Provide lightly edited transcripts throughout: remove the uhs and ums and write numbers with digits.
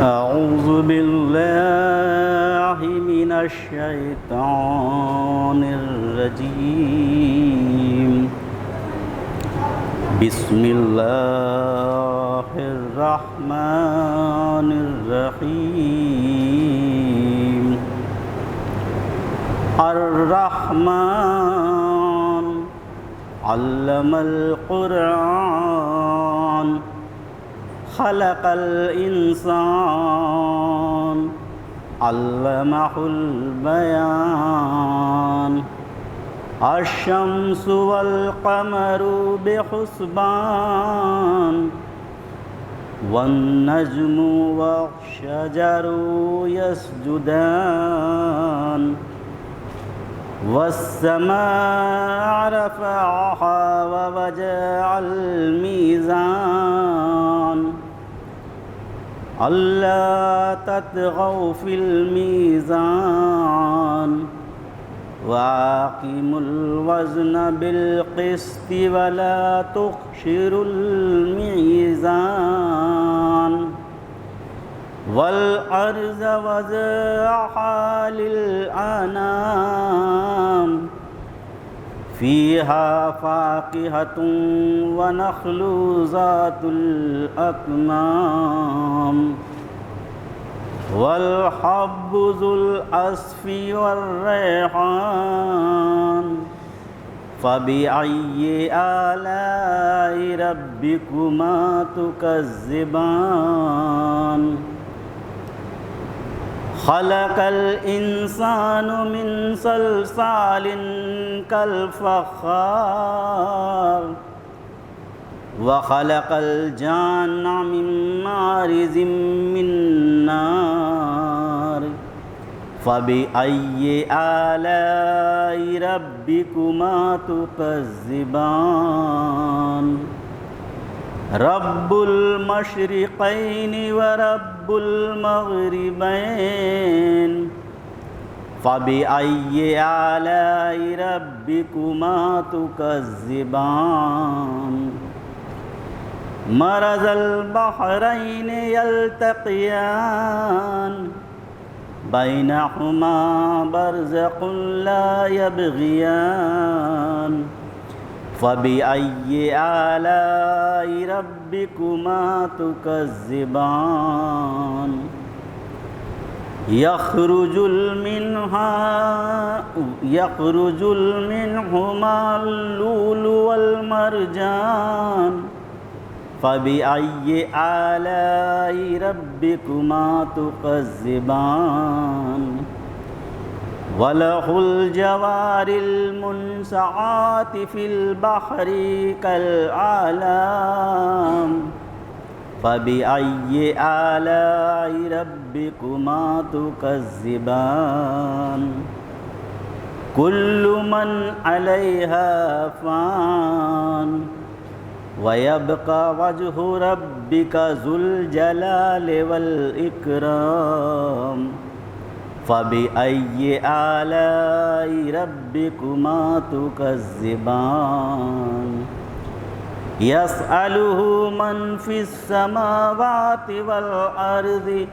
أعوذ بالله من الشيطان الرجيم. بسم الله الرحمن الرحيم. الرحمن علم القرآن خلق الإنسان علمه البيان. الشمس والقمر بحسبان والنجم والشجر يسجدان. والسماء رفعها ووضع الميزان ألا تطغوا في الميزان وأقيموا الوزن بالقسط ولا تخسروا الميزان. والأرض وضعها للأنام فيها فاكهة ونخل ذات الأكمام والحب ذو العصف والريحان. فبأي آلاء ربكما تكذبان؟ خلق الإنسان من صلصال كالفخار وخلق الجان من مارج من نار. فبأي آلاء ربكما تكذبان؟ رب المشرقين ورب المغربين. فبأي آلاء ربكما تكذبان؟ مرج البحرين يلتقيان بينهما برزخ لا يبغيان. فبأي آلاء ربكما تكذبان؟ يخرج منهما اللؤلؤ والمرجان. فبأي آلاء ربكما تكذبان؟ وله الجوار المنشآت في البحر كالأعلام. فبأي آلاء ربكما تكذبان؟ كل من عليها فان ويبقى وجه ربك ذو الجلال والإكرام. فبأي آلاء ربكما تكذبان؟ يسأله من في السماوات والأرض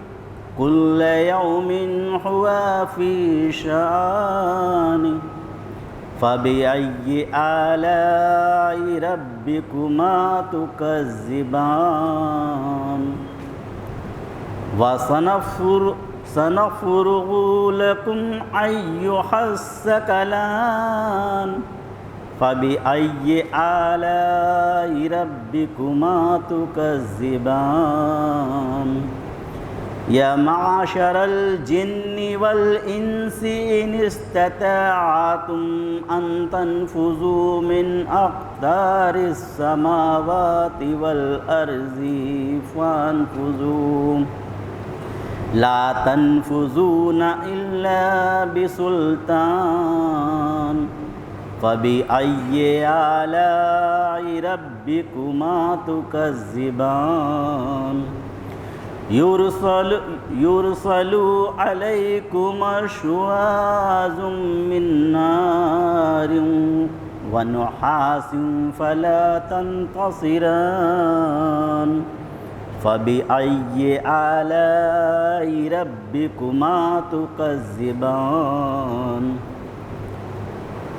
كل يوم هو في شأن. فبأي آلاء ربكما تكذبان؟ سنفرغ لكم أيها الثقلان. فبأي آلاء ربكما تكذبان؟ يا معشر الجن والإنس إن استطعتم أن تنفذوا من أقطار السماوات والأرض فانفذوا لا تنفذون إلا بسلطان. فبأي آلاء ربكما تكذبان؟ يرسل عليكم شواظ من نار ونحاس فلا تنتصران. فبأي آلاء ربكما تكذبان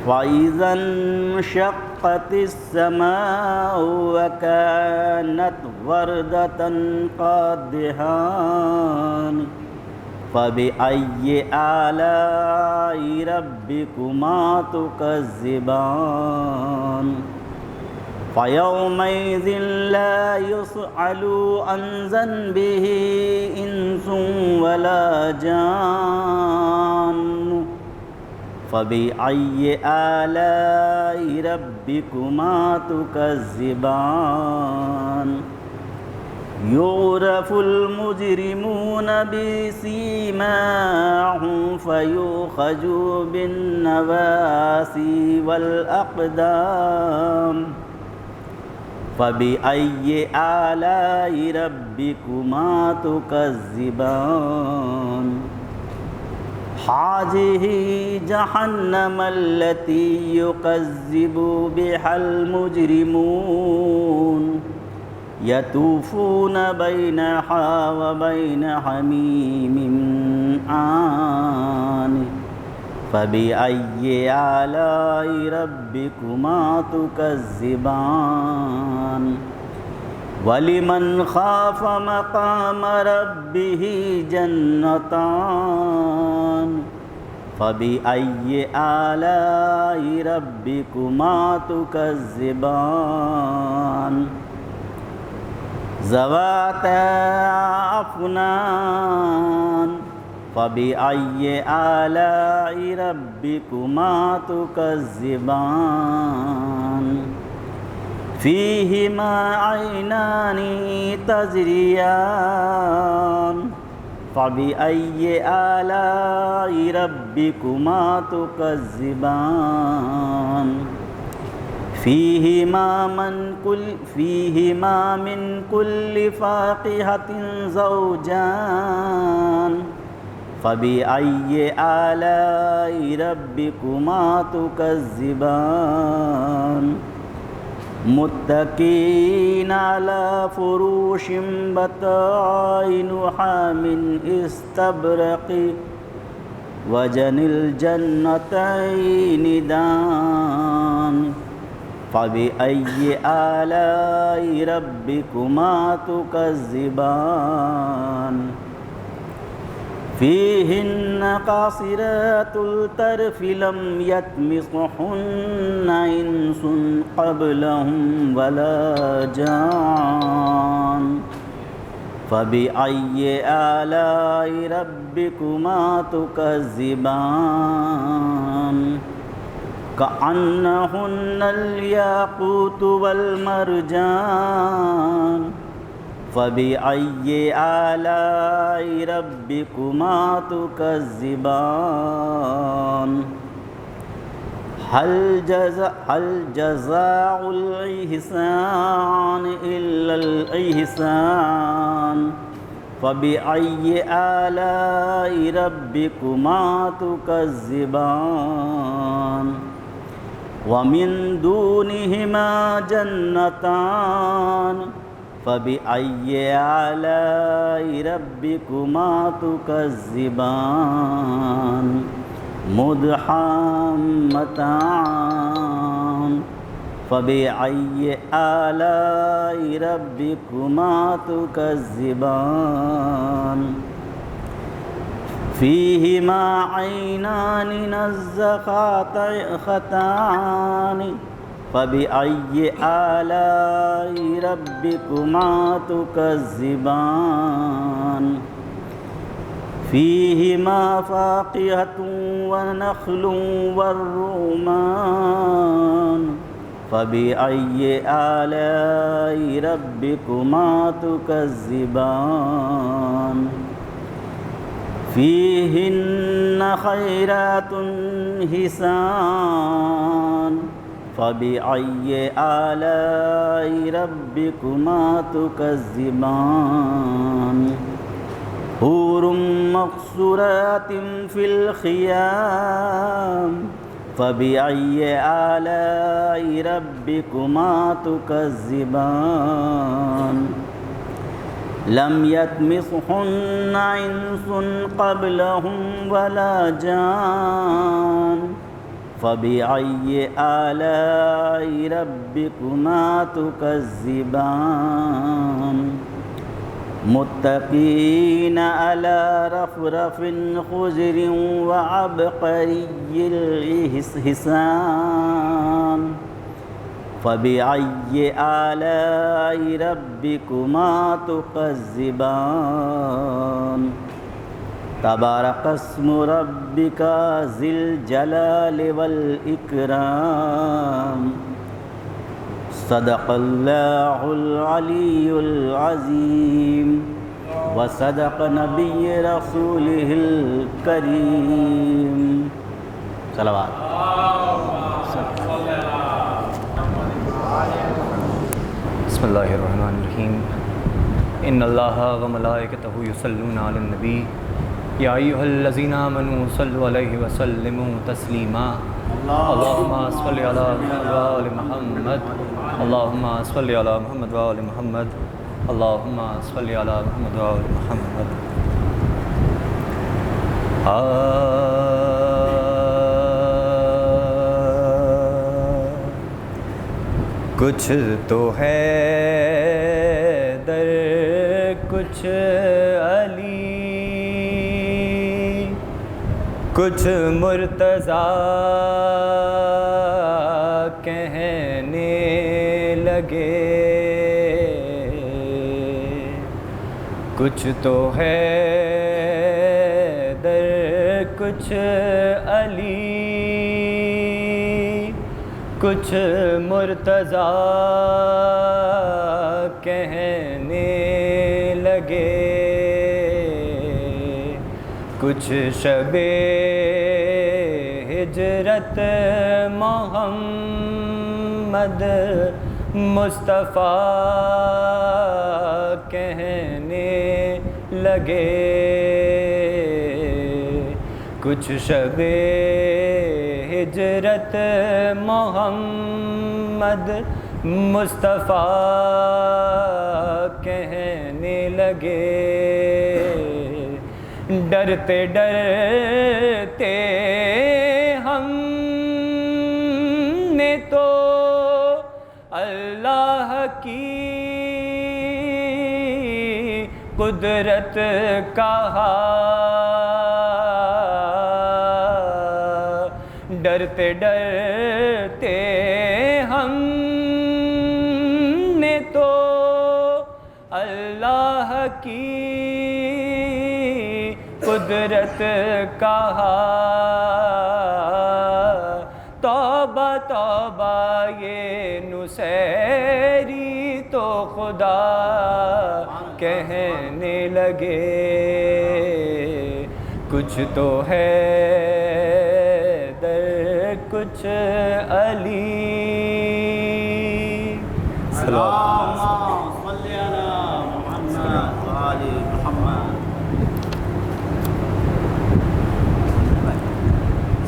فإذا انشقت السماء وكانت وردة كالدهان فبأي آلاء ربكما تكذبان فيومئذ لا يسأل عن ذنبه إنس ولا جان فبأي آلاء ربكما تكذبان يعرف المجرمون بسيماهم فيؤخذ بالنواسي والأقدام فبأي آلاء ربكما تكذبان هذه جهنم التي يكذب بها المجرمون يطوفون بينها وبين حميم آن فبأي آلاء ربكما تكذبان ولمن خاف مقام ربه جنتان فبأي آلاء ربكما تكذبان ذواتا أفنان فبأي آلاء ربكما تكذبان فيهما عينان تجريان فبأي آلاء ربكما تكذبان فيهما من كل فاكهة زوجان فبأي آلاء ربكما تكذبان متكئين على فروش بطائنها من استبرق وجن الجنتين دان فبأي آلاء ربكما تكذبان فيهن قاصرات الطرف لم يطمثهن إنس قبلهم ولا جان فبأي آلاء ربكما تكذبان كأنهن الياقوت والمرجان فبأي آلاء ربكما تكذبان هل جزاء الإحسان إلا الإحسان فبأي آلاء ربكما تكذبان ومن دونهما جنتان فبأي آلاء ربكما تكذبان مدحمتان فبأي آلاء ربكما تكذبان فيهما عينان نزختان فبأي آلاء ربكما تكذبان فيهما فاكهة ونخل والرمان فبأي آلاء ربكما تكذبان فيهن خيرات حسان فبأي آلاء ربكما تكذبان حور مقصورات في الخيام فبأي آلاء ربكما تكذبان لم يطمثهن انس قبلهم ولا جان فبأي آلاء ربكما تكذبان متكئين على رفرف خضر وعبقري الحسان فبأي آلاء ربكما تكذبان تبارك اسم ربك ذي الجلال والإكرام صدق الله العلي العظيم وصدق نبي رسوله الكريم صلوات بسم اللہ الرحمن الرحیم ان اللہ وملائکتہ یصلون علی النبی یا ایھا الذین آمنوا صلوا علیہ وسلموا تسلیما اللہم صل علی محمد وآل محمد اللہم صل علی محمد وآل محمد اللہم صل علی محمد وآل محمد کچھ تو ہے در کچھ علی کچھ مرتضیٰ کہنے لگے کچھ تو ہے در کچھ علی کچھ مرتضیٰ کہنے لگے کچھ شب ہجرت محمد مصطفیٰ کہنے لگے کچھ شب ہجرت محمد مصطفیٰ کہنے لگے ڈرتے ڈرتے ہم نے تو اللہ کی قدرت کہا ڈرتے ڈرتے ہم نے تو اللہ کی قدرت کہا توبہ توبہ یہ نصیری تو خدا کہنے لگے کچھ تو ہے در کچھ علی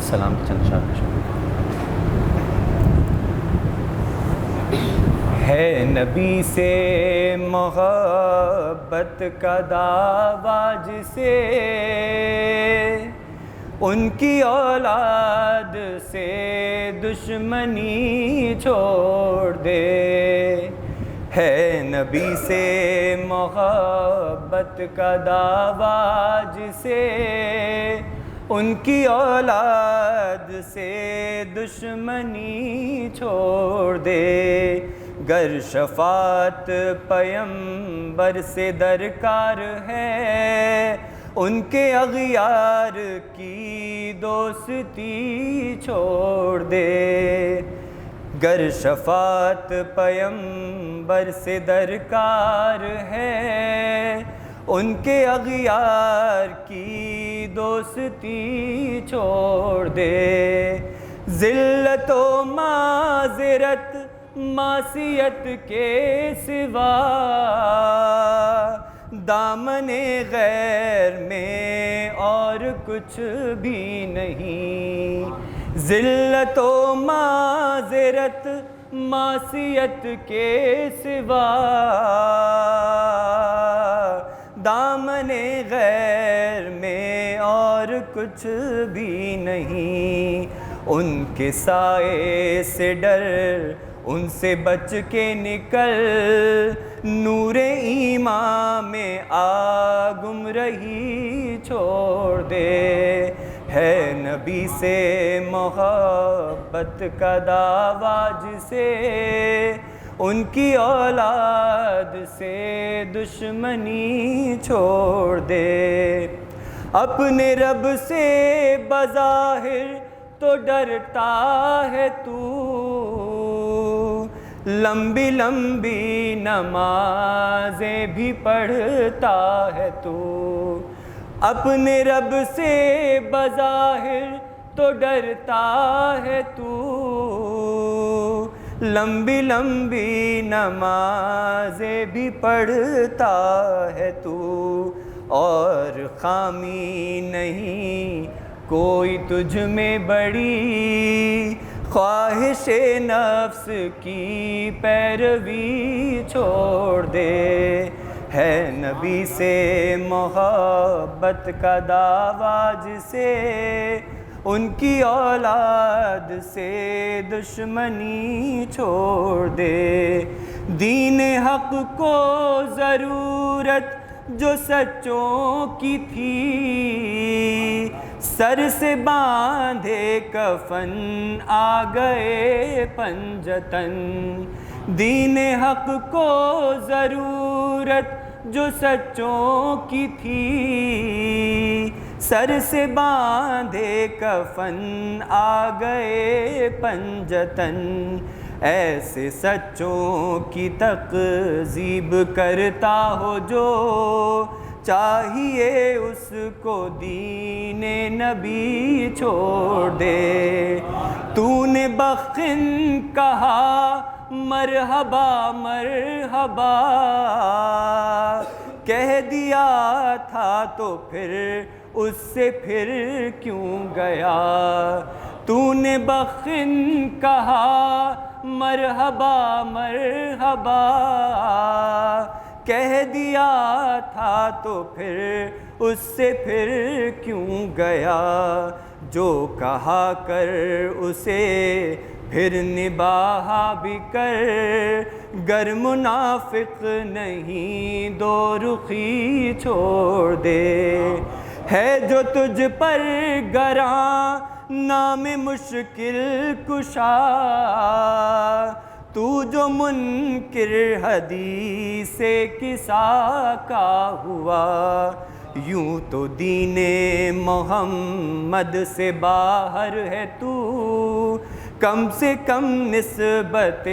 سلام چند شاہ ہے نبی سے محبت کا دعویٰ جسے ان کی اولاد سے دشمنی چھوڑ دے ہے نبی سے محبت کا دعویٰ جسے ان کی اولاد سے دشمنی چھوڑ دے گر شفاعت پیمبر سے درکار ہے ان کے اغیار کی دوستی چھوڑ دے گر شفاعت پیمبر سے درکار ہے ان کے اغیار کی دوستی چھوڑ دے ذلت و معذرت معصیت کے سوا دامن غیر میں اور کچھ بھی نہیں ذلت و معذرت معصیت کے سوا دامن غیر میں اور کچھ بھی نہیں، ان کے سائے سے ڈر، ان سے بچ کے نکل، نور ایمان میں آ گمرہی چھوڑ دے۔ ہے نبی سے محبت کا دعویٰ جسے، ان کی اولاد سے دشمنی چھوڑ دے۔ اپنے رب سے بظاہر تو ڈرتا ہے تو، لمبی لمبی نمازیں بھی پڑھتا ہے تو۔ اپنے رب سے بظاہر تو ڈرتا ہے تو، لمبی لمبی نمازیں بھی پڑھتا ہے تو، اور خامی نہیں کوئی تجھ میں بڑی، خواہش نفس کی پیروی چھوڑ دے۔ ہے نبی سے محبت کا دعویٰ جسے، ان کی اولاد سے دشمنی چھوڑ دے۔ دین حق کو ضرورت جو سچوں کی تھی، سر سے باندھے کفن آ گئے پنجتن۔ دین حق کو ضرورت جو سچوں کی تھی، سر سے باندھے کفن آ گئے پنجتن۔ ایسے سچوں کی تکذیب کرتا ہو جو، چاہیے اس کو دین نبی چھوڑ دے۔ تو نے بخن کہا مرحبا مرحبا، کہہ دیا تھا تو پھر اس سے پھر کیوں گیا؟ تو نے بخن کہا مرحبا مرحبا، کہہ دیا تھا تو پھر اس سے پھر کیوں گیا؟ جو کہا کر اسے پھر نباہا بھی کر، گر منافق نہیں دو رخی چھوڑ دے۔ ہے جو تجھ پر گراں نام مشکل کشا، تو جو منکر حدیث کسا کا ہوا، یوں تو دین محمد سے باہر ہے تو، کم سے کم نسبت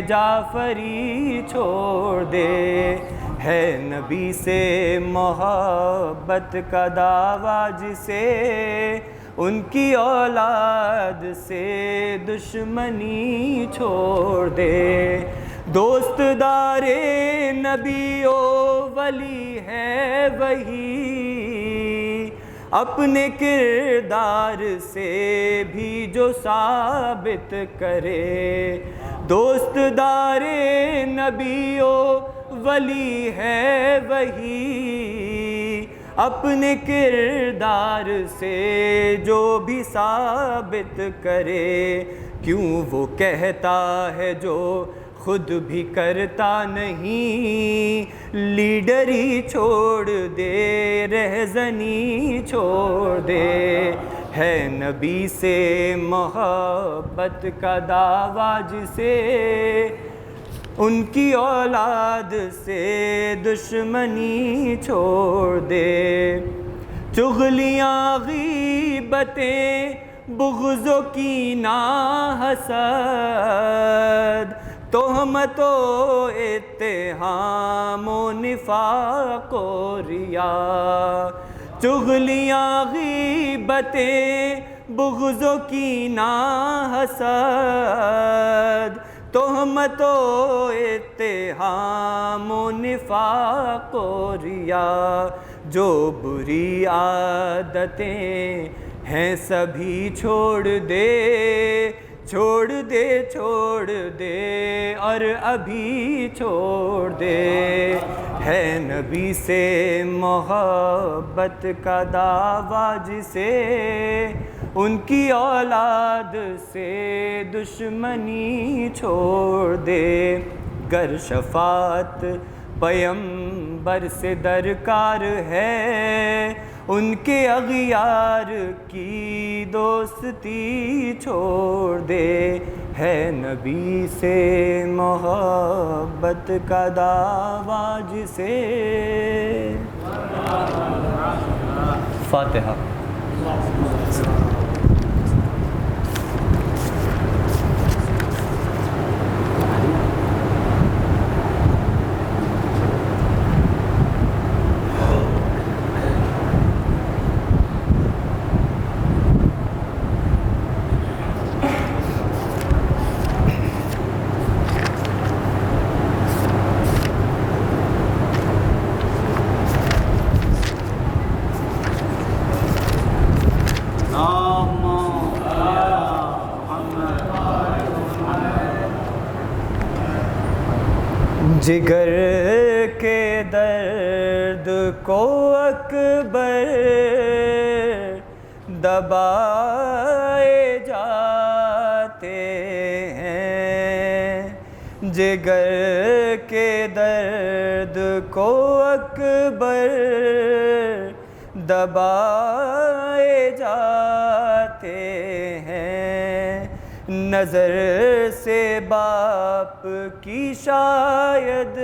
جعفری چھوڑ دے۔ ہے نبی سے محبت کا دعویٰ جسے، ان کی اولاد سے دشمنی چھوڑ دے۔ دوست دار نبی و ولی ہے وہی، اپنے کردار سے بھی جو ثابت کرے۔ دوست دار نبی و ولی ہے وہی، اپنے کردار سے جو بھی ثابت کرے۔ کیوں وہ کہتا ہے جو خود بھی کرتا نہیں، لیڈری چھوڑ دے رہزنی چھوڑ دے۔ ہے نبی سے محبت کا دعویٰ جسے، ان کی اولاد سے دشمنی چھوڑ دے۔ چغلیاں غیبتیں بغض و کینہ حسد، تہمت و اتہام و نفاق و ریا۔ چغلیاں غیبتیں بغض و کینہ حسد، تہمت و اتہام و نفاق و ریا۔ جو بری عادتیں ہیں سبھی چھوڑ دے، چھوڑ دے چھوڑ دے اور ابھی چھوڑ دے۔ ہے نبی سے محبت کا دعویٰ جسے، ان کی اولاد سے دشمنی چھوڑ دے، گر شفاعت پیمبر سے درکار ہے، ان کے اغیار کی دوستی چھوڑ دے، ہے نبی سے محبت کا دعویٰ جسے۔ فاتحہ۔ جگر کے درد کو اکبر دبائے جاتے ہیں، جگر کے درد کو اکبر دبائے جاتے ہیں، نظر سے باپ کی شاید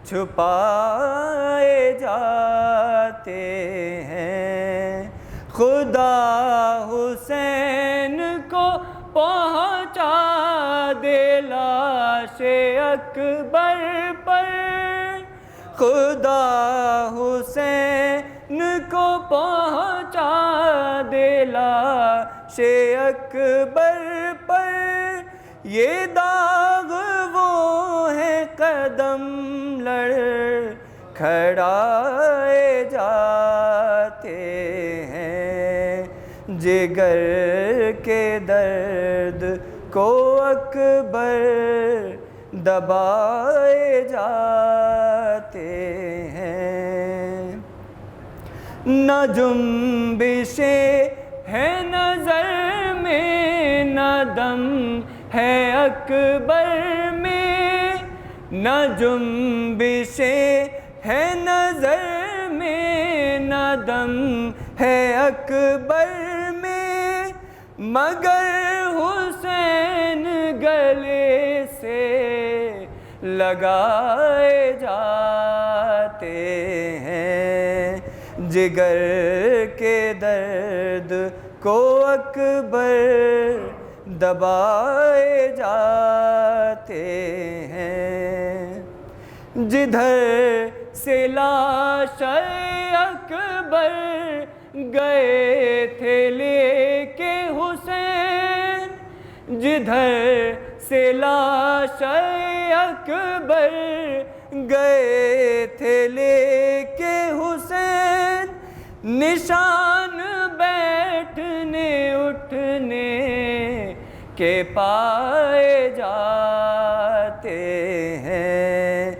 چھپائے جاتے ہیں، خدا حسین کو پہنچا دے لاش اکبر پر، خدا حسین کو پہنچا دے لاش اکبر پر، یہ داغ وہ ہے قدم لڑ کھڑائے جاتے ہیں، جگر کے درد کو اکبر دبائے جاتے ہیں، نہ جنبشیں ہے نظر میں، نہ دم ہے اکبر میں، نہ جنبشیں ہے نظر میں، نہ دم ہے اکبر میں، مگر حسین گلے سے لگائے جاتے ہیں، جگر کے درد کو اکبر دبائے جاتے ہیں، جدھر سے لاش اکبر گئے تھے لے کے حسین، جدھر سے لاش اکبر گئے تھے لے کے حسین، نشان بیٹھنے اٹھنے کے پائے جاتے ہیں،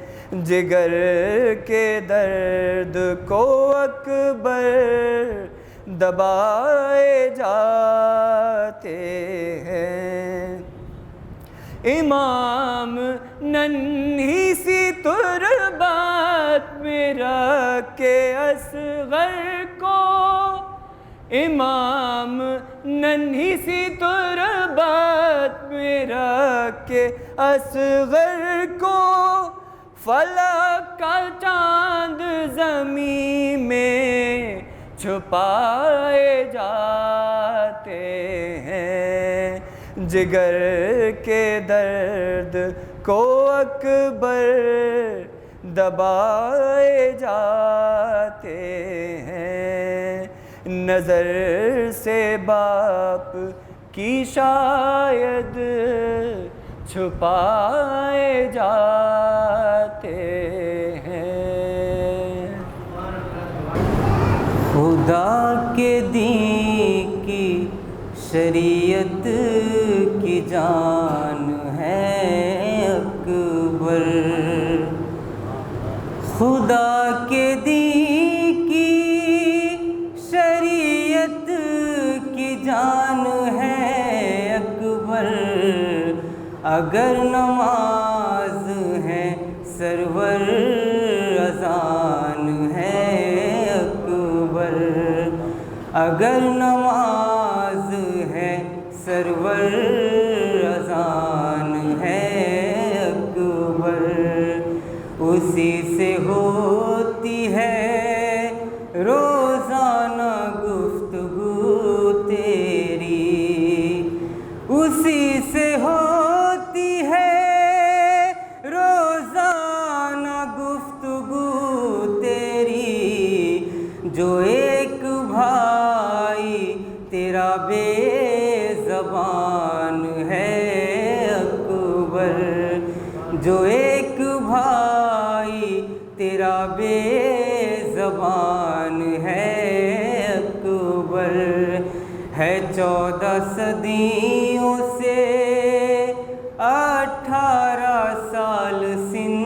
جگر کے درد کو اکبر دبائے جاتے ہیں، امام ننھی سی تربت میں رکھ کے اصغر کو، امام ننھی سی تربت میں رکھ کے اصغر کو، فلک کا چاند زمین میں چھپائے جاتے ہیں، جگر کے درد کو اکبر دبائے جاتے ہیں، نظر سے باپ کی شاید چھپائے جاتے ہیں، خدا کے دین کی شریعت کی جان ہے اکبر، خدا کے دین کی شریعت کی جان ہے اکبر، اگر نماز ہے سرور اذان ہے اکبر، اگر نماز ہے سرور اذان ہے اکبر، اسی سے ہوتی ہے روزانہ گفتگو تیری، اسی سے ہوتی ہے روزانہ گفتگو تیری، جو ایک بھائی تیرا بے زبان ہے اکبر، جو ایک بھائی تیرا بے زبان ہے اکبر، ہے 14 صدیوں سے 18 سال سن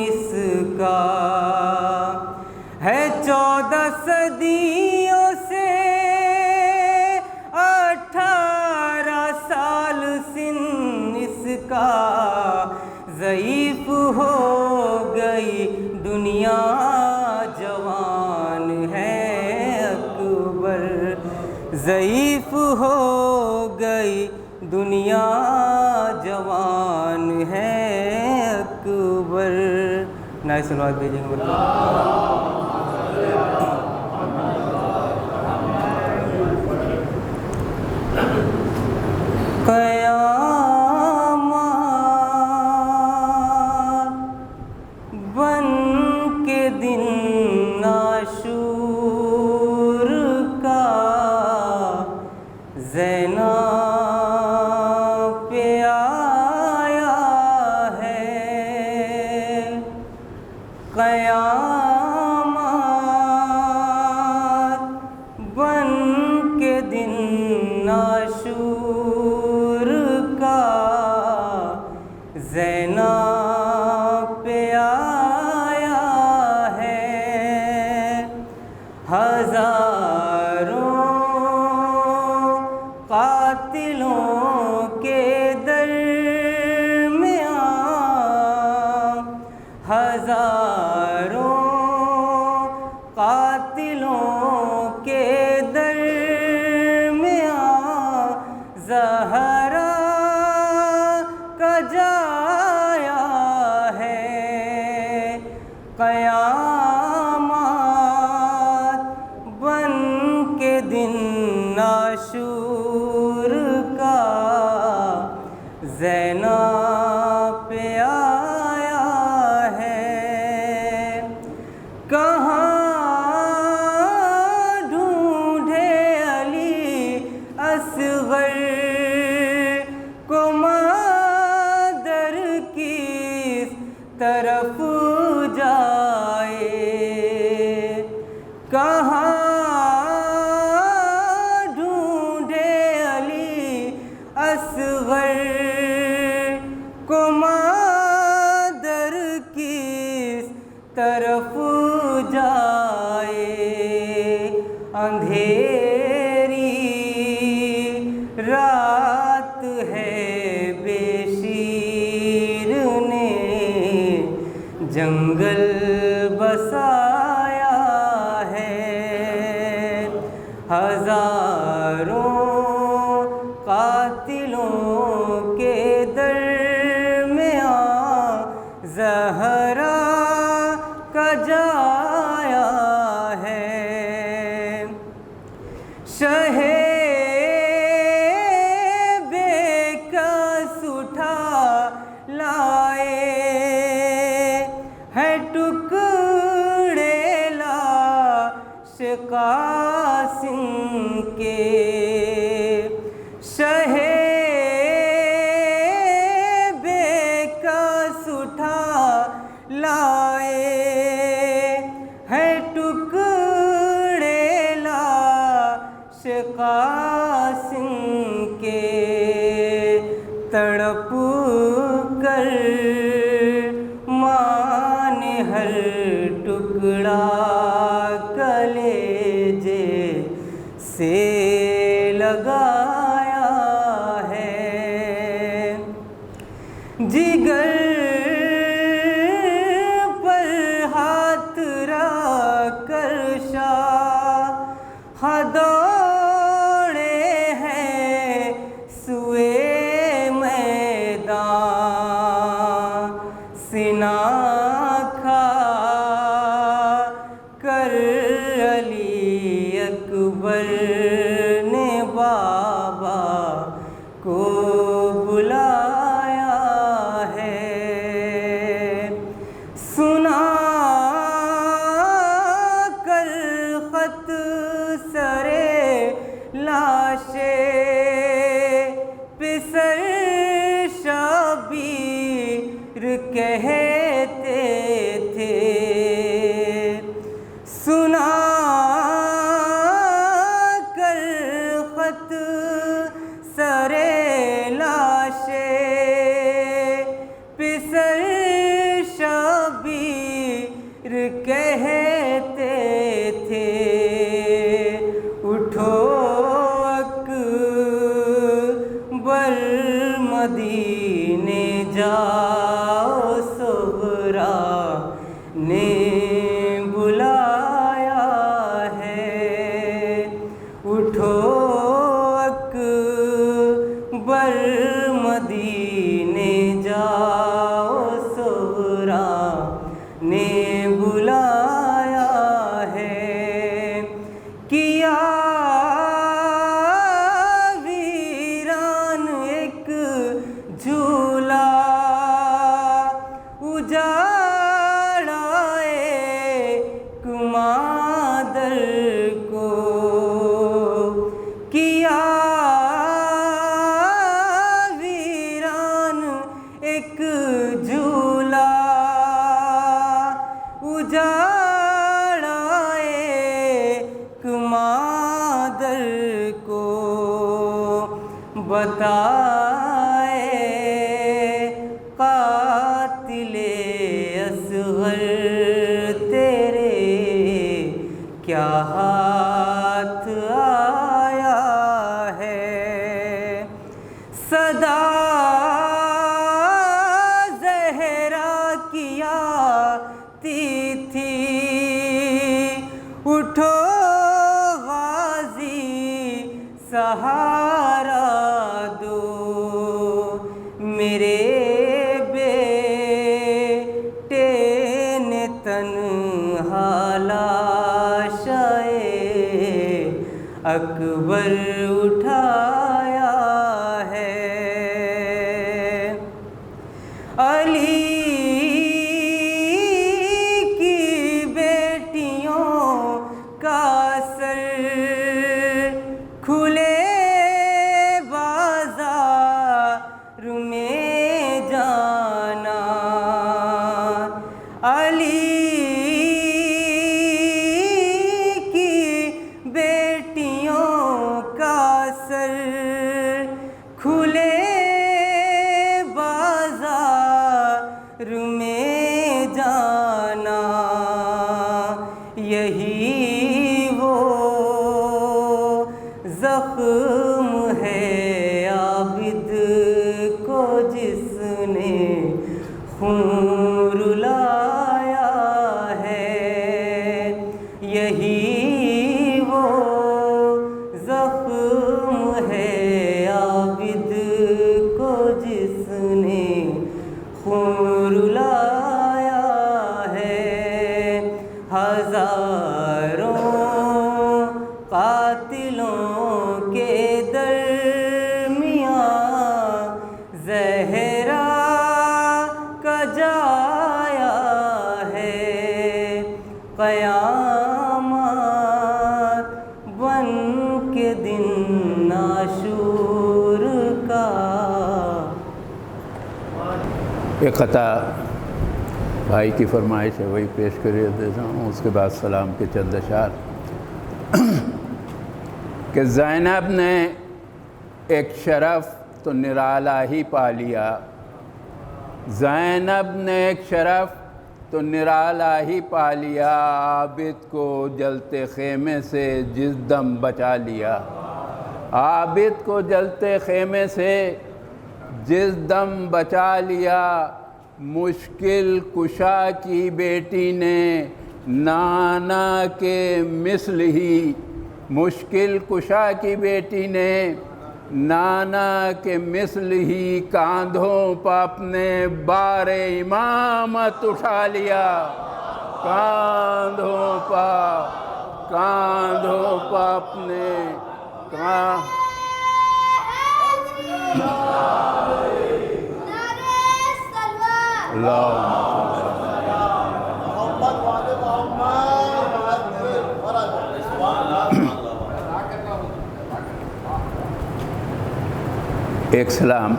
اس کا، ہے 14 صدیوں سے 18 سال سن اس کا، ضعیف ہو گئی دنیا جوان ہے اکبر، ضعیف ہو گئی دنیا جوان ہے اکبر۔ نائے سلوات بھیجیں گے بن کے دن عاشور کا، زینب پہ آیا ہے قیامت، بن کے دن عاشور کا، زینب پہ آیا ہے، ہزاروں قاتلوں کے درمیان، ہزاروں قاتلوں کے درمیان، زہرا کا جایا ہے قیامت، بن کے دن عاشور کا، زینب پہ آیا ہے، کہاں ڈھونڈے علی اصغر کو، مادر کس طرف جائے، کہاں ڈھونڈے علی اصغر کو، مادر کس طرف جائے، اندھیری رات ہے بے شیر نے جنگل بسایا ہے، ہزاروں قاتلوں کے درمیان، زہرا کا جایا ہے، شہ بے کس اٹھا لائے ہے ٹکڑے لاش قاسم کے، شہ بے کس اٹھا لائے ہے ٹکڑے لاش قاسم کے، تڑپ کر ماں نے ہر ٹکڑا کلیجے سے لگایا ہے، جگر پر ہاتھ رکھ کر شاہ دوڑے ہیں سوئے میدان، سینہ کھا کر علی اکبر نے بابا کو بلایا ہے، سنا کر خط سرے لاش پسر شبیر کہتے تھے، سنا کر خط سرے لاش پسر شبیر کہتے تھے، اٹھو اکبر مدینے جاؤ صغرا نے بلایا ہے، اٹھو اکبر مدینے جاؤ صغرا نے بلایا ہے، کیا ویران ایک جھولا اجاڑا ایک مادر کو، کیا ویران ایک جھولا اجاڑا ایک مادر کو، بتائے قاتل اصغر تیرے کیا ہاتھ آیا ہے، صدا زہرا کی آتی تھی، اٹھو غازی سہارا دو، میرے بیٹے نے تنہا لاشائے اکبر اٹھایا ہے، علی کی بیٹیوں کا سر کھلے بازار میں جانا، علی کی بیٹیوں کا سر کھلے بازار میں جانا، یہی وہ زخم ہے عابد کو جس نے خون رلایا ہے، یہی وہ زخم ہے عابد کو جس نے خون رلایا ہے، ہزاروں قاتلوں کے درمیان زہرا کا جایا ہے، قیامت بن کے دن عاشور کا۔ ایک قطع بھائی کی فرمائش ہے، وہی پیش کر دیتا ہوں، اس کے بعد سلام کے چند اشعار کہ زینب نے ایک شرف تو نرالا ہی پا لیا، زینب نے ایک شرف تو نرالا ہی پا لیا، عابد کو جلتے خیمے سے جس دم بچا لیا، عابد کو جلتے خیمے سے جس دم بچا لیا، مشکل کشا کی بیٹی نے نانا کے مثل ہی، مشکل کشا کی بیٹی نے نانا کے مثل ہی کاندھوں پہ اپنے بار امامت اٹھا لیا، کاندھوں پہ اپنے ایک سلام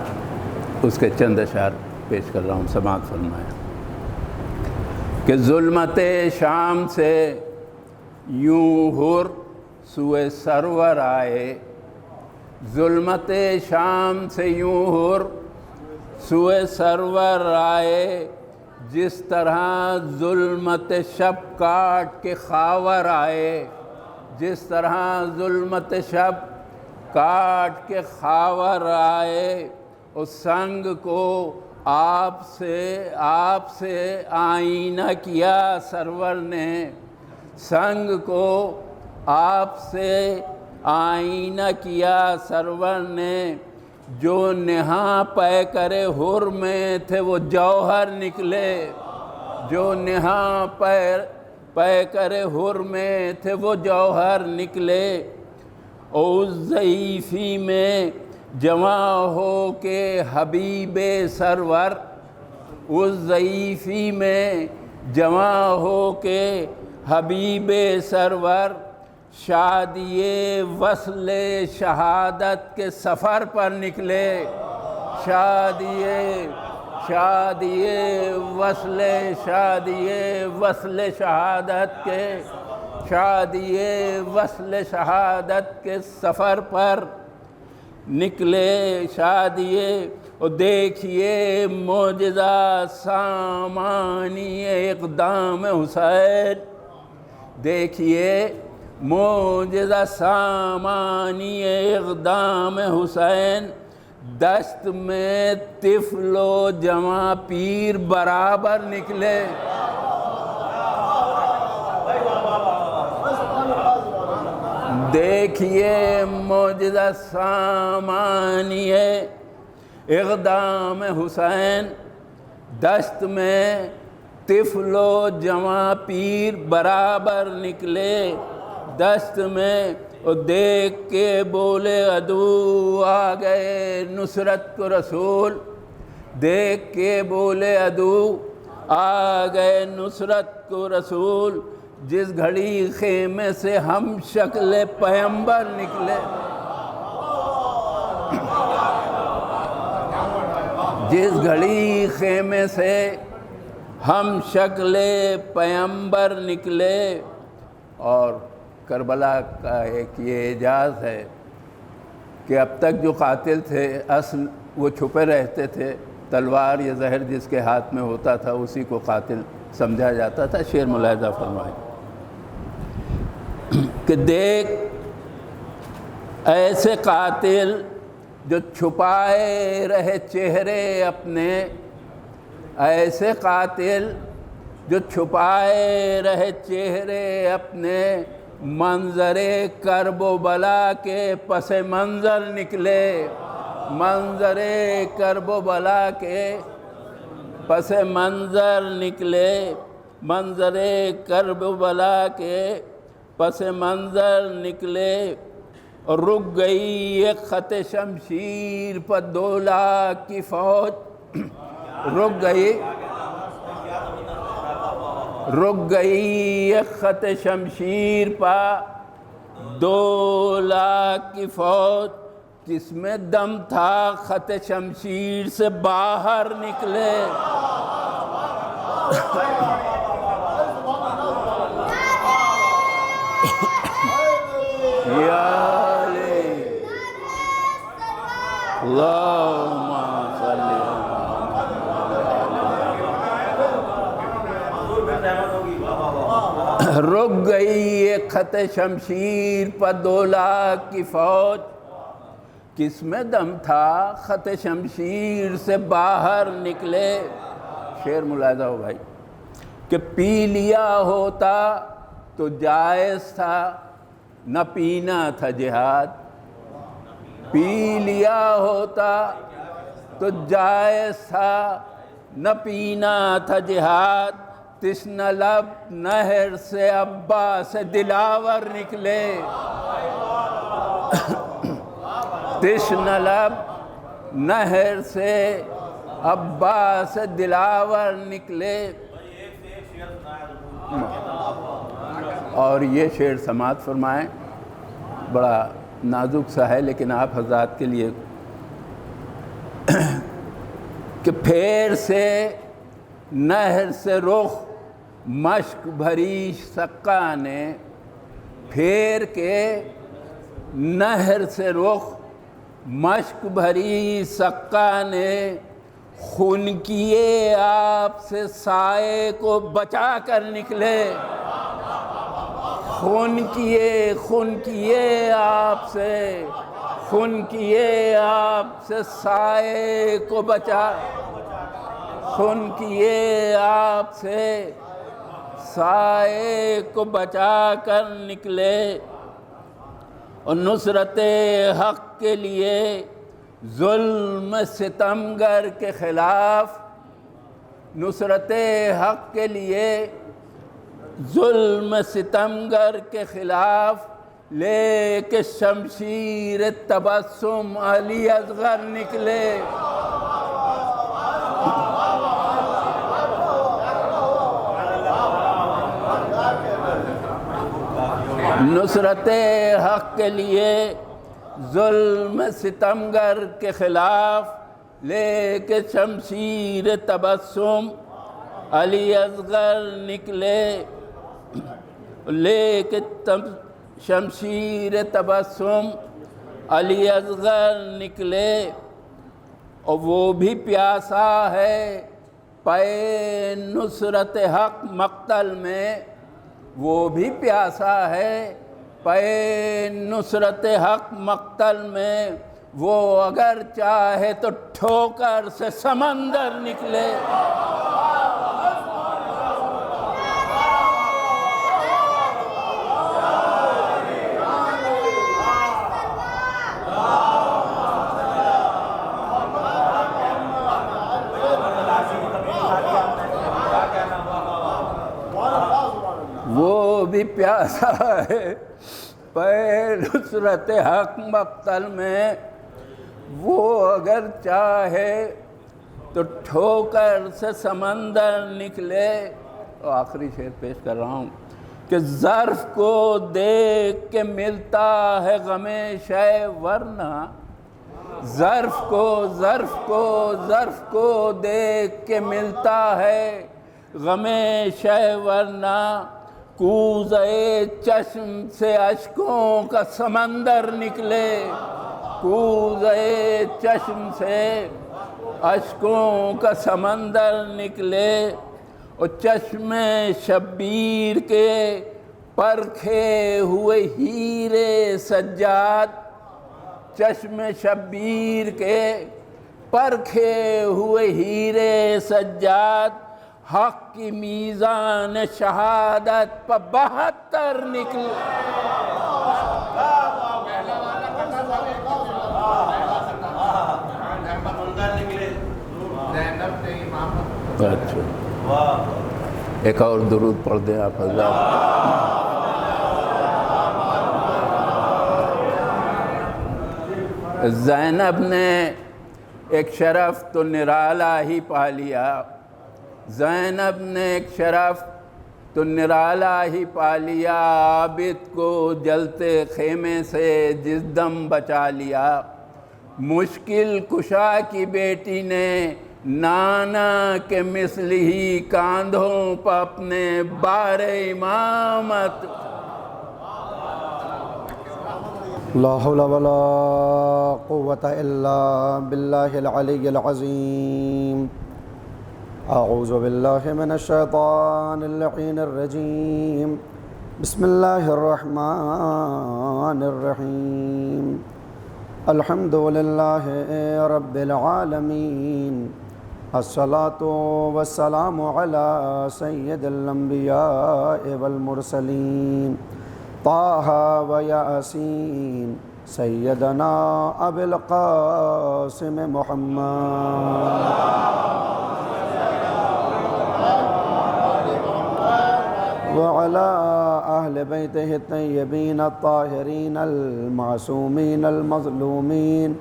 اس کے چند اشعار پیش کر رہا ہوں، سماعت فرمایا کہ ظلمت شام سے یوں حر سوئے سرور آئے، ظلمت شام سے یوں حر سوئے سرور آئے، جس طرح ظلمت شب کاٹ کے خاور آئے، جس طرح ظلمت شب کاٹ کے خاور آئے، اس سنگ کو آپ سے آئینہ کیا سرور نے، سنگ کو آپ سے آئینہ کیا سرور نے، جو نہاں پے کرے حر میں تھے وہ جوہر نکلے، جو نہاں پے کرے حر میں تھے وہ جوہر نکلے، اس ضعیفی میں جواں ہو کے حبیب سرور، اس ضعیفی میں جواں ہو کے حبیب سرور، شادی وصل شہادت کے سفر پر نکلے، شادی وصل شہادت کے، شادی وصل شہادت کے سفر پر نکلے، شادی دیکھیے معجزہ سامانی اقدام حسین، دیکھیے معجزہ سامانی اقدام حسین، دست میں طفل و جواں پیر برابر نکلے، دیکھیے معجزہ سامانی اقدام حسین، دست میں طفل و جواں پیر برابر نکلے، دست میں دیکھ کے بولے عدو آ گئے نصرت کو رسول، دیکھ کے بولے عدو آ گئے نصرت کو رسول، جس گھڑی خیمے سے ہم شکل پیمبر نکلے، جس گھڑی خیمے سے ہم شکل پیمبر نکلے۔ اور کربلا کا ایک یہ اعجاز ہے کہ اب تک جو قاتل تھے اصل وہ چھپے رہتے تھے، تلوار یا زہر جس کے ہاتھ میں ہوتا تھا اسی کو قاتل سمجھا جاتا تھا۔ شعر ملاحظہ فرمائیں کہ دیکھ ایسے قاتل جو چھپائے رہے چہرے اپنے، ایسے قاتل جو چھپائے رہے چہرے اپنے، منظر کرب و بلا کے پس منظر نکلے، منظر کرب و بلا کے پس منظر نکلے، منظر کرب و بلا کے پس منظر نکلے۔ اور رک گئی ایک خط شمشیر پر 2 لاکھ کی فوج، رک گئی ایک خط شمشیر پر 2 لاکھ کی فوج، کس میں دم تھا خط شمشیر سے باہر نکلے۔ یا علی اللہم صلی خط شمشیر پر 2 لاکھ کی فوج، کس میں دم تھا خط شمشیر سے باہر نکلے۔ شعر ملاحظہ ہو بھائی کہ پی لیا ہوتا تو جائز تھا، نہ پینا تھا جہاد۔ پی لیا ہوتا تو جائز تھا، نہ پینا تھا جہاد۔ تشنہ لب نہر سے عباس دلاور نکلے، تشنہ لب نہر سے عباس دلاور نکلے۔ اور یہ شعر سماعت فرمائیں، بڑا نازک سا ہے لیکن آپ حضرات کے لیے، کہ پھیر سے نہر سے رخ مشک بھری سقا نے، پھیر کے نہر سے رخ مشک بھری سقا نے، خون کیے آپ سے سائے کو بچا کر نکلے۔ خون کیے آپ سے، خون کیے آپ سے سائے کو بچا، خون کیے آپ سے سائے کو بچا کر نکلے۔ اور نصرت حق کے لیے ظلم ستمگر کے خلاف، نصرت حق کے لیے ظلم ستمگر کے خلاف، لے کے شمشیر تبسم علی اصغر نکلے۔ نصرت حق کے لیے ظلم ستمگر کے خلاف، لے کے شمشیر تبسم علی اصغر نکلے، لے کے شمشیر تبسم علی اصغر نکلے۔ اور وہ بھی پیاسا ہے پے نصرت حق مقتل میں، وہ بھی پیاسا ہے پے نصرت حق مقتل میں، وہ اگر چاہے تو ٹھوکر سے سمندر نکلے۔ وہ بھی پیاسا ہے پے نصرت حق مقتل میں، وہ اگر چاہے تو ٹھوکر سے سمندر نکلے۔ اور آخری شعر پیش کر رہا ہوں کہ ظرف کو دیکھ کے ملتا ہے غم شے ورنہ، ظرف کو دیکھ کے ملتا ہے غم شے ورنہ، کوزے چشم سے اشکوں کا سمندر نکلے، کوزے چشم سے اشکوں کا سمندر نکلے۔ اور چشم شبیر کے پرکھے ہوئے ہیرے سجاد، چشم شبیر کے پرکھے ہوئے ہیرے سجاد، حق کی میزان شہادت پر 72 نکلے۔ اچھا ایک اور درود پڑھ دیں آپ حضرات۔ زینب نے ایک شرف تو نرالا ہی پا لیا، زینب نے ایک شرف تو نرالا ہی پا لیا، عابد کو جلتے خیمے سے جس دم بچا لیا۔ مشکل کشا کی بیٹی نے نانا کے مثل ہی کاندھوں پر اپنے بار امامت۔ لا حول ولا قوة الا باللہ العلی العظیم۔ اعوذ باللہ من الشیطان اللعین الرجیم۔ بسم اللہ الرحمن الرحیم الحمد للہ رب العالمین الصلاۃ والسلام علی سید الانبیاء والمرسلین طٰہ و یاسین سیدنا ابی القاسم محمد وعلى أهل بيته الطيبين الطاهرين المعصومين المظلومين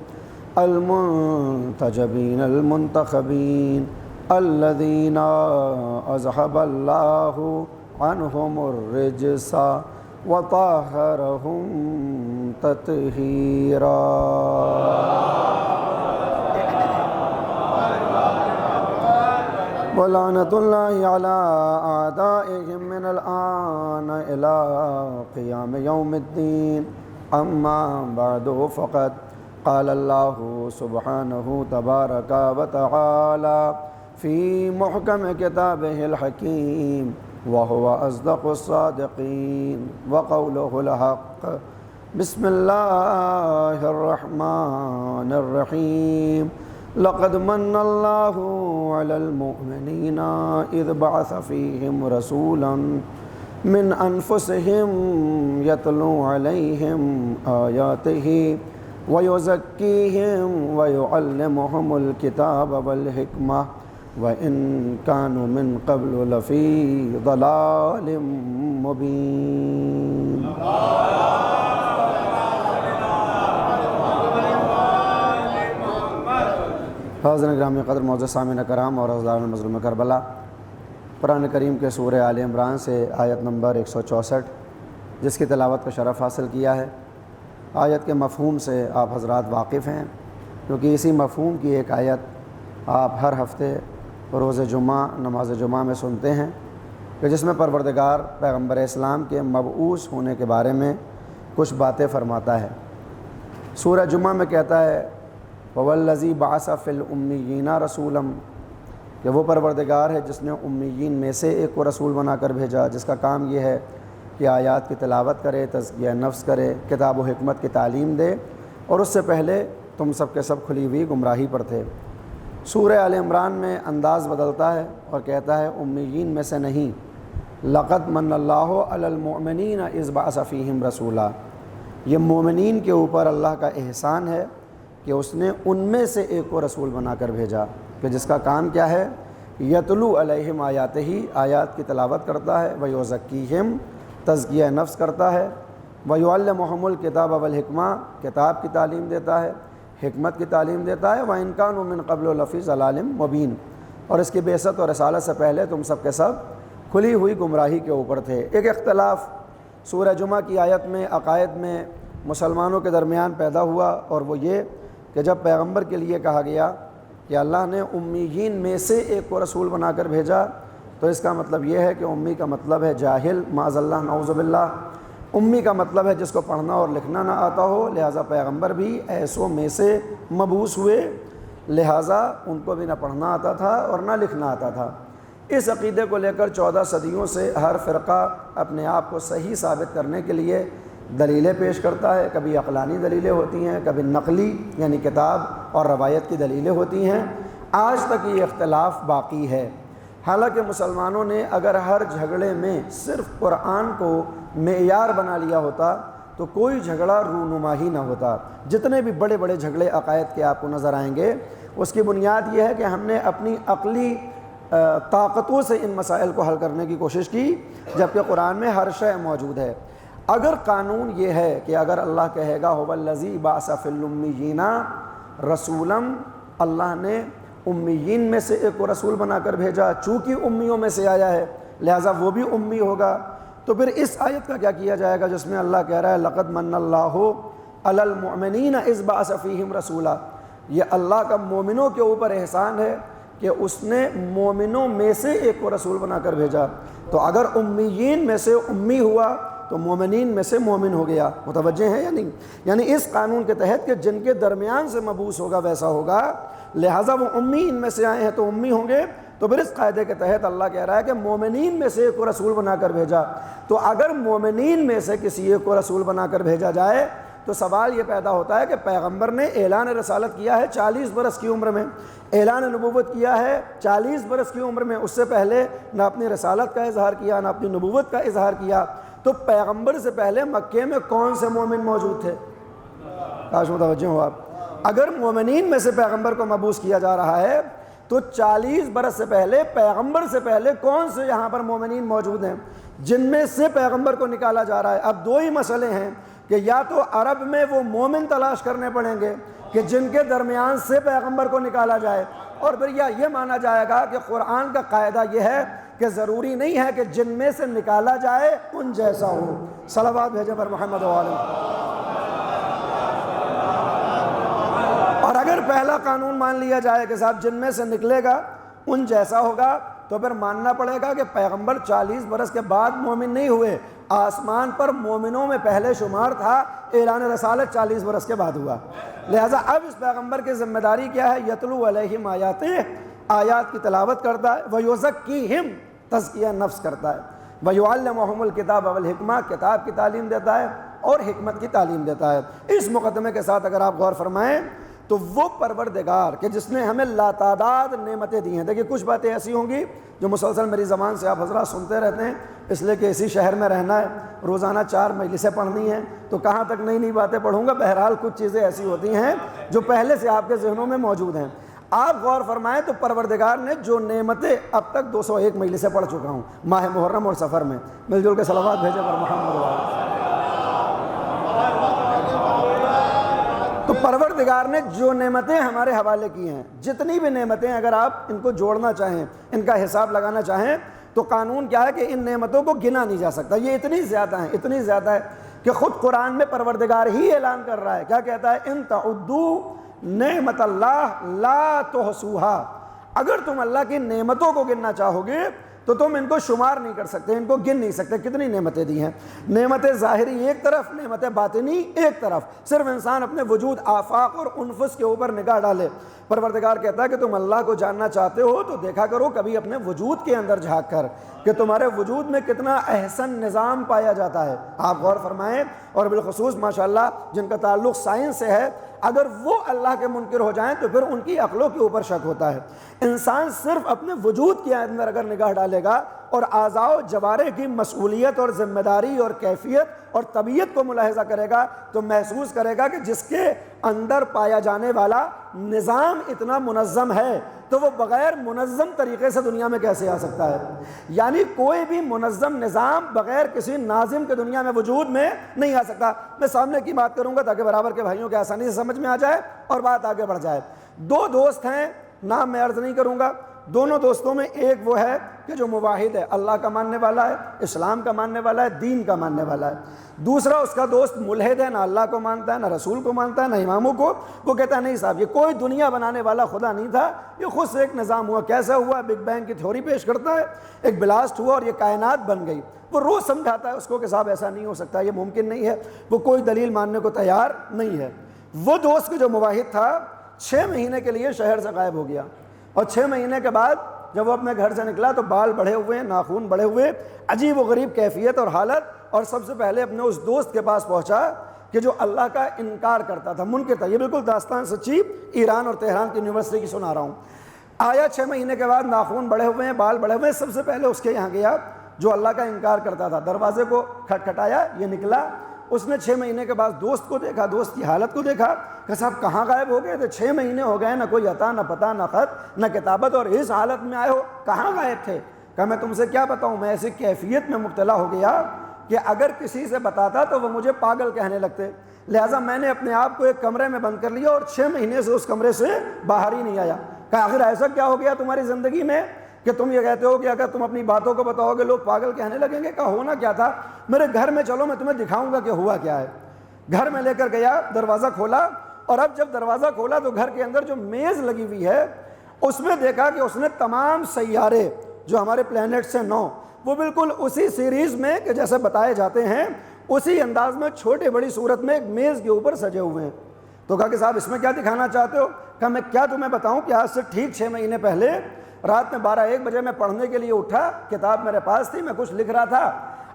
المنتجبين المنتخبين الذين أذهب الله عنهم الرجس وطهرهم تطهيرا ولعنة الله على أعدائهم من الآن إلى قيام يوم الدين أما بعد فقد قال الله سبحانه تبارك وتعالى في محكم كتابه الحكيم وهو أصدق الصادقين وقوله الحق بسم الله الرحمن الرحيم لقد من الله على المؤمنين إذ بعث فيهم رسولا من أنفسهم يتلو عليهم آياته ويزكيهم ويعلمهم الكتاب والحكمة وإن كانوا من قبل لفي ضلال مبين. حاضرین گرامی قدر معزز سامعین کرام اور حضرات مظلوم کربلا، قرآن کریم کے سورہ آل عمران سے آیت نمبر 164 جس کی تلاوت کا شرف حاصل کیا ہے، آیت کے مفہوم سے آپ حضرات واقف ہیں، کیونکہ اسی مفہوم کی ایک آیت آپ ہر ہفتے روز جمعہ نماز جمعہ میں سنتے ہیں کہ جس میں پروردگار پیغمبر اسلام کے مبعوث ہونے کے بارے میں کچھ باتیں فرماتا ہے۔ سورہ جمعہ میں کہتا ہے وَوَالَّذِي بَعَثَ فِي الْأُمِّيِّينَ رَسُولًا، کہ وہ پروردگار ہے جس نے امیین میں سے ایک کو رسول بنا کر بھیجا، جس کا کام یہ ہے کہ آیات کی تلاوت کرے، تزکیہ نفس کرے، کتاب و حکمت کی تعلیم دے، اور اس سے پہلے تم سب کے سب کھلی ہوئی گمراہی پر تھے۔ سورہ آل عمران میں انداز بدلتا ہے اور کہتا ہے امیین میں سے نہیں، لقد من اللہ علی المؤمنین اذ بعث فیہم رسولا، یہ مومنین کے اوپر اللہ کا احسان ہے کہ اس نے ان میں سے ایک کو رسول بنا کر بھیجا، کہ جس کا کام کیا ہے، یتلو علیہم آیاتہ، آیات کی تلاوت کرتا ہے، ویزکیہم، تزکیہ نفس کرتا ہے، ویعلمہم الکتاب والحکمہ، کتاب کی تعلیم دیتا ہے، حکمت کی تعلیم دیتا ہے، وَإِن كَانُوا مِن قَبْلُ لَفِي ضَلَالٍ مُبِينٍ، اور اس کی بعثت اور رسالت سے پہلے تم سب کے سب کھلی ہوئی گمراہی کے اوپر تھے۔ ایک اختلاف سورہ جمعہ کی آیت میں عقائد میں مسلمانوں کے درمیان پیدا ہوا، اور وہ یہ کہ جب پیغمبر کے لیے کہا گیا کہ اللہ نے امیین میں سے ایک کو رسول بنا کر بھیجا، تو اس کا مطلب یہ ہے کہ امی کا مطلب ہے جاہل، معاذ اللہ نعوذ باللہ، امی کا مطلب ہے جس کو پڑھنا اور لکھنا نہ آتا ہو، لہٰذا پیغمبر بھی ایسوں میں سے مبعوث ہوئے، لہٰذا ان کو بھی نہ پڑھنا آتا تھا اور نہ لکھنا آتا تھا۔ اس عقیدے کو لے کر 14 صدیوں سے ہر فرقہ اپنے آپ کو صحیح ثابت کرنے کے لیے دلیلیں پیش کرتا ہے، کبھی عقلانی دلیلیں ہوتی ہیں، کبھی نقلی یعنی کتاب اور روایت کی دلیلیں ہوتی ہیں۔ آج تک یہ اختلاف باقی ہے، حالانکہ مسلمانوں نے اگر ہر جھگڑے میں صرف قرآن کو معیار بنا لیا ہوتا تو کوئی جھگڑا رونما ہی نہ ہوتا۔ جتنے بھی بڑے بڑے جھگڑے عقائد کے آپ کو نظر آئیں گے، اس کی بنیاد یہ ہے کہ ہم نے اپنی عقلی طاقتوں سے ان مسائل کو حل کرنے کی کوشش کی، جبکہ قرآن میں ہر شے موجود ہے۔ اگر قانون یہ ہے کہ اگر اللہ کہے گا هو الذی بعث فی الامیین رسولا، اللہ نے امیین میں سے ایک کو رسول بنا کر بھیجا، چونکہ امیوں میں سے آیا ہے لہٰذا وہ بھی امی ہوگا، تو پھر اس آیت کا کیا کیا جائے گا جس میں اللہ کہہ رہا ہے لقد من اللہ علی المؤمنین اذ بعث فیہم رسولا، یہ اللہ کا مومنوں کے اوپر احسان ہے کہ اس نے مومنوں میں سے ایک کو رسول بنا کر بھیجا۔ تو اگر امیین میں سے امی ہوا تو مومنین میں سے مومن ہو گیا، متوجہ ہیں یا نہیں؟ یعنی اس قانون کے تحت کہ جن کے درمیان سے مبعوث ہوگا ویسا ہوگا، لہٰذا وہ امی ان میں سے آئے ہیں تو امی ہوں گے، تو پھر اس قاعدے کے تحت اللہ کہہ رہا ہے کہ مومنین میں سے ایک کو رسول بنا کر بھیجا. تو اگر مومنین میں سے کسی ایک کو رسول بنا کر بھیجا جائے تو سوال یہ پیدا ہوتا ہے کہ پیغمبر نے اعلان رسالت کیا ہے 40 برس کی عمر میں، اعلان نبوت کیا ہے 40 برس کی عمر میں، اس سے پہلے نہ اپنی رسالت کا اظہار کیا نہ اپنی نبوت کا اظہار کیا. تو پیغمبر سے پہلے مکے میں کون سے مومن موجود تھے؟ کاش متوجہ ہو آپ. اگر مومنین میں سے پیغمبر کو مبعوث کیا جا رہا ہے تو 40 برس سے پہلے پیغمبر سے پہلے کون سے یہاں پر مومنین موجود ہیں جن میں سے پیغمبر کو نکالا جا رہا ہے؟ اب دو ہی مسئلے ہیں کہ یا تو عرب میں وہ مومن تلاش کرنے پڑیں گے کہ جن کے درمیان سے پیغمبر کو نکالا جائے، اور پھر یا یہ مانا جائے گا کہ قرآن کا قاعدہ یہ ہے کہ ضروری نہیں ہے کہ جن میں سے نکالا جائے ان جیسا ہو. صلوات بھیجیں پر محمد و آلہ. اور اگر پہلا قانون مان لیا جائے کہ صاحب جن میں سے نکلے گا ان جیسا ہوگا تو پھر ماننا پڑے گا کہ پیغمبر 40 برس کے بعد مومن نہیں ہوئے، آسمان پر مومنوں میں پہلے شمار تھا، اعلان رسالت 40 برس کے بعد ہوا. لہٰذا اب اس پیغمبر کی ذمہ داری کیا ہے؟ یتلو علیہم آیاتہ، آیات کی تلاوت کرتا ہے، ویزکیہم، تزکیہ نفس کرتا ہے، ویعلمہم الکتاب والحکمہ، کتاب کی تعلیم دیتا ہے اور حکمت کی تعلیم دیتا ہے. اس مقدمے کے ساتھ اگر آپ غور فرمائیں تو وہ پروردگار کہ جس نے ہمیں لاتعداد نعمتیں دی ہیں. دیکھیے کچھ باتیں ایسی ہوں گی جو مسلسل میری زبان سے آپ حضرات سنتے رہتے ہیں، اس لیے کہ اسی شہر میں رہنا ہے، روزانہ 4 مجلسیں پڑھنی ہیں، تو کہاں تک نئی نئی باتیں پڑھوں گا. بہرحال کچھ چیزیں ایسی ہوتی ہیں جو پہلے سے آپ کے ذہنوں میں موجود ہیں. آپ غور فرمائیں تو پروردگار نے جو نعمتیں اب تک 201 مجلسیں پڑھ چکا ہوں ماہ محرم اور سفر میں، مل جل کے صلوات بھیجے پر محمد و آلہ. تو پروردگار نے جو نعمتیں ہمارے حوالے کی ہیں، جتنی بھی نعمتیں اگر آپ ان کو جوڑنا چاہیں، ان کا حساب لگانا چاہیں، تو قانون کیا ہے کہ ان نعمتوں کو گنا نہیں جا سکتا. یہ اتنی زیادہ ہیں، اتنی زیادہ ہے کہ خود قرآن میں پروردگار ہی اعلان کر رہا ہے. کیا کہتا ہے؟ ان تعدوا نعمت اللہ لا تحصوها. اگر تم اللہ کی نعمتوں کو گننا چاہو گے تو تم ان کو شمار نہیں کر سکتے، ان کو گن نہیں سکتے. کتنی نعمتیں دی ہیں، نعمت ظاہری ایک طرف، نعمت باطنی ایک طرف. صرف انسان اپنے وجود، آفاق اور انفس کے اوپر نگاہ ڈالے. پروردگار کہتا ہے کہ تم اللہ کو جاننا چاہتے ہو تو دیکھا کرو کبھی اپنے وجود کے اندر جھانک کر کہ تمہارے وجود میں کتنا احسن نظام پایا جاتا ہے. آپ غور فرمائیں، اور بالخصوص ماشاءاللہ جن کا تعلق سائنس سے ہے، اگر وہ اللہ کے منکر ہو جائیں تو پھر ان کی عقلوں کے اوپر شک ہوتا ہے. انسان صرف اپنے وجود کے اندر اگر نگاہ ڈالے گا اور اعضاء و جوارح کی مسئولیت اور ذمہ داری اور کیفیت اور طبیعت کو ملاحظہ کرے گا تو محسوس کرے گا کہ جس کے اندر پایا جانے والا نظام اتنا منظم ہے تو وہ بغیر منظم طریقے سے دنیا میں کیسے آ سکتا ہے. یعنی کوئی بھی منظم نظام بغیر کسی ناظم کے دنیا میں وجود میں نہیں آ سکتا. میں سامنے کی بات کروں گا تاکہ برابر کے بھائیوں کے آسانی سے سمجھ میں آ جائے اور بات آگے بڑھ جائے. 2 دوست ہیں، نام میں عرض نہیں کروں گا. دونوں دوستوں میں ایک وہ ہے کہ جو موحد ہے، اللہ کا ماننے والا ہے، اسلام کا ماننے والا ہے، دین کا ماننے والا ہے. دوسرا اس کا دوست ملحد ہے، نہ اللہ کو مانتا ہے، نہ رسول کو مانتا ہے، نہ اماموں کو. وہ کہتا ہے نہیں صاحب، یہ کوئی دنیا بنانے والا خدا نہیں تھا، یہ خود سے ایک نظام ہوا. کیسا ہوا؟ بگ بینگ کی تھیوری پیش کرتا ہے، ایک بلاسٹ ہوا اور یہ کائنات بن گئی. وہ روز سمجھاتا ہے اس کو کہ صاحب ایسا نہیں ہو سکتا، یہ ممکن نہیں ہے. وہ کوئی دلیل ماننے کو تیار نہیں ہے. وہ دوست جو موحد تھا 6 مہینے کے لیے شہر سے غائب ہو گیا، اور 6 مہینے کے بعد جب وہ اپنے گھر سے نکلا تو بال بڑھے ہوئے، ناخون بڑھے ہوئے، عجیب و غریب کیفیت اور حالت. اور سب سے پہلے اپنے اس دوست کے پاس پہنچا کہ جو اللہ کا انکار کرتا تھا، منکر تھا. یہ بالکل داستان سچی ایران اور تہران کی یونیورسٹی کی سنا رہا ہوں. آیا 6 مہینے کے بعد، ناخون بڑھے ہوئے ہیں، بال بڑھے ہوئے ہیں. سب سے پہلے اس کے یہاں گیا جو اللہ کا انکار کرتا تھا. دروازے کو کھٹکھٹایا، یہ نکلا. اس نے 6 مہینے کے بعد دوست کو دیکھا، دوست کی حالت کو دیکھا کہ صاحب کہاں غائب ہو گئے تھے؟ 6 مہینے ہو گئے، نہ کوئی عطا، نہ پتہ، نہ خط، نہ کتابت، اور اس حالت میں آئے ہو، کہاں غائب تھے؟ کہا میں تم سے کیا بتاؤں، میں ایسی کیفیت میں مبتلا ہو گیا کہ اگر کسی سے بتاتا تو وہ مجھے پاگل کہنے لگتے. لہٰذا میں نے اپنے آپ کو ایک کمرے میں بند کر لیا اور 6 مہینے سے اس کمرے سے باہر ہی نہیں آیا. کہا آخر ایسا کیا ہو گیا تمہاری زندگی میں کہ تم یہ کہتے ہو کہ اگر تم اپنی باتوں کو بتاؤ گے لوگ پاگل کہنے لگیں گے؟ کہا ہونا کیا تھا، میرے گھر میں چلو، میں تمہیں دکھاؤں گا کہ ہوا کیا ہے. گھر میں لے کر گیا، دروازہ کھولا، اور اب جب دروازہ کھولا تو گھر کے اندر جو میز لگی ہوئی ہے اس میں دیکھا کہ اس نے تمام سیارے جو ہمارے پلینٹ سے 9 وہ بالکل اسی سیریز میں کہ جیسے بتائے جاتے ہیں اسی انداز میں چھوٹی بڑی صورت میں ایک میز کے اوپر سجے ہوئے ہیں. تو کہا کہ صاحب اس میں کیا دکھانا چاہتے ہو؟ کہا میں کیا تمہیں بتاؤں کہ آج سے ٹھیک 6 مہینے پہلے رات میں 12-1 بجے میں پڑھنے کے لیے اٹھا، کتاب میرے پاس تھی، میں کچھ لکھ رہا تھا،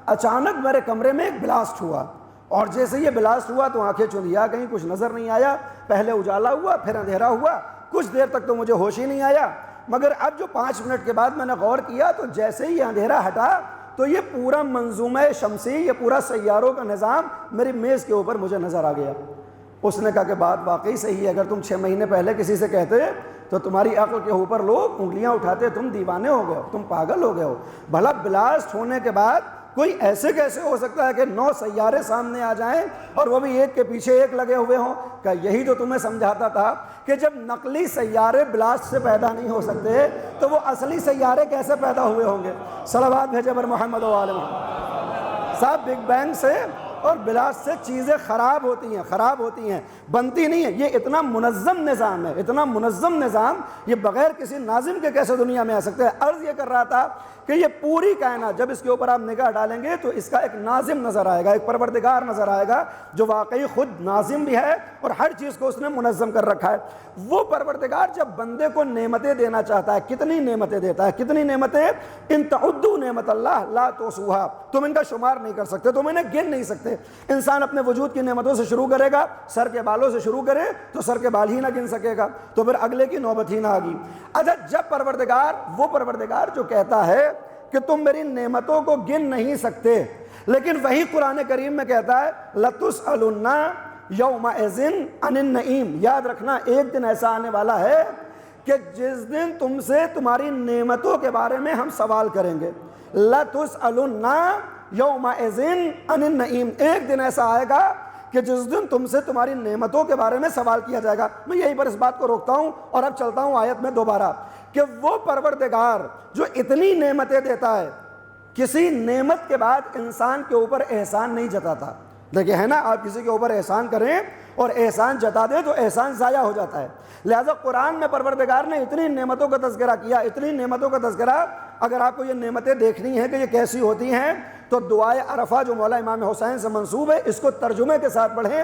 اچانک میرے کمرے میں ایک بلاسٹ ہوا، اور جیسے یہ بلاسٹ ہوا تو آنکھیں چندیا گئیں، کچھ نظر نہیں آیا، پہلے اجالا ہوا پھر اندھیرا ہوا، کچھ دیر تک تو مجھے ہوش ہی نہیں آیا، مگر اب جو 5 منٹ کے بعد میں نے غور کیا تو جیسے ہی اندھیرا ہٹا تو یہ پورا منظومہ شمسی، یہ پورا سیاروں کا نظام میری میز کے اوپر مجھے نظر آ گیا۔ اس نے کہا کہ بات واقعی صحیح ہے، اگر تم 6 مہینے پہلے کسی سے کہتے تو تمہاری عقل کے اوپر لوگ انگلیاں اٹھاتے، تم دیوانے ہو گئے ہو، تم پاگل ہو گئے ہو، بھلا بلاسٹ ہونے کے بعد کوئی ایسے کیسے ہو سکتا ہے کہ 9 سیارے سامنے آ جائیں اور وہ بھی ایک کے پیچھے ایک لگے ہوئے ہوں؟ کہ یہی تو تمہیں سمجھاتا تھا کہ جب نقلی سیارے بلاسٹ سے پیدا نہیں ہو سکتے تو وہ اصلی سیارے کیسے پیدا ہوئے ہوں گے؟ صلوات بھیجے بر محمد و آل محمد۔ صاحب بگ بینگ سے اور بلاسٹ سے چیزیں خراب ہوتی ہیں، بنتی نہیں ہیں۔ یہ اتنا منظم نظام ہے، اتنا منظم نظام، یہ بغیر کسی ناظم کے کیسے دنیا میں آ سکتے ہیں؟ عرض یہ کر رہا تھا کہ یہ پوری کائنات جب اس کے اوپر آپ نگاہ ڈالیں گے تو اس کا ایک ناظم نظر آئے گا، ایک پروردگار نظر آئے گا جو واقعی خود ناظم بھی ہے اور ہر چیز کو اس نے منظم کر رکھا ہے۔ وہ پروردگار جب بندے کو نعمتیں دینا چاہتا ہے، کتنی نعمتیں دیتا ہے، کتنی نعمتیں، ان تعدوا نعمت اللہ لا تحصوها، تم ان کا شمار نہیں کر سکتے، تم انہیں گن نہیں سکتے۔ انسان اپنے وجود کی نعمتوں سے شروع کرے گا، سر کے بالوں سے شروع کرے تو سر کے بال ہی نہ گن سکے گا، تو پھر اگلے کی نوبت ہی نہ آگی۔ اچھا جب وہ پروردگار جو کہتا ہے کہ تم میری نعمتوں کو گن نہیں سکتے، لیکن وہی قرآن کریم میں کہتا ہے لَتُسْأَلُنَّ يَوْمَئِذٍ عَنِ النَّعِيمِ، یاد رکھنا ایک دن ایسا آنے والا ہے کہ جس دن تم سے تمہاری نعمتوں کے بارے میں ہم سوال کریں گے۔ لَتُسْأَلُنَّ يَوْمَئِذٍ عَنِ النَّعِيمِ، ایک دن ایسا آئے گا کہ جس دن تم سے تمہاری نعمتوں کے بارے میں سوال کیا جائے گا۔ میں یہیں پر اس بات کو روکتا ہوں اور اب چلتا ہوں آیت میں دوبارہ، کہ وہ پروردگار جو اتنی نعمتیں دیتا ہے، کسی نعمت کے بعد انسان کے اوپر احسان نہیں جتاتا۔ دیکھیں ہے نا، آپ کسی کے اوپر احسان کریں اور احسان جتا دیں تو احسان ضائع ہو جاتا ہے۔ لہٰذا قرآن میں پروردگار نے اتنی نعمتوں کا تذکرہ کیا، اتنی نعمتوں کا تذکرہ۔ اگر آپ کو یہ نعمتیں دیکھنی ہیں کہ یہ کیسی ہوتی ہیں تو دعائے عرفہ جو مولا امام حسین سے منسوب ہے، اس کو ترجمے کے ساتھ پڑھیں۔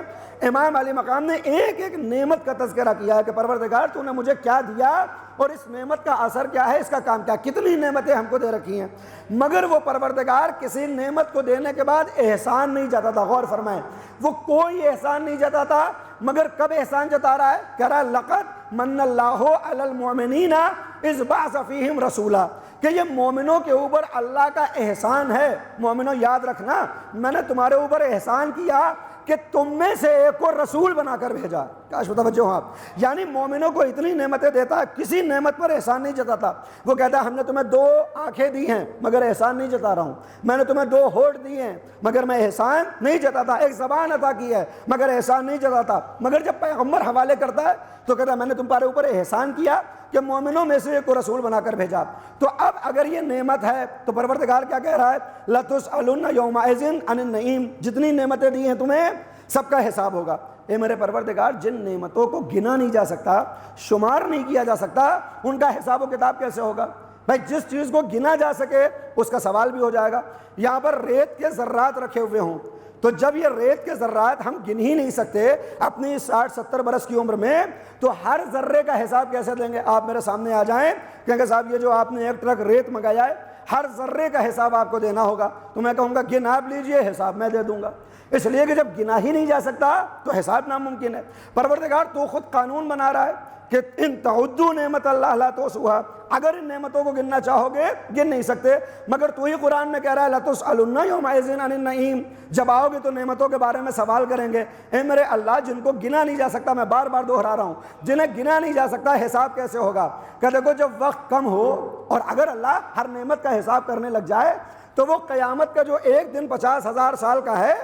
امام علی مقام نے ایک ایک نعمت کا تذکرہ کیا ہے کہ پروردگار تو نے مجھے کیا دیا اور اس نعمت کا اثر کیا ہے، اس کا کام کیا، کتنی نعمتیں ہم کو دے رکھی ہیں۔ مگر وہ پروردگار کسی نعمت کو دینے کے بعد احسان نہیں جتاتا۔ غور فرمائیں، وہ کوئی احسان نہیں جتاتا، مگر کب احسان جتا رہا ہے؟ کہہ رہا ہے لقد من اللہ علی المؤمنین اذ بعث فیہم رسولا، کہ یہ مومنوں کے اوپر اللہ کا احسان ہے۔ مومنوں یاد رکھنا، میں نے تمہارے اوپر احسان کیا کہ تم میں سے ایک کو رسول بنا کر بھیجا۔ کاش متوجہ ہوں آپ، یعنی مومنوں کو اتنی نعمتیں دیتا، کسی نعمت پر احسان نہیں جتاتا۔ وہ کہتا ہے ہم نے تمہیں 2 آنکھیں دی ہیں مگر احسان نہیں جتا رہا ہوں، میں نے تمہیں 2 ہونٹ دیے ہیں مگر میں احسان نہیں جتاتا، ایک زبان عطا کی ہے مگر احسان نہیں جتاتا۔ مگر جب پیغمبر حوالے کرتا ہے تو کہتا ہے میں نے تمہارے اوپر احسان کیا کہ مومنوں میں سے ایک کو رسول بنا کر بھیجا۔ تو اب اگر یہ نعمت ہے تو پروردگار کیا کہہ رہا ہے؟ لَتُسْأَلُنَّ يَوْمَئِذٍ عَنِ النَّعِيمِ، جتنی نعمتیں دی ہیں تمہیں سب کا حساب ہوگا۔ اے میرے پروردگار، جن نعمتوں کو گنا نہیں جا سکتا، شمار نہیں کیا جا سکتا، ان کا حساب و کتاب کیسے ہوگا؟ بھائی جس چیز کو گنا جا سکے اس کا سوال بھی ہو جائے گا۔ یہاں پر ریت کے ذرات رکھے ہوئے ہوں تو جب یہ ریت کے ذرات ہم گن ہی نہیں سکتے اپنی 60-70 برس کی عمر میں، تو ہر ذرے کا حساب کیسے دیں گے؟ آپ میرے سامنے آ جائیں کہ صاحب یہ جو آپ نے 1 ٹرک ریت منگایا ہے، ہر ذرے کا حساب آپ کو دینا ہوگا، تو میں کہوں گا گن آپ لیجئے، حساب میں دے دوں گا، اس لیے کہ جب گنا ہی نہیں جا سکتا تو حساب ناممکن ہے۔ پروردگار تو خود قانون بنا رہا ہے کہ ان تعدوا نعمت اللہ لا تحصوها، اگر ان نعمتوں کو گننا چاہو گے گن نہیں سکتے، مگر تو ہی قرآن میں کہہ رہا ہے لَتُسْأَلُنَّ يَوْمَئِذٍ عَنِ النَّعِيمِ، جب آؤ گے تو نعمتوں کے بارے میں سوال کریں گے۔ اے میرے اللہ، جن کو گنا نہیں جا سکتا، میں بار بار دہرا رہا ہوں، جنہیں گنا نہیں جا سکتا، حساب کیسے ہوگا؟ کہ دیکھو جب وقت کم ہو اور اگر اللہ ہر نعمت کا حساب کرنے لگ جائے تو وہ قیامت کا جو ایک دن 50,000 سال کا ہے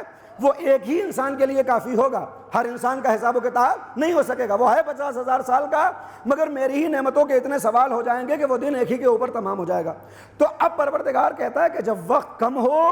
وہ ایک ہی انسان کے لیے کافی ہوگا۔ ہر انسان کا حساب و کتاب نہیں ہو سکے گا، وہ ہے 50,000 سال کا، مگر میری ہی نعمتوں کے اتنے سوال ہو جائیں گے کہ وہ دن ایک ہی کے اوپر تمام ہو جائے گا۔ تو اب پروردگار کہتا ہے کہ جب وقت کم ہو،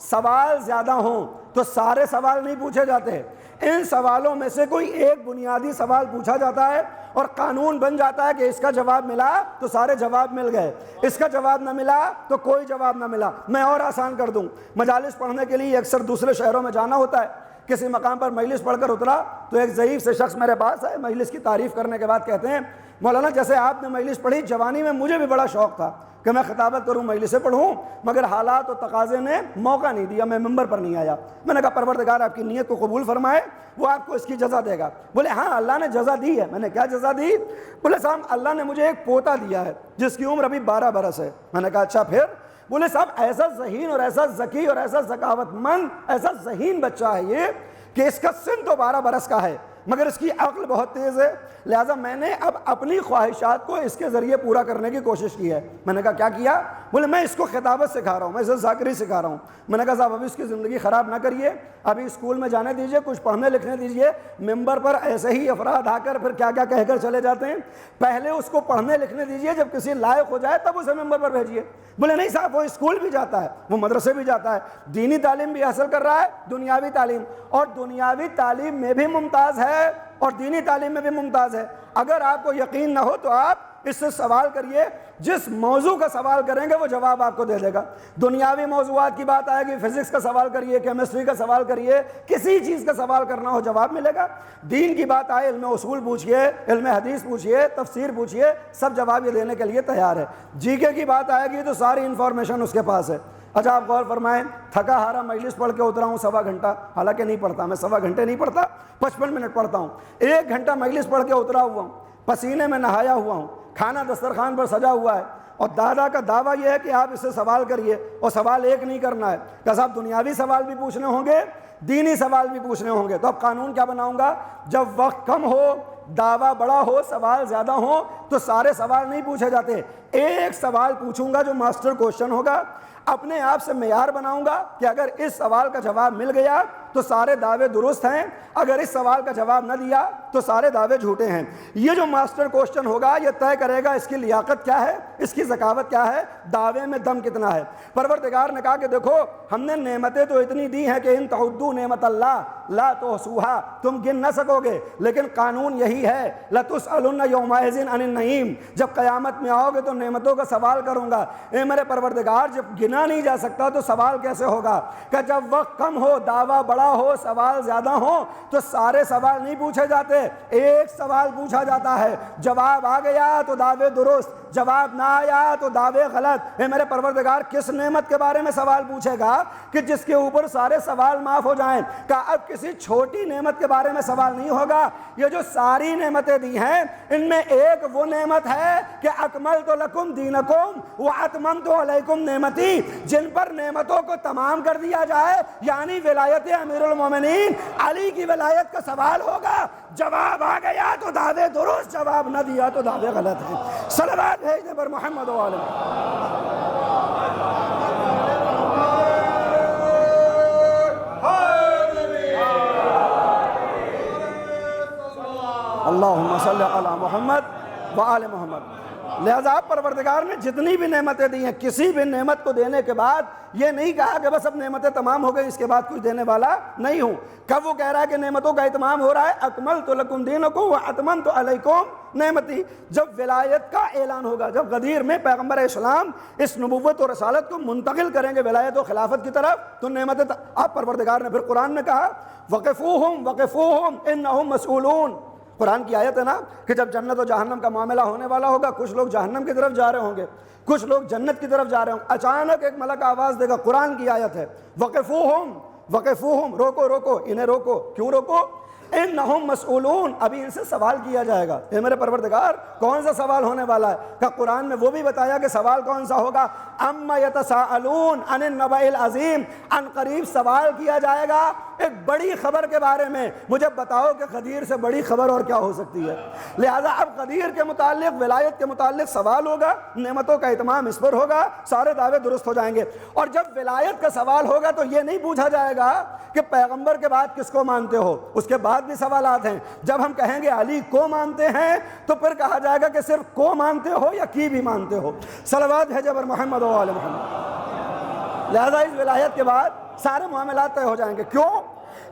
سوال زیادہ ہوں، تو سارے سوال نہیں پوچھے جاتے، ان سوالوں میں سے کوئی ایک بنیادی سوال پوچھا جاتا ہے اور قانون بن جاتا ہے کہ اس کا جواب ملا تو سارے جواب مل گئے، اس کا جواب نہ ملا تو کوئی جواب نہ ملا۔ میں اور آسان کر دوں، مجالس پڑھنے کے لیے اکثر دوسرے شہروں میں جانا ہوتا ہے، کسی مقام پر مجلس پڑھ کر اترا تو ایک ضعیف سے شخص میرے پاس ہے، مجلس کی تعریف کرنے کے بعد کہتے ہیں مولانا جیسے آپ نے مجلس پڑھی، جوانی میں مجھے بھی بڑا شوق تھا کہ میں خطابت کروں، مجلسیں پڑھوں، مگر حالات و تقاضے نے موقع نہیں دیا، میں ممبر پر نہیں آیا۔ میں نے کہا پروردگار آپ کی نیت کو قبول فرمائے، وہ آپ کو اس کی جزا دے گا۔ بولے ہاں اللہ نے جزا دی ہے۔ میں نے کیا جزا دی؟ بولے صاحب اللہ نے مجھے ایک پوتا دیا ہے جس کی عمر ابھی 12 برس ہے۔ میں نے کہا اچھا پھر؟ بولے صاحب ایسا ذہین اور ایسا ذکی اور ایسا ذکاوت مند، ایسا ذہین بچہ ہے یہ کہ اس کا سن تو 12 برس کا ہے مگر اس کی عقل بہت تیز ہے، لہٰذا میں نے اب اپنی خواہشات کو اس کے ذریعے پورا کرنے کی کوشش کی ہے۔ میں نے کہا کیا کیا؟ بولے میں اس کو خطابت سکھا رہا ہوں، میں اسے ذاکری سکھا رہا ہوں۔ میں نے کہا صاحب ابھی اس کی زندگی خراب نہ کریے، ابھی اسکول میں جانے دیجئے، کچھ پڑھنے لکھنے دیجئے، ممبر پر ایسے ہی افراد آ کر پھر کیا کیا کہہ کر چلے جاتے ہیں، پہلے اس کو پڑھنے لکھنے دیجئے، جب کسی لائق ہو جائے تب اسے ممبر پر بھیجیے۔ بولے نہیں صاحب وہ اسکول بھی جاتا ہے، وہ مدرسے بھی جاتا ہے، دینی تعلیم بھی حاصل کر رہا ہے، دنیاوی تعلیم، اور دنیاوی تعلیم میں بھی ممتاز ہے اور دینی تعلیم میں بھی ممتاز ہے۔ اگر آپ کو یقین نہ ہو تو آپ اس سے سوال کریے، جس موضوع کا سوال کریں گے وہ جواب آپ کو دے دے گا۔ دنیاوی موضوعات کی بات آئے گی، فزکس کا سوال کریے، کیمسٹری کا سوال کریے، کسی چیز کا سوال کرنا ہو جواب ملے گا۔ دین کی بات آئے، علم اصول پوچھئے، علم حدیث پوچھئے، تفسیر پوچھئے، سب جواب یہ دینے کے لیے تیار ہے۔ جی کے کی بات آئے گی تو ساری انفارمیشن اس کے پاس ہے۔ اچھا آپ غور فرمائیں، تھکا ہارا مجلس پڑھ کے اترا ہوں 1.25 گھنٹہ، حالانکہ نہیں پڑھتا میں 1.25 گھنٹے نہیں پڑھتا، 55 منٹ پڑھتا ہوں، 1 گھنٹہ مجلس پڑھ کے اترا ہوا ہوں، پسینے میں نہایا ہوا ہوں، کھانا دسترخوان پر سجا ہوا ہے، اور دادا کا دعویٰ یہ ہے کہ آپ اس سے سوال کریے، اور سوال ایک نہیں کرنا ہے کہ صاحب دنیاوی سوال بھی پوچھنے ہوں گے، دینی سوال بھی پوچھنے ہوں گے۔ تو اب قانون کیا بناؤں گا؟ جب وقت کم ہو، دعویٰ بڑا ہو، سوال زیادہ ہو تو سارے سوال نہیں پوچھے جاتے، ایک سوال پوچھوں گا جو ماسٹر کوشچن ہوگا، اپنے آپ سے معیار بناؤں گا کہ اگر اس سوال کا جواب مل گیا تو سارے دعوے درست ہیں، اگر اس سوال کا جواب نہ دیا تو سارے دعوے جھوٹے ہیں۔ یہ جو ماسٹر کوشچن ہوگا یہ طے کرے گا اس کی لیاقت کیا ہے، اس کی ذکاوت کیا ہے، دعوے میں دم کتنا ہے۔ پروردگار نے کہا کہ دیکھو ہم نے نعمتیں تو اتنی دی ہیں کہ ان تعدوا نعمت اللہ لا تحصوها، تم گن نہ سکو گے، لیکن قانون یہی ہے لتسألن یومئذ عن النعیم، جب قیامت میں آؤ گے تو نعمتوں کا سوال کروں گا۔ اے میرے پروردگار جب گنا نہیں جا سکتا تو سوال کیسے ہوگا؟ کہ جب وقت کم ہو، دعویٰ بڑا ہو، سوال زیادہ ہو تو سارے سوال نہیں پوچھے جاتے، ایک سوال پوچھا جاتا ہے، جواب آ گیا تو دعوے درست، جواب نہ آیا تو دعوے غلط۔ اے میرے پروردگار کس نعمت کے بارے میں سوال پوچھے گا کہ جس کے اوپر سارے سوال معاف ہو جائیں؟ کہ اب کسی چھوٹی نعمت کے بارے میں سوال نہیں ہوگا، یہ جو ساری نعمتیں دی ہیں ان میں ایک وہ نعمت ہے کہ اکملت لکم دینکم واتممت علیکم نعمتی، جن پر نعمتوں کو تمام کر دیا جائے، یعنی ولایت امیر المومنین علی کی ولایت کا سوال ہوگا، جواب آ گیا تو دعوے درست، جواب نہ دیا تو دعوے غلط ہیں۔ صلوات بھیجنے پر محمد و آلہ اللہم صلی علی محمد و آل محمد۔ لہذا پروردگار نے جتنی بھی نعمتیں دی ہیں، کسی بھی نعمت کو دینے کے بعد یہ نہیں کہا کہ بس اب نعمتیں تمام ہو گئی اس کے بعد کچھ دینے والا نہیں ہوں۔ کب وہ کہہ رہا ہے کہ نعمتوں کا اتمام ہو رہا ہے؟ اکملت لکم دینکم واتممت علیکم نعمتی، جب ولایت کا اعلان ہوگا، جب غدیر میں پیغمبر اسلام اس نبوت و رسالت کو منتقل کریں گے ولایت و خلافت کی طرف تو نعمتیں آپ پروردگار نے پھر قرآن میں کہا وقفوہم وقفوہم انہم مسئولون۔ قرآن کی آیت ہے نا کہ جب جنت و جہنم کا معاملہ ہونے والا ہوگا، کچھ لوگ جہنم کی طرف جا رہے ہوں گے، کچھ لوگ جنت کی طرف جا رہے ہوں، اچانک ایک ملک آواز دے گا، قرآن کی آیت ہے وقفوہم وقفوہم، روکو روکو انہیں روکو، کیوں روکو؟ انہم مسئولون، ابھی ان سے سوال کیا جائے گا۔ اے میرے پروردگار کون سا سوال ہونے والا ہے؟ کہ قرآن میں وہ بھی بتایا کہ سوال کون سا ہوگا، اما یتساءلون عن النبأ العظیم، ان قریب سوال کیا جائے گا ایک بڑی خبر کے بارے میں، مجھے بتاؤ کہ غدیر سے بڑی خبر اور کیا ہو سکتی ہے۔ لہٰذا اب غدیر کے متعلق، ولایت کے متعلق سوال ہوگا، نعمتوں کا اہتمام اس پر ہوگا، سارے دعوے درست ہو جائیں گے۔ اور جب ولایت کا سوال ہوگا تو یہ نہیں پوچھا جائے گا کہ پیغمبر کے بعد کس کو مانتے ہو، اس کے بعد بھی سوالات ہیں۔ جب ہم کہیں گے علی کو مانتے ہیں تو پھر کہا جائے گا کہ صرف کو مانتے ہو یا کی بھی مانتے ہو۔ صلوات ہے جبر محمد و آل محمد۔ لہذا اس ولایت کے بعد سارے معاملات طے ہو جائیں گے۔ کیوں؟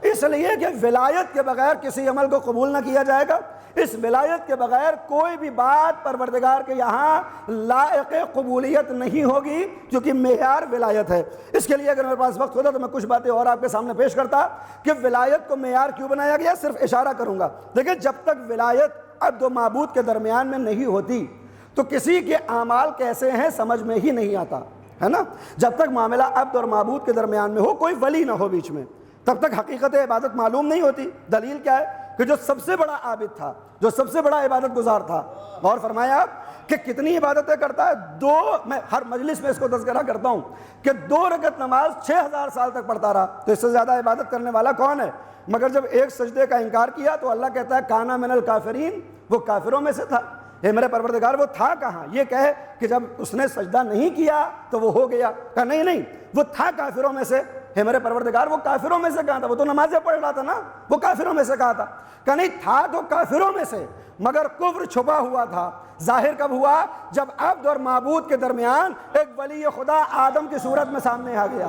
اس لیے کہ ولایت کے بغیر کسی عمل کو قبول نہ کیا جائے گا، اس ولایت کے بغیر کوئی بھی بات پروردگار کے یہاں لائق قبولیت نہیں ہوگی، کیونکہ معیار ولایت ہے۔ اس کے لیے اگر میرے پاس وقت ہوتا تو میں کچھ باتیں اور آپ کے سامنے پیش کرتا کہ ولایت کو معیار کیوں بنایا گیا، صرف اشارہ کروں گا۔ دیکھیں جب تک ولایت عبد و معبود کے درمیان میں نہیں ہوتی تو کسی کے اعمال کیسے ہیں سمجھ میں ہی نہیں آتا، ہے نا۔ جب تک معاملہ عبد اور معبود کے درمیان میں ہو، کوئی ولی نہ ہو بیچ میں، تب تک حقیقت عبادت معلوم نہیں ہوتی۔ دلیل کیا ہے کہ جو سب سے بڑا عابد تھا، جو سب سے بڑا عبادت گزار تھا، غور فرمایا کہ کتنی عبادتیں کرتا ہے، میں ہر مجلس میں اس کو تذکرہ کرتا ہوں کہ 2 رکعت نماز 6000 سال تک پڑھتا رہا، تو اس سے زیادہ عبادت کرنے والا کون ہے؟ مگر جب ایک سجدے کا انکار کیا تو اللہ کہتا ہے کانا من الکافرین، وہ کافروں میں سے تھا۔ اے میرے پروردگار وہ تھا کہاں؟ یہ کہے کہ جب اس نے سجدہ نہیں کیا تو وہ ہو گیا، کہا نہیں وہ تھا کافروں میں سے۔ ہے میرے پروردگار وہ کافروں میں سے کہاں تھا؟ وہ تو نمازیں پڑھ رہا تھا نا، وہ کافروں میں سے کہا تھا؟ کہ نہیں تھا تو کافروں میں سے، مگر کفر چھپا ہوا تھا۔ ظاہر کب ہوا؟ جب عبد اور معبود کے درمیان ایک ولی خدا آدم کی صورت میں سامنے آ گیا۔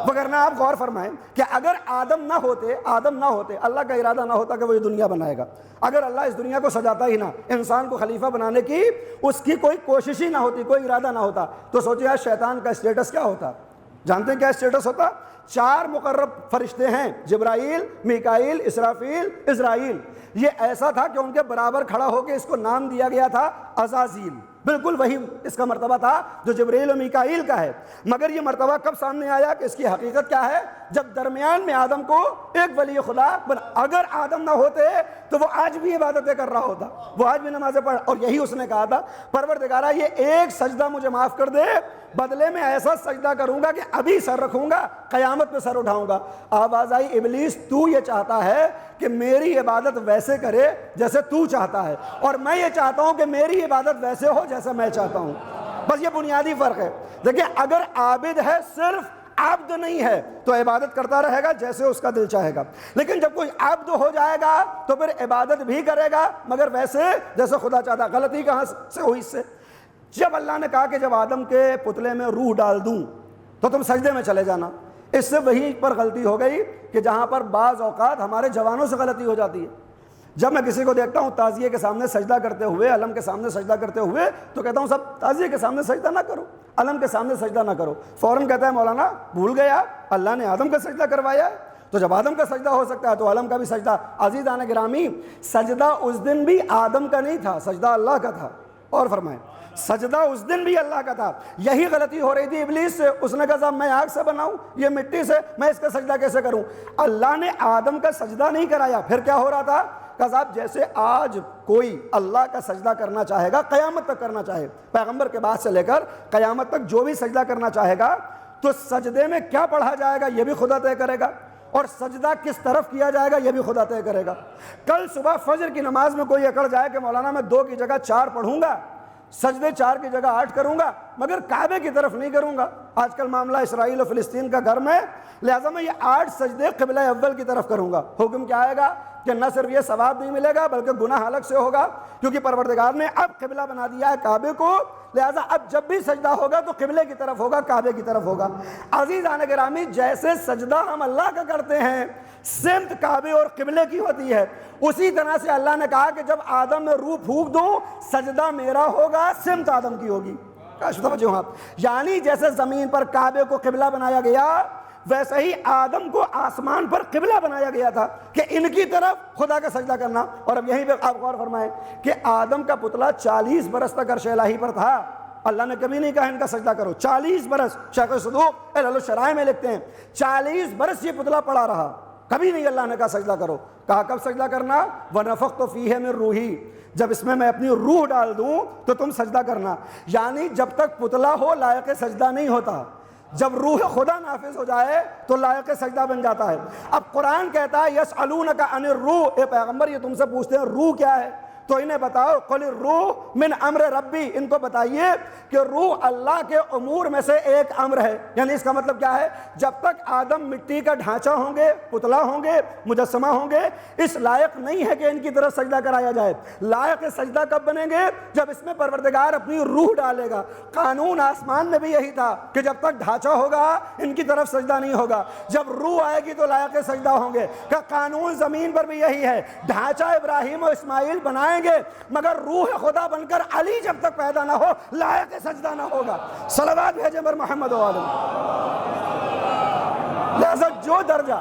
وگرنہ آپ غور فرمائیں کہ اگر آدم نہ ہوتے، اللہ کا ارادہ نہ ہوتا کہ وہ یہ دنیا بنائے گا، اگر اللہ اس دنیا کو سجاتا ہی نہ، انسان کو خلیفہ بنانے کی اس کی کوئی کوشش ہی نہ ہوتی، کوئی ارادہ نہ ہوتا، تو سوچیں آج شیطان کا اسٹیٹس کیا ہوتا؟ جانتے ہیں کیا اسٹیٹس ہوتا؟ 4 مقرب فرشتے ہیں، جبرائیل، میکائیل، اسرافیل، اسرائیل۔ یہ ایسا تھا کہ ان کے برابر کھڑا ہو کے اس کو نام دیا گیا تھا عزازیل، بالکل وہی اس کا مرتبہ تھا جو جبرائیل و میکائیل کا ہے۔ مگر یہ مرتبہ کب سامنے آیا کہ اس کی حقیقت کیا ہے؟ جب درمیان میں آدم کو ایک ولی خدا بنا۔ اگر آدم نہ ہوتے تو وہ آج بھی عبادتیں کر رہا ہوتا، وہ آج بھی نمازیں پڑھ، اور یہی اس نے کہا تھا پروردگارہ یہ ایک سجدہ مجھے معاف کر دے، بدلے میں ایسا سجدہ کروں گا کہ ابھی سر رکھوں گا، قیامت میں سر اٹھاؤں گا۔ آواز آئی ابلیس تو یہ چاہتا ہے کہ میری عبادت ویسے کرے جیسے تو چاہتا ہے، اور میں یہ چاہتا ہوں کہ میری عبادت ویسے ہو جیسے میں چاہتا ہوں۔ بس یہ بنیادی فرق ہے۔ دیکھیں اگر عابد ہے صرف عبد نہیں ہے تو عبادت کرتا رہے گا جیسے اس کا دل چاہے گا، لیکن جب کوئی عبد ہو جائے گا تو پھر عبادت بھی کرے گا مگر ویسے جیسے خدا چاہتا۔ غلطی کہاں سے ہوئی اس سے؟ جب اللہ نے کہا کہ جب آدم کے پتلے میں روح ڈال دوں تو تم سجدے میں چلے جانا، اس سے وہی پر غلطی ہو گئی کہ جہاں پر بعض اوقات ہمارے جوانوں سے غلطی ہو جاتی ہے۔ جب میں کسی کو دیکھتا ہوں تعزیے کے سامنے سجدہ کرتے ہوئے، علم کے سامنے سجدہ کرتے ہوئے، تو کہتا ہوں سب تعزیے کے سامنے سجدہ نہ کرو، علم کے سامنے سجدہ نہ کرو۔ فوراً کہتا ہے مولانا بھول گیا اللہ نے آدم کا سجدہ کروایا ہے، تو جب آدم کا سجدہ ہو سکتا ہے تو علم کا بھی سجدہ۔ عزیزان گرامی، سجدہ اس دن بھی آدم کا نہیں تھا، سجدہ اللہ کا تھا۔ اور فرمائیں سجدہ اس دن بھی اللہ کا تھا۔ یہی غلطی ہو رہی تھی ابلیس سے، اس نے کہا صاحب میں آگ سے بناؤں، یہ مٹی سے، میں اس کا سجدہ کیسے کروں؟ اللہ نے آدم کا سجدہ نہیں کرایا۔ پھر کیا ہو رہا تھا؟ کہ صاحب جیسے آج کوئی اللہ کا سجدہ کرنا چاہے گا، قیامت تک کرنا چاہے، پیغمبر کے بعد سے لے کر قیامت تک جو بھی سجدہ کرنا چاہے گا تو سجدے میں کیا پڑھا جائے گا یہ بھی خدا طے کرے گا، اور سجدہ کس طرف کیا جائے گا یہ بھی خدا طے کرے گا۔ کل صبح فجر کی نماز میں کوئی اکڑ جائے کہ مولانا میں 2 کی جگہ 4 پڑھوں گا، سجدے 4 کی جگہ 8 کروں گا، مگر کعبے کی طرف نہیں کروں گا۔ آج کل معاملہ اسرائیل و فلسطین کا گھر میں، لہٰذا میں یہ 8 سجدے قبلہ اول کی طرف کروں گا۔ حکم کیا آئے گا کہ نہ صرف یہ ثواب نہیں ملے گا بلکہ گناہ الگ سے ہوگا، کیونکہ پروردگار نے اب قبلہ بنا دیا ہے کعبے کو، لہٰذا اب جب بھی سجدہ ہوگا تو قبلے کی طرف ہوگا، کعبے کی طرف ہوگا۔ عزیزان گرامی، جیسے سجدہ ہم اللہ کا کرتے ہیں سمت کعبے اور قبلے کی ہوتی ہے، اسی طرح سے اللہ نے کہا کہ جب آدم میں روح پھونک دوں سجدہ میرا ہوگا، سمت آدم کی ہوگی۔ یعنی جیسے زمین پر کعبے کو قبلہ بنایا گیا ویسے ہی آدم کو آسمان پر قبلہ بنایا گیا تھا کہ ان کی طرف خدا کا سجدہ کرنا۔ اور اب یہیں پہ آپ غور فرمائیں کہ آدم کا پتلا 40 برس تک عرش الہی پر تھا، اللہ نے کبھی نہیں کہا ان کا سجدہ کرو۔ 40 برس شیخ صدوق الشرائع میں لکھتے ہیں 40 برس یہ پتلا پڑا رہا، کبھی نہیں اللہ نے کہا سجدہ کرو۔ کہا کب سجدہ کرنا؟ وَنَفَخْتُ فِيهِ مِن رُوحِي، جب اس میں اپنی روح ڈال دوں تو تم سجدہ کرنا۔ یعنی جب تک پتلا ہو لائق سجدہ نہیں ہوتا، جب روح خدا نافذ ہو جائے تو لائق سجدہ بن جاتا ہے۔ اب قرآن کہتا ہے یسألونک عن الروح، اے پیغمبر یہ تم سے پوچھتے ہیں روح کیا ہے، تو انہیں بتاؤ قل الروح من امر ربی، ان کو بتائیے کہ روح اللہ کے امور میں سے ایک امر ہے۔ یعنی اس کا مطلب کیا ہے؟ جب تک آدم مٹی کا ڈھانچہ ہوں گے، پتلا ہوں گے، مجسمہ ہوں گے، اس لائق نہیں ہے کہ ان کی طرف سجدہ کرایا جائے۔ لائق سجدہ کب بنیں گے؟ جب اس میں پروردگار اپنی روح ڈالے گا۔ قانون آسمان میں بھی یہی تھا کہ جب تک ڈھانچہ ہوگا ان کی طرف سجدہ نہیں ہوگا، جب روح آئے گی تو لائق سجدہ ہوں گے۔ کہ قانون زمین پر بھی یہی ہے، ڈھانچہ ابراہیم و اسماعیل بنائیں گے مگر روح خدا بن کر علی جب تک پیدا نہ ہو لائق سجدہ نہ ہوگا۔ صلوات بھیجیں بر محمد و آدم۔ لہذا جو درجہ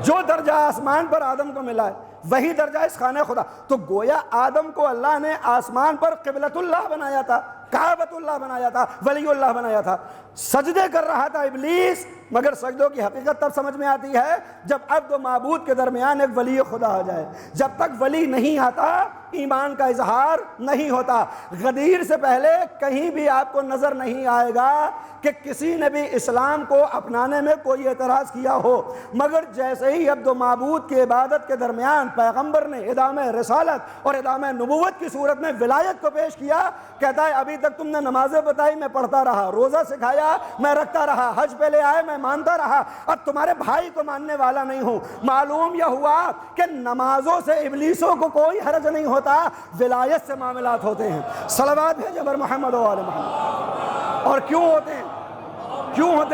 جو درجہ آسمان پر آدم کو ملا ہے وہی درجہ اس خانہ خدا. تو گویا آدم کو اللہ نے آسمان پر قبلۃ اللہ بنایا تھا, کعبۃ اللہ بنایا تھا, ولی اللہ بنایا تھا. سجدے کر رہا تھا ابلیس, مگر سجدوں کی حقیقت تب سمجھ میں آتی ہے جب عبد و معبود کے درمیان ایک ولی خدا آ جائے. جب تک ولی نہیں آتا ایمان کا اظہار نہیں ہوتا. غدیر سے پہلے کہیں بھی آپ کو نظر نہیں آئے گا کہ کسی نے بھی اسلام کو اپنانے میں کوئی اعتراض کیا ہو, مگر جیسے ہی عبد و معبود کی عبادت کے درمیان پیغمبر نے ادامہ رسالت اور ادامہ نبوت کی صورت میں ولایت کو پیش کیا, کہتا ہے ابھی تک تم نے نمازیں بتائی میں پڑھتا رہا, روزہ سکھایا میں رکھتا رہا, حج پہ لے آئے میں مانتا رہا, اب تمہارے بھائی کو ماننے والا نہیں ہوں. معلوم یہ ہوا کہ نمازوں سے ابلیسوں کو کوئی حرج نہیں ہوتا, ولایت سے معاملات ہوتے ہیں. صلوات بھیجے بر محمد و آل محمد. اور کیوں ہوتے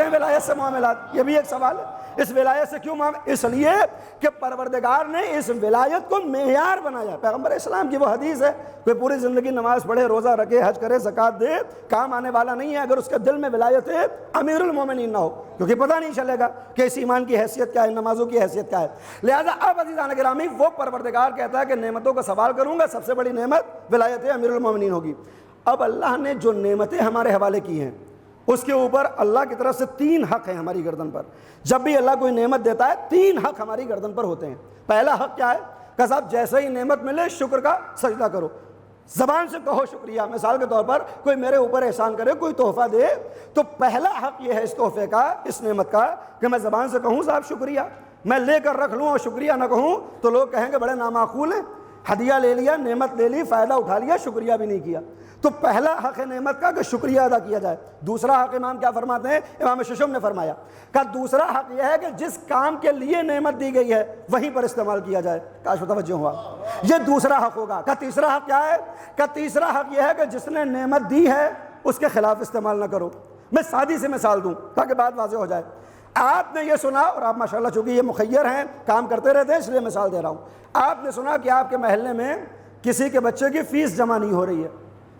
ہیں ولایت سے معاملات؟ یہ بھی ایک سوال ہے. اس ولایت سے کیوں معاملات؟ اس لیے کہ پروردگار نے اس ولایت کو معیار بنایا. پیغمبر اسلام کی وہ حدیث ہے, کوئی پوری زندگی نماز پڑھے, روزہ رکھے, حج کرے, زکوٰۃ دے, کام آنے والا نہیں ہے اگر اس کے دل میں ولایت امیر المومنین نہ ہو, کیونکہ پتہ نہیں چلے گا کہ اس ایمان کی حیثیت کیا ہے, نمازوں کی حیثیت کیا ہے. لہٰذا اب عزیزان گرامی وہ پروردگار کہتا ہے کہ نعمتوں کا سوال کروں گا, سب سے بڑی نعمت ولایت امیر المومنین ہوگی. اب اللہ نے جو نعمتیں ہمارے حوالے کی ہیں اس کے اوپر اللہ کی طرف سے 3 حق ہیں ہماری گردن پر. جب بھی اللہ کوئی نعمت دیتا ہے 3 حق ہماری گردن پر ہوتے ہیں. پہلا حق کیا ہے کہ صاحب جیسے ہی نعمت ملے شکر کا سجدہ کرو, زبان سے کہو شکریہ. مثال کے طور پر کوئی میرے اوپر احسان کرے, کوئی تحفہ دے, تو پہلا حق یہ ہے اس تحفے کا, اس نعمت کا, کہ میں زبان سے کہوں صاحب شکریہ. میں لے کر رکھ لوں اور شکریہ نہ کہوں تو لوگ کہیں گے بڑے نامعقول ہیں, ہدیہ لے لیا, نعمت لے لی, فائدہ اٹھا لیا, شکریہ بھی نہیں کیا. تو پہلا حق ہے نعمت کا کہ شکریہ ادا کیا جائے. دوسرا حق امام کیا فرماتے ہیں؟ امام ششم نے فرمایا کہ دوسرا حق یہ ہے کہ جس کام کے لیے نعمت دی گئی ہے وہیں پر استعمال کیا جائے. کاش متوجہ ہوا, یہ دوسرا حق ہوگا. کہ تیسرا حق کیا ہے؟ کہ تیسرا حق یہ ہے کہ جس نے نعمت دی ہے اس کے خلاف استعمال نہ کرو. میں سادی سے مثال دوں تاکہ بات واضح ہو جائے. آپ نے یہ سنا, اور آپ ماشاءاللہ چونکہ یہ مخیر ہیں, کام کرتے رہتے ہیں, اس لیے مثال دے رہا ہوں. آپ نے سنا کہ آپ کے محلے میں کسی کے بچے کی فیس جمع نہیں ہو رہی ہے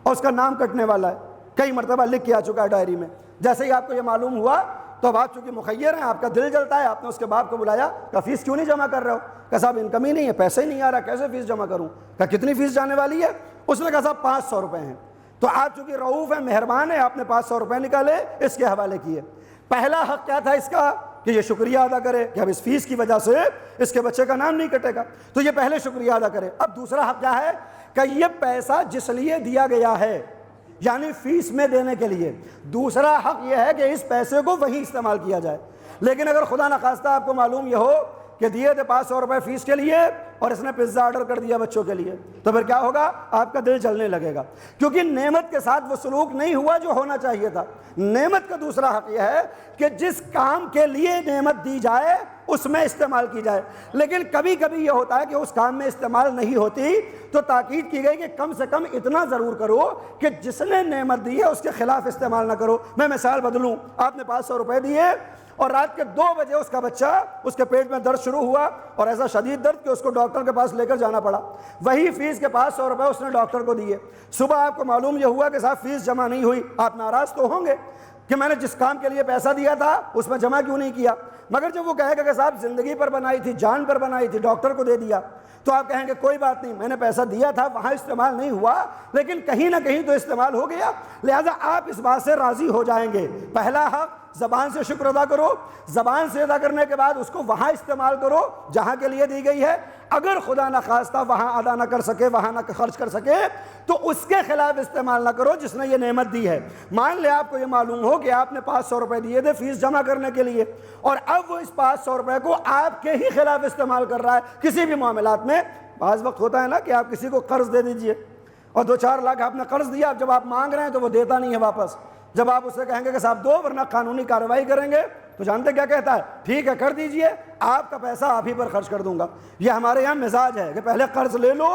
اور اس کا نام کٹنے والا ہے, کئی مرتبہ لکھ کے آ چکا ہے ڈائری میں. جیسے ہی آپ کو یہ معلوم ہوا تو اب آپ چونکہ مخیر ہیں, آپ کا دل جلتا ہے, آپ نے اس کے باپ کو بلایا کہ فیس کیوں نہیں جمع کر رہے ہو؟ کہ صاحب انکم ہی نہیں ہے, پیسے ہی نہیں آ رہا, کیسے فیس جمع کروں؟ کہ کتنی فیس جانے والی ہے؟ اس نے کہا صاحب 500 روپے ہیں. تو آپ چونکہ رؤوف ہیں, مہربان ہیں, آپ نے 500 روپے نکالے, اس کے حوالے کیے. پہلا حق کیا تھا اس کا؟ کہ یہ شکریہ ادا کرے کہ اب اس فیس کی وجہ سے اس کے بچے کا نام نہیں کٹے گا, تو یہ پہلے شکریہ ادا کرے. اب دوسرا حق کیا ہے؟ کہ یہ پیسہ جس لیے دیا گیا ہے, یعنی فیس میں دینے کے لیے, دوسرا حق یہ ہے کہ اس پیسے کو وہیں استعمال کیا جائے. لیکن اگر خدا نخواستہ آپ کو معلوم یہ ہو کہ دیے تھے 500 روپے فیس کے لیے اور اس نے پزا آرڈر کر دیا بچوں کے لیے, تو پھر کیا ہوگا؟ آپ کا دل جلنے لگے گا, کیونکہ نعمت کے ساتھ وہ سلوک نہیں ہوا جو ہونا چاہیے تھا. نعمت کا دوسرا حق یہ ہے کہ جس کام کے لیے نعمت دی جائے اس میں استعمال کی جائے. لیکن کبھی کبھی یہ ہوتا ہے کہ اس کام میں استعمال نہیں ہوتی, تو تاکید کی گئی کہ کم سے کم اتنا ضرور کرو کہ جس نے نعمت دی ہے اس کے خلاف استعمال نہ کرو. میں مثال بدلوں, آپ نے 500 روپے دیے اور رات کے 2 بجے اس کا بچہ, اس کے پیٹ میں درد شروع ہوا اور ایسا شدید درد کہ اس کو ڈاکٹر کے پاس لے کر جانا پڑا. وہی فیس کے 500 روپے اس نے ڈاکٹر کو دیے. صبح آپ کو معلوم یہ ہوا کہ صاحب فیس جمع نہیں ہوئی. آپ ناراض تو ہوں گے کہ میں نے جس کام کے لیے پیسہ دیا تھا اس میں جمع کیوں نہیں کیا. مگر جب وہ کہے گا کہ صاحب زندگی پر بنائی تھی, جان پر بنائی تھی, ڈاکٹر کو دے دیا, تو آپ کہیں گے کوئی بات نہیں, میں نے پیسہ دیا تھا, وہاں استعمال نہیں ہوا لیکن کہیں نہ کہیں تو استعمال ہو گیا. لہذا آپ اس بات سے راضی ہو جائیں گے. پہلا حق زبان سے شکر ادا کرو, زبان سے ادا کرنے کے بعد اس کو وہاں استعمال کرو جہاں کے لیے دی گئی ہے. اگر خدا نخواستہ وہاں ادا نہ کر سکے, وہاں نہ خرچ کر سکے, تو اس کے خلاف استعمال نہ کرو جس نے یہ نعمت دی ہے. مان لے آپ کو یہ معلوم ہو کہ آپ نے 500 روپے دیے تھے فیس جمع کرنے کے لیے, اور اب وہ اس 500 روپے کو آپ کے ہی خلاف استعمال کر رہا ہے کسی بھی معاملات میں. بعض وقت ہوتا ہے نا کہ آپ کسی کو قرض دے دیجئے اور 2-4 لاکھ آپ نے قرض دیا, جب آپ مانگ رہے ہیں تو وہ دیتا نہیں ہے واپس. جب آپ اسے کہیں گے کہ صاحب دو ورنہ قانونی کارروائی کریں گے, تو جانتے کیا کہتا ہے؟ ٹھیک ہے کر دیجئے, آپ کا پیسہ آپ ہی پر خرچ کر دوں گا. یہ ہمارے یہاں مزاج ہے کہ پہلے قرض لے لو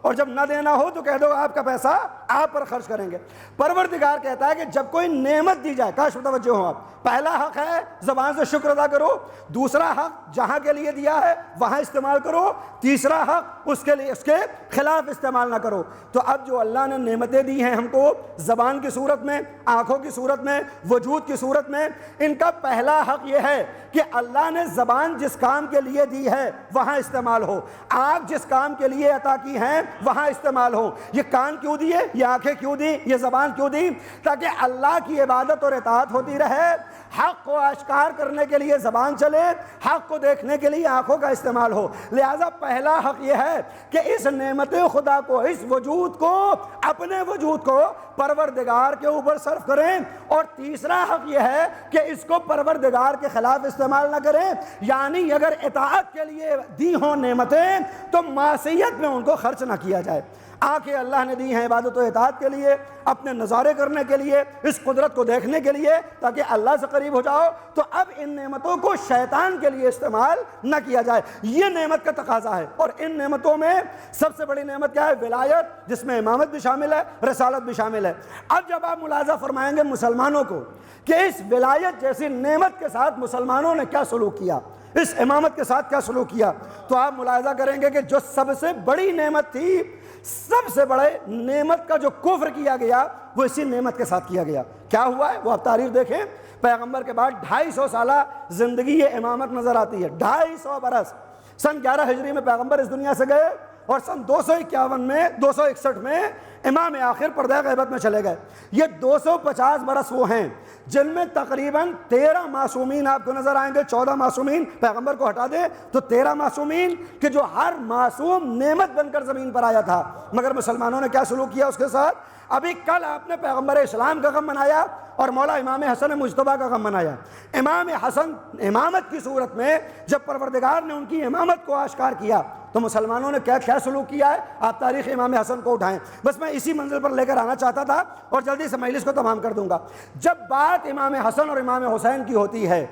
اور جب نہ دینا ہو تو کہہ دو آپ کا پیسہ آپ پر خرچ کریں گے۔ پروردگار کہتا ہے کہ جب کوئی نعمت دی جائے، کاش متوجہ ہوں آپ، پہلا حق ہے زبان سے شکر ادا کرو، دوسرا حق جہاں کے لیے دیا ہے وہاں استعمال کرو، تیسرا حق اس کے لیے اس کے خلاف استعمال نہ کرو۔ تو اب جو اللہ نے نعمتیں دی ہیں ہم کو زبان کی صورت میں، آنکھوں کی صورت میں، وجود کی صورت میں، ان کا پہلا حق یہ ہے کہ اللہ نے زبان جس کام کے لیے دی ہے وہاں استعمال ہو، آنکھ جس کام کے لیے عطا کی ہیں وہاں استعمال ہو۔ یہ کان کیوں دیے، یہ آنکھیں کیوں دی، یہ زبان کیوں دی؟ تاکہ اللہ کی عبادت اور اطاعت ہوتی رہے، حق کو آشکار کرنے کے لیے زبان چلے، حق کو دیکھنے کے لیے آنکھوں کا استعمال ہو۔ لہٰذا پہلا حق یہ ہے کہ اس نعمت خدا کو، اس وجود کو، اپنے وجود کو پروردگار کے اوپر صرف کریں، اور تیسرا حق یہ ہے کہ اس کو پروردگار کے خلاف استعمال نہ کریں، یعنی اگر اطاعت کے لیے دی ہوں نعمتیں تو معصیت میں ان کو خرچ نہ کیا جائے۔ آنکھیں اللہ نے دی ہیں عبادت و اطاعت کے لیے، اپنے نظارے کرنے کے لیے، اس قدرت کو دیکھنے کے لیے تاکہ اللہ سے قریب ہو جاؤ، تو اب ان نعمتوں کو شیطان کے لیے استعمال نہ کیا جائے، یہ نعمت کا تقاضا ہے۔ اور ان نعمتوں میں سب سے بڑی نعمت کیا ہے؟ ولایت، جس میں امامت بھی شامل ہے، رسالت بھی شامل ہے۔ اب جب آپ ملاحظہ فرمائیں گے مسلمانوں کو کہ اس ولایت جیسی نعمت کے ساتھ مسلمانوں نے کیا سلوک کیا، اس امامت کے ساتھ کیا سلوک کیا، تو آپ ملاحظہ کریں گے کہ جو سب سے بڑی نعمت تھی، سب سے بڑے نعمت کا جو کفر کیا گیا وہ اسی نعمت کے ساتھ کیا گیا۔ کیا ہوا ہے وہ آپ تاریخ دیکھیں، پیغمبر کے بعد 250 سالہ زندگی یہ امامت نظر آتی ہے، 250 برس۔ سن 11 ہجری میں پیغمبر اس دنیا سے گئے اور سن 261 میں امام آخر پردہ غیبت میں چلے گئے۔ یہ 250 برس وہ ہیں جن میں تقریباً 13 معصومین آپ کو نظر آئیں گے، 14 معصومین پیغمبر کو ہٹا دیں تو 13 معصومین کہ جو ہر معصوم نعمت بن کر زمین پر آیا تھا، مگر مسلمانوں نے کیا سلوک کیا اس کے ساتھ؟ ابھی کل آپ نے پیغمبر اسلام کا غم منایا اور مولا امام حسن مجتبیٰ کا غم منایا۔ امام حسن امامت کی صورت میں جب پروردگار نے ان کی امامت کو آشکار کیا تو مسلمانوں نے کیا سلوک کیا ہے؟ آپ تاریخ امام حسن کو اٹھائیں۔ بس میں اسی منزل پر لے کر آنا چاہتا تھا اور جلدی سے مجلس کو تمام کر دوں گا۔ جب بات امام حسن اور امام حسین کی ہوتی ہے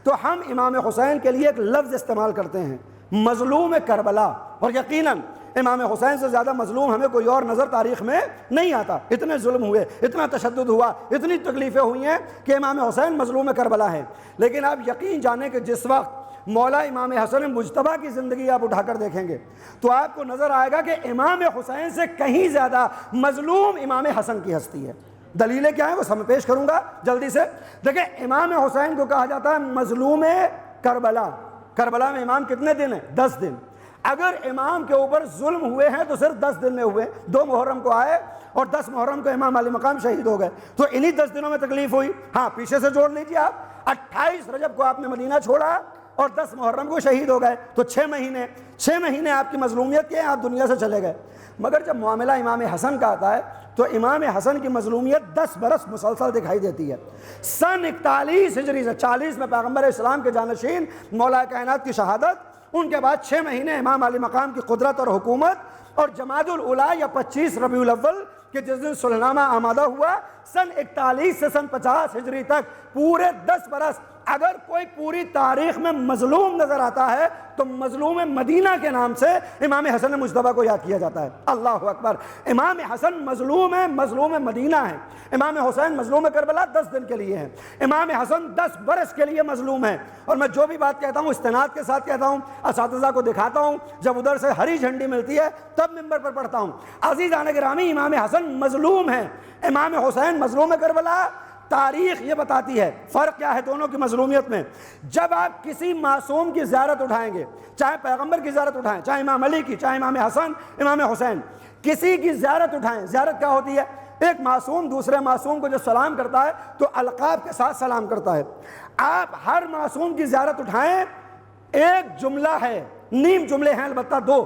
تو ہم امام حسین کے لیے ایک لفظ استعمال کرتے ہیں، مظلوم کربلا، اور یقیناً امام حسین سے زیادہ مظلوم ہمیں کوئی اور نظر تاریخ میں نہیں آتا۔ اتنے ظلم ہوئے، اتنا تشدد ہوا، اتنی تکلیفیں ہوئی ہیں کہ امام حسین مظلوم کربلا ہیں۔ لیکن آپ یقین جانیں کہ جس وقت مولا امام حسن مجتبیٰ کی زندگی آپ اٹھا کر دیکھیں گے تو آپ کو نظر آئے گا کہ امام حسین سے کہیں زیادہ مظلوم امام حسن کی ہستی ہے۔ دلیلیں کیا ہیں وہ سب پیش کروں گا جلدی سے۔ دیکھیں امام حسین کو کہا جاتا ہے مظلوم کربلا۔ کربلا میں امام کتنے دن ہیں؟ 10 دن۔ اگر امام کے اوپر ظلم ہوئے ہیں تو صرف 10 دن میں ہوئے، 2 محرم کو آئے اور 10 محرم کو امام علی مقام شہید ہو گئے، تو انہی 10 دنوں میں تکلیف ہوئی۔ ہاں پیچھے سے جوڑ لیجیے آپ، 28 رجب کو آپ نے مدینہ چھوڑا اور 10 محرم کو شہید ہو گئے، تو 6 مہینے آپ کی مظلومیت کے ہیں، آپ دنیا سے چلے گئے۔ مگر جب معاملہ امام حسن کا آتا ہے تو امام حسن کی مظلومیت 10 برس مسلسل دکھائی دیتی ہے۔ سن 41 ہجری سے 40 میں پیغمبر اسلام کے جانشین مولا کائنات کی شہادت، ان کے بعد 6 مہینے امام علی مقام کی قدرت اور حکومت، اور جمادی الاولیٰ یا 25 ربیع الاول کہ جس دن صلحنامہ آمادہ ہوا، سن 41 سے سن 50 ہجری تک پورے 10 برس اگر کوئی پوری تاریخ میں مظلوم نظر آتا ہے تو مظلوم مدینہ کے نام سے امام حسن مجتبیٰ کو یاد کیا جاتا ہے۔ اللہ اکبر! امام حسن مظلوم ہے، مظلوم مدینہ ہے۔ امام حسین مظلوم کربلا 10 دن کے لیے ہے، امام حسن 10 برس کے لیے مظلوم ہے۔ اور میں جو بھی بات کہتا ہوں استناد کے ساتھ کہتا ہوں، اساتذہ کو دکھاتا ہوں، جب ادھر سے ہری جھنڈی ملتی ہے تب ممبر پر پڑھتا ہوں۔ عزیزان گرامی، امام حسن مظلوم ہے، امام حسین مظلوم کربلا۔ تاریخ یہ بتاتی ہے فرق کیا ہے دونوں کی مظلومیت میں۔ جب آپ کسی معصوم کی زیارت اٹھائیں گے، چاہے پیغمبر کی زیارت اٹھائیں، چاہے امام علی کی، چاہے امام حسن، امام حسین، کسی کی زیارت اٹھائیں، زیارت کیا ہوتی ہے؟ ایک معصوم دوسرے معصوم کو جو سلام کرتا ہے تو القاب کے ساتھ سلام کرتا ہے۔ آپ ہر معصوم کی زیارت اٹھائیں، ایک جملہ ہے، نیم جملے ہیں البتہ 2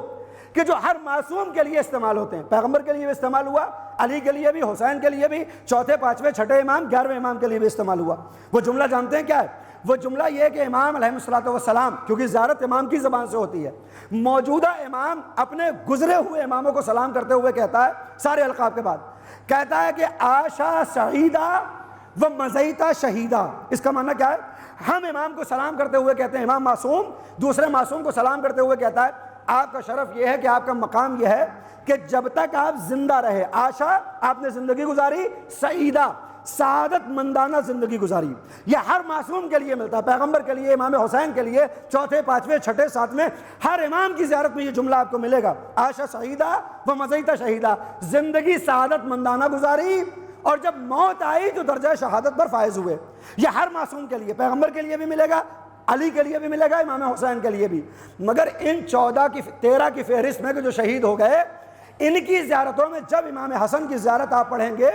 کہ جو ہر معصوم کے لیے استعمال ہوتے ہیں۔ پیغمبر کے لیے بھی استعمال ہوا، علی کے لیے بھی، حسین کے لیے بھی، چوتھے، پانچویں، چھٹے امام، 11ویں امام کے لیے بھی استعمال ہوا۔ وہ جملہ جانتے ہیں کیا ہے؟ وہ جملہ یہ ہے کہ امام علیہ الصلوۃ والسلام، کیونکہ زیارت امام کی زبان سے ہوتی ہے، موجودہ امام اپنے گزرے ہوئے اماموں کو سلام کرتے ہوئے کہتا ہے، سارے القاب کے بعد کہتا ہے کہ عاشا سعیدہ و مزیتا شہیدہ۔ اس کا معنی کیا ہے؟ ہم امام کو سلام کرتے ہوئے کہتے ہیں امام معصوم، دوسرے معصوم کو سلام کرتے ہوئے کہتا ہے آپ کا شرف یہ ہے کہ آپ کا مقام یہ ہے کہ جب تک آپ زندہ رہے، عاشا آپ نے زندگی گزاری، سعیدہ سعادت مندانہ زندگی گزاری. یہ ہر معصوم کے لیے ملتا ہے، پیغمبر کے لیے، امام حسین کے لیے، چوتھے، پانچویں، چھٹے، ساتویں، ہر امام کی زیارت میں یہ جملہ آپ کو ملے گا، عاشا سعیدہ و مضیت شہیدہ، زندگی سعادت مندانہ گزاری اور جب موت آئی تو درجہ شہادت پر فائز ہوئے. یہ ہر معصوم کے لیے، پیغمبر کے لیے بھی ملے گا، علی کے لیے بھی ملے گا، امام حسین کے لیے بھی. مگر ان 13 کی فہرست میں کہ جو شہید ہو گئے، ان کی زیارتوں میں جب امام حسن کی زیارت آپ پڑھیں گے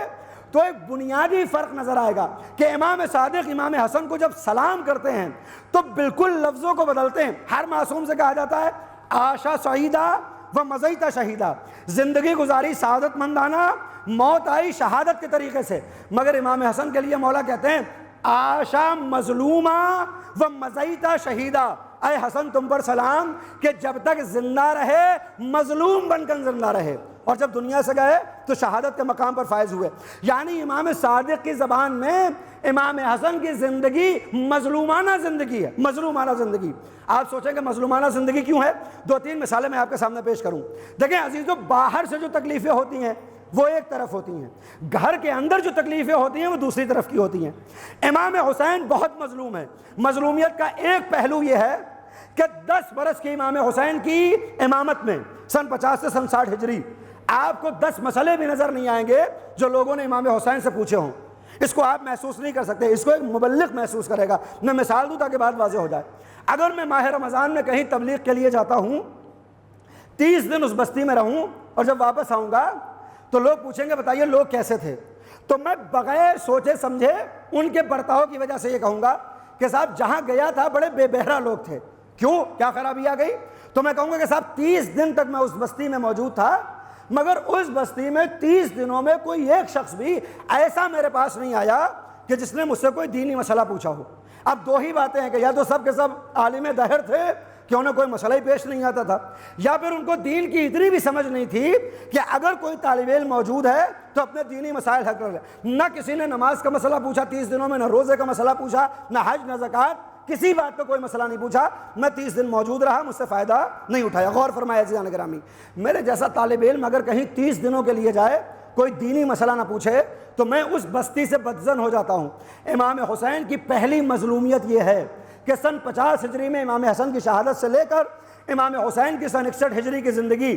تو ایک بنیادی فرق نظر آئے گا کہ امام صادق امام حسن کو جب سلام کرتے ہیں تو بالکل لفظوں کو بدلتے ہیں. ہر معصوم سے کہا جاتا ہے عاشا سعیدہ و مضیت شہیدہ، زندگی گزاری سعادت مندانہ، موت آئی شہادت کے طریقے سے. مگر امام حسن کے لیے مولا کہتے ہیں عاشا مظلومہ و مضیت شہیدہ، اے حسن تم پر سلام کہ جب تک زندہ رہے مظلوم بن کر زندہ رہے، اور جب دنیا سے گئے تو شہادت کے مقام پر فائز ہوئے. یعنی امام صادق کی زبان میں امام حسن کی زندگی مظلومانہ زندگی ہے، مظلومانہ زندگی. آپ سوچیں کہ مظلومانہ زندگی کیوں ہے؟ 2-3 مثالیں میں آپ کے سامنے پیش کروں. دیکھیں عزیزو، باہر سے جو تکلیفیں ہوتی ہیں وہ ایک طرف ہوتی ہیں، گھر کے اندر جو تکلیفیں ہوتی ہیں وہ دوسری طرف کی ہوتی ہیں. امام حسین بہت مظلوم ہے. مظلومیت کا ایک پہلو یہ ہے کہ 10 برس کی امام حسین کی امامت میں سن 50 سے سن 60 ہجری آپ کو 10 مسئلے بھی نظر نہیں آئیں گے جو لوگوں نے امام حسین سے پوچھے ہوں. اس کو آپ محسوس نہیں کر سکتے، اس کو ایک مبلغ محسوس کرے گا. میں مثال دوں تاکہ بات واضح ہو جائے. اگر میں ماہ رمضان میں کہیں تبلیغ کے لیے جاتا ہوں، 30 دن اس بستی میں رہوں اور جب واپس آؤں گا تو لوگ پوچھیں گے بتائیے لوگ کیسے تھے، تو میں بغیر سوچے سمجھے ان کے برتاؤ کی وجہ سے یہ کہوں گا کہ صاحب جہاں گیا تھا بڑے بے بہرا لوگ تھے. کیوں؟ کیا خرابی آ گئی؟ تو میں کہوں گا کہ صاحب 30 دن تک میں اس بستی میں موجود تھا، مگر اس بستی میں 30 دنوں میں کوئی ایک شخص بھی ایسا میرے پاس نہیں آیا کہ جس نے مجھ سے کوئی دینی مسئلہ پوچھا ہو. اب 2 ہی باتیں ہیں کہ یا تو سب کے سب عالم دہر تھے کہ انہیں کوئی مسئلہ ہی پیش نہیں آتا تھا، یا پھر ان کو دین کی اتنی بھی سمجھ نہیں تھی کہ اگر کوئی طالب علم موجود ہے تو اپنے دینی مسائل حل کر لے. نہ کسی نے نماز کا مسئلہ پوچھا 30 دنوں میں، نہ روزے کا مسئلہ پوچھا، نہ حج، نہ زکوٰۃ، کسی بات پہ کوئی مسئلہ نہیں پوچھا. میں 30 دن موجود رہا، مجھ سے فائدہ نہیں اٹھایا. غور فرمائے عزیزان گرامی، میرے جیسا طالب علم اگر کہیں 30 دنوں کے لیے جائے، کوئی دینی مسئلہ نہ پوچھے، تو میں اس بستی سے بدظن ہو جاتا ہوں. امام حسین کی پہلی مظلومیت یہ ہے کہ سن 50 ہجری میں امام حسن کی شہادت سے لے کر امام حسین کی سن 61 ہجری کی زندگی،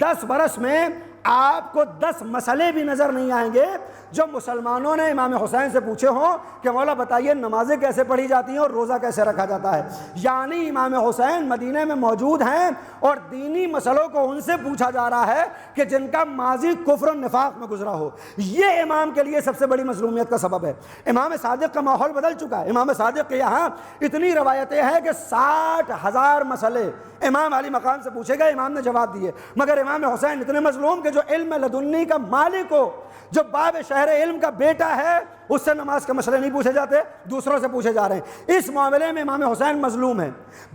10 برس میں آپ کو 10 مسئلے بھی نظر نہیں آئیں گے جو مسلمانوں نے امام حسین سے پوچھے ہوں کہ مولا بتائیے نمازیں کیسے پڑھی جاتی ہیں اور روزہ کیسے رکھا جاتا ہے. یعنی امام حسین مدینے میں موجود ہیں اور دینی مسئلوں کو ان سے پوچھا جا رہا ہے کہ جن کا ماضی کفر و نفاق میں گزرا ہو. یہ امام کے لیے سب سے بڑی مظلومیت کا سبب ہے. امام صادق کا ماحول بدل چکا ہے. امام صادق کے یہاں اتنی روایتیں ہیں کہ 60,000 مسئلے امام علی مقام سے پوچھے گئے، امام نے جواب دیے. مگر امام حسین اتنے مظلوم کہ جو علم لدنی کا مالک ہو، جو باب شہر علم کا بیٹا ہے، اس سے نماز کے مسئلے نہیں پوچھے جاتے، دوسروں سے پوچھے جا رہے ہیں. اس معاملے میں امام حسین مظلوم ہیں.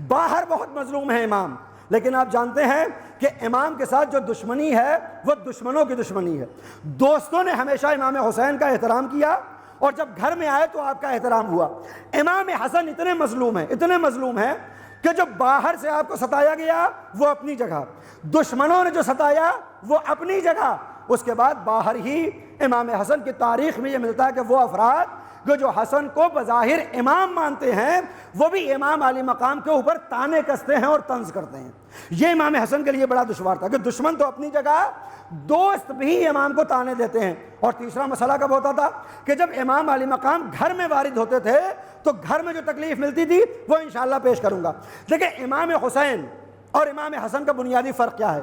باہر بہت مظلوم ہے امام، لیکن آپ جانتے ہیں کہ امام کے ساتھ جو دشمنی ہے وہ دشمنوں کی دشمنی ہے. دوستوں نے ہمیشہ امام حسین کا احترام کیا اور جب گھر میں آئے تو آپ کا احترام ہوا. امام حسن اتنے مظلوم ہیں کہ جو باہر سے آپ کو ستایا گیا وہ اپنی جگہ، دشمنوں نے جو ستایا وہ اپنی جگہ. اس کے بعد باہر ہی امام حسن کی تاریخ میں یہ ملتا ہے کہ وہ افراد جو حسن کو بظاہر امام مانتے ہیں وہ بھی امام علی مقام کے اوپر تانے کستے ہیں اور طنز کرتے ہیں. یہ امام حسن کے لیے بڑا دشوار تھا کہ دشمن تو اپنی جگہ، دوست بھی امام کو تانے دیتے ہیں. اور تیسرا مسئلہ کب ہوتا تھا کہ جب امام علی مقام گھر میں وارد ہوتے تھے تو گھر میں جو تکلیف ملتی تھی وہ انشاءاللہ پیش کروں گا. دیکھیں امام حسین اور امام حسن کا بنیادی فرق کیا ہے.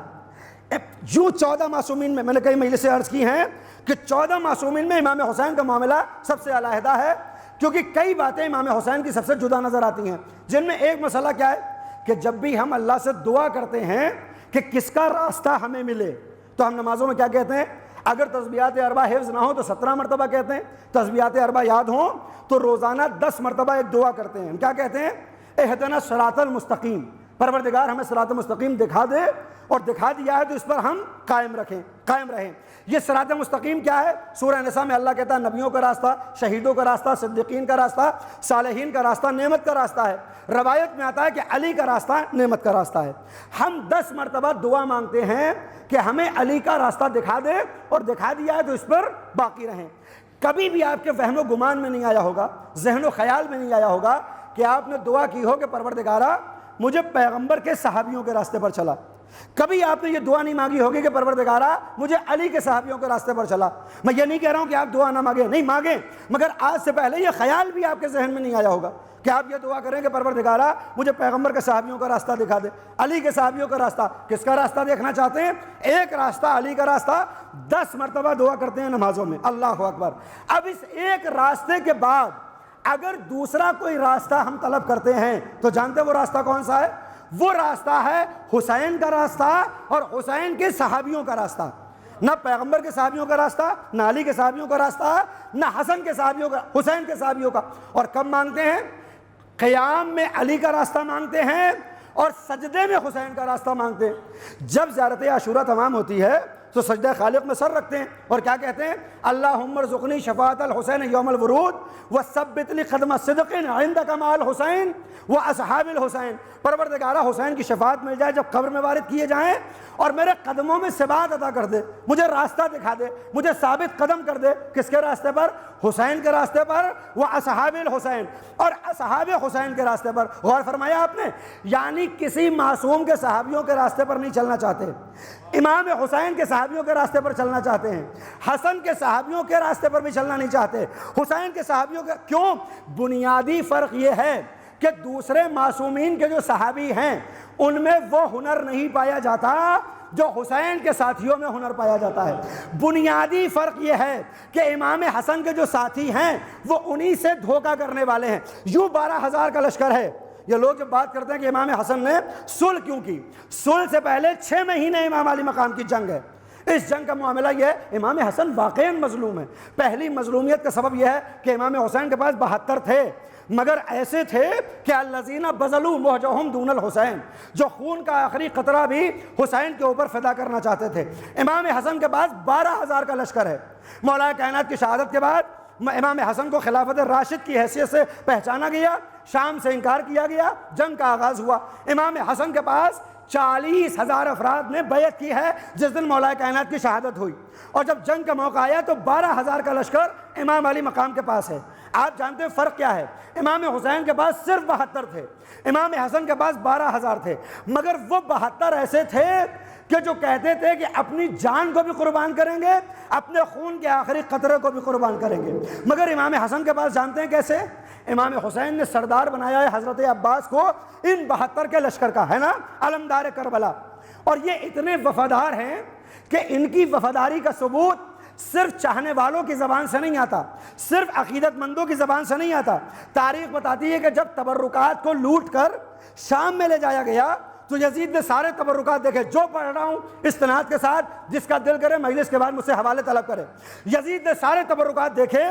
جو 14 معصومین میں نے کئی مجلسیں عرض کی ہیں کہ 14 معصومین میں امام حسین کا معاملہ سب سے علیحدہ ہے، کیونکہ کئی باتیں امام حسین کی سب سے جدا نظر آتی ہیں، جن میں ایک مسئلہ کیا ہے کہ جب بھی ہم اللہ سے دعا کرتے ہیں کہ کس کا راستہ ہمیں ملے تو ہم نمازوں میں کیا کہتے ہیں؟ اگر تسبیحات اربع حفظ نہ ہو تو 17 مرتبہ کہتے ہیں، تسبیحات اربع یاد ہوں تو روزانہ 10 مرتبہ ایک دعا کرتے ہیں. ہم کیا کہتے ہیں؟ اہدنا الصراط المستقیم، پروردگار ہمیں صراط مستقیم دکھا دے، اور دکھا دیا ہے تو اس پر ہم قائم رہیں۔ یہ صراط مستقیم کیا ہے؟ سورہ نساء میں اللہ کہتا ہے نبیوں کا راستہ، شہیدوں کا راستہ، صدیقین کا راستہ، صالحین کا راستہ، نعمت کا راستہ ہے۔ روایت میں آتا ہے کہ علی کا راستہ نعمت کا راستہ ہے۔ ہم 10 مرتبہ دعا مانگتے ہیں کہ ہمیں علی کا راستہ دکھا دے، اور دکھا دیا ہے تو اس پر باقی رہیں۔ کبھی بھی آپ کے وہم و گمان میں نہیں آیا ہوگا، ذہن و خیال میں نہیں آیا ہوگا کہ آپ نے دعا کی ہو کہ پروردگارا مجھے پیغمبر کے صحابیوں کے راستے پر چلا۔ کبھی آپ نے یہ دعا نہیں مانگی ہوگی کہ پروردگارا مجھے علی کے صحابیوں کے راستے پر چلا۔ میں یہ نہیں کہہ رہا ہوں کہ آپ دعا نہ مانگیں، نہیں مانگیں، مگر آج سے پہلے یہ خیال بھی آپ کے ذہن میں نہیں آیا ہوگا کہ آپ یہ دعا کریں کہ پروردگارا مجھے پیغمبر کے صحابیوں کا راستہ دکھا دے۔ علی کے صحابیوں کا راستہ، کس کا راستہ دیکھنا چاہتے ہیں؟ ایک راستہ علی کا راستہ، 10 مرتبہ دعا کرتے ہیں نمازوں میں، اللہ اکبر۔ اب اس ایک راستے کے بعد اگر دوسرا کوئی راستہ ہم طلب کرتے ہیں تو جانتے ہیں وہ راستہ کون سا ہے؟ وہ راستہ ہے حسین کا راستہ اور حسین کے صحابیوں کا راستہ۔ نہ پیغمبر کے صحابیوں کا راستہ، نہ علی کے صحابیوں کا راستہ، نہ حسن کے صحابیوں کا، حسین کے صحابیوں کا۔ اور کب مانگتے ہیں؟ قیام میں علی کا راستہ مانگتے ہیں اور سجدے میں حسین کا راستہ مانگتے ہیں۔ جب زیارت عاشورہ تمام ہوتی ہے تو سجدہ خالق میں سر رکھتے ہیں اور کیا کہتے ہیں؟ اللہم ارزقنی شفاعت الحسین یوم الورود وثبت لی قدم صدق عندک مع الحسین واصحاب الحسین۔ پروردگارہ حسین کی شفاعت مل جائے جب قبر میں وارد کیے جائیں، اور میرے قدموں میں ثبات عطا کر دے، مجھے راستہ دکھا دے، مجھے ثابت قدم کر دے۔ کس کے راستے پر؟ حسین کے راستے پر، واصحاب الحسین، اور اصحاب حسین کے راستے پر۔ غور فرمایا آپ نے؟ یعنی کسی معصوم کے صحابیوں کے راستے پر نہیں چلنا چاہتے، امام حسین کے صحابیوں کے راستے پر چلنا چاہتے ہیں، حسن کے صحابیوں کے راستے پر بھی چلنا نہیں چاہتے، حسین کے صحابیوں کے۔ کیوں؟ بنیادی فرق یہ ہے کہ دوسرے معصومین کے جو صحابی ہیں ان میں وہ ہنر نہیں پایا جاتا جو حسین کے ساتھیوں میں ہنر پایا جاتا ہے۔ بنیادی فرق یہ ہے کہ امام حسن کے جو ساتھی ہیں وہ انہی سے دھوکہ کرنے والے ہیں۔ یوں 12,000 کا لشکر ہے۔ یہ لوگ جب بات کرتے ہیں کہ امام حسن نے صلح کیوں کی، صلح سے پہلے 6 مہینے امام علی مقام کی جنگ ہے۔ اس جنگ کا معاملہ یہ ہے امام حسن واقعاً مظلوم ہے۔ پہلی مظلومیت کا سبب یہ ہے کہ امام حسین کے پاس 72 تھے، مگر ایسے تھے کہ الذین بذلوا موجہم دون الحسین، جو خون کا آخری قطرہ بھی حسین کے اوپر فدا کرنا چاہتے تھے۔ امام حسن کے پاس 12,000 کا لشکر ہے۔ مولا کائنات کی شہادت کے بعد امام حسن کو خلافت راشد کی حیثیت سے پہچانا گیا، شام سے انکار کیا گیا، جنگ کا آغاز ہوا۔ امام حسن کے پاس 40,000 افراد نے بیعت کی ہے جس دن مولا کائنات کی شہادت ہوئی، اور جب جنگ کا موقع آیا تو 12,000 کا لشکر امام علی مقام کے پاس ہے۔ آپ جانتے ہیں فرق کیا ہے؟ امام حسین کے پاس صرف 72 تھے، امام حسن کے پاس 12,000 تھے، مگر وہ 72 ایسے تھے کہ جو کہتے تھے کہ اپنی جان کو بھی قربان کریں گے، اپنے خون کے آخری قطرے کو بھی قربان کریں گے۔ مگر امام حسن کے پاس جانتے ہیں کیسے؟ امام حسین نے سردار بنایا ہے حضرت عباس کو ان 72 کے لشکر کا، ہے نا، علمدار کربلا۔ اور یہ اتنے وفادار ہیں کہ ان کی وفاداری کا ثبوت صرف چاہنے والوں کی زبان سے نہیں آتا، صرف عقیدت مندوں کی زبان سے نہیں آتا۔ تاریخ بتاتی ہے کہ جب تبرکات کو لوٹ کر شام میں لے جایا گیا تو یزید نے سارے تبرکات دیکھے، جو پڑھ رہا ہوں استناد کے ساتھ، جس کا دل کرے مجلس کے بعد مجھ سے حوالے طلب کرے۔ یزید نے سارے تبرکات دیکھے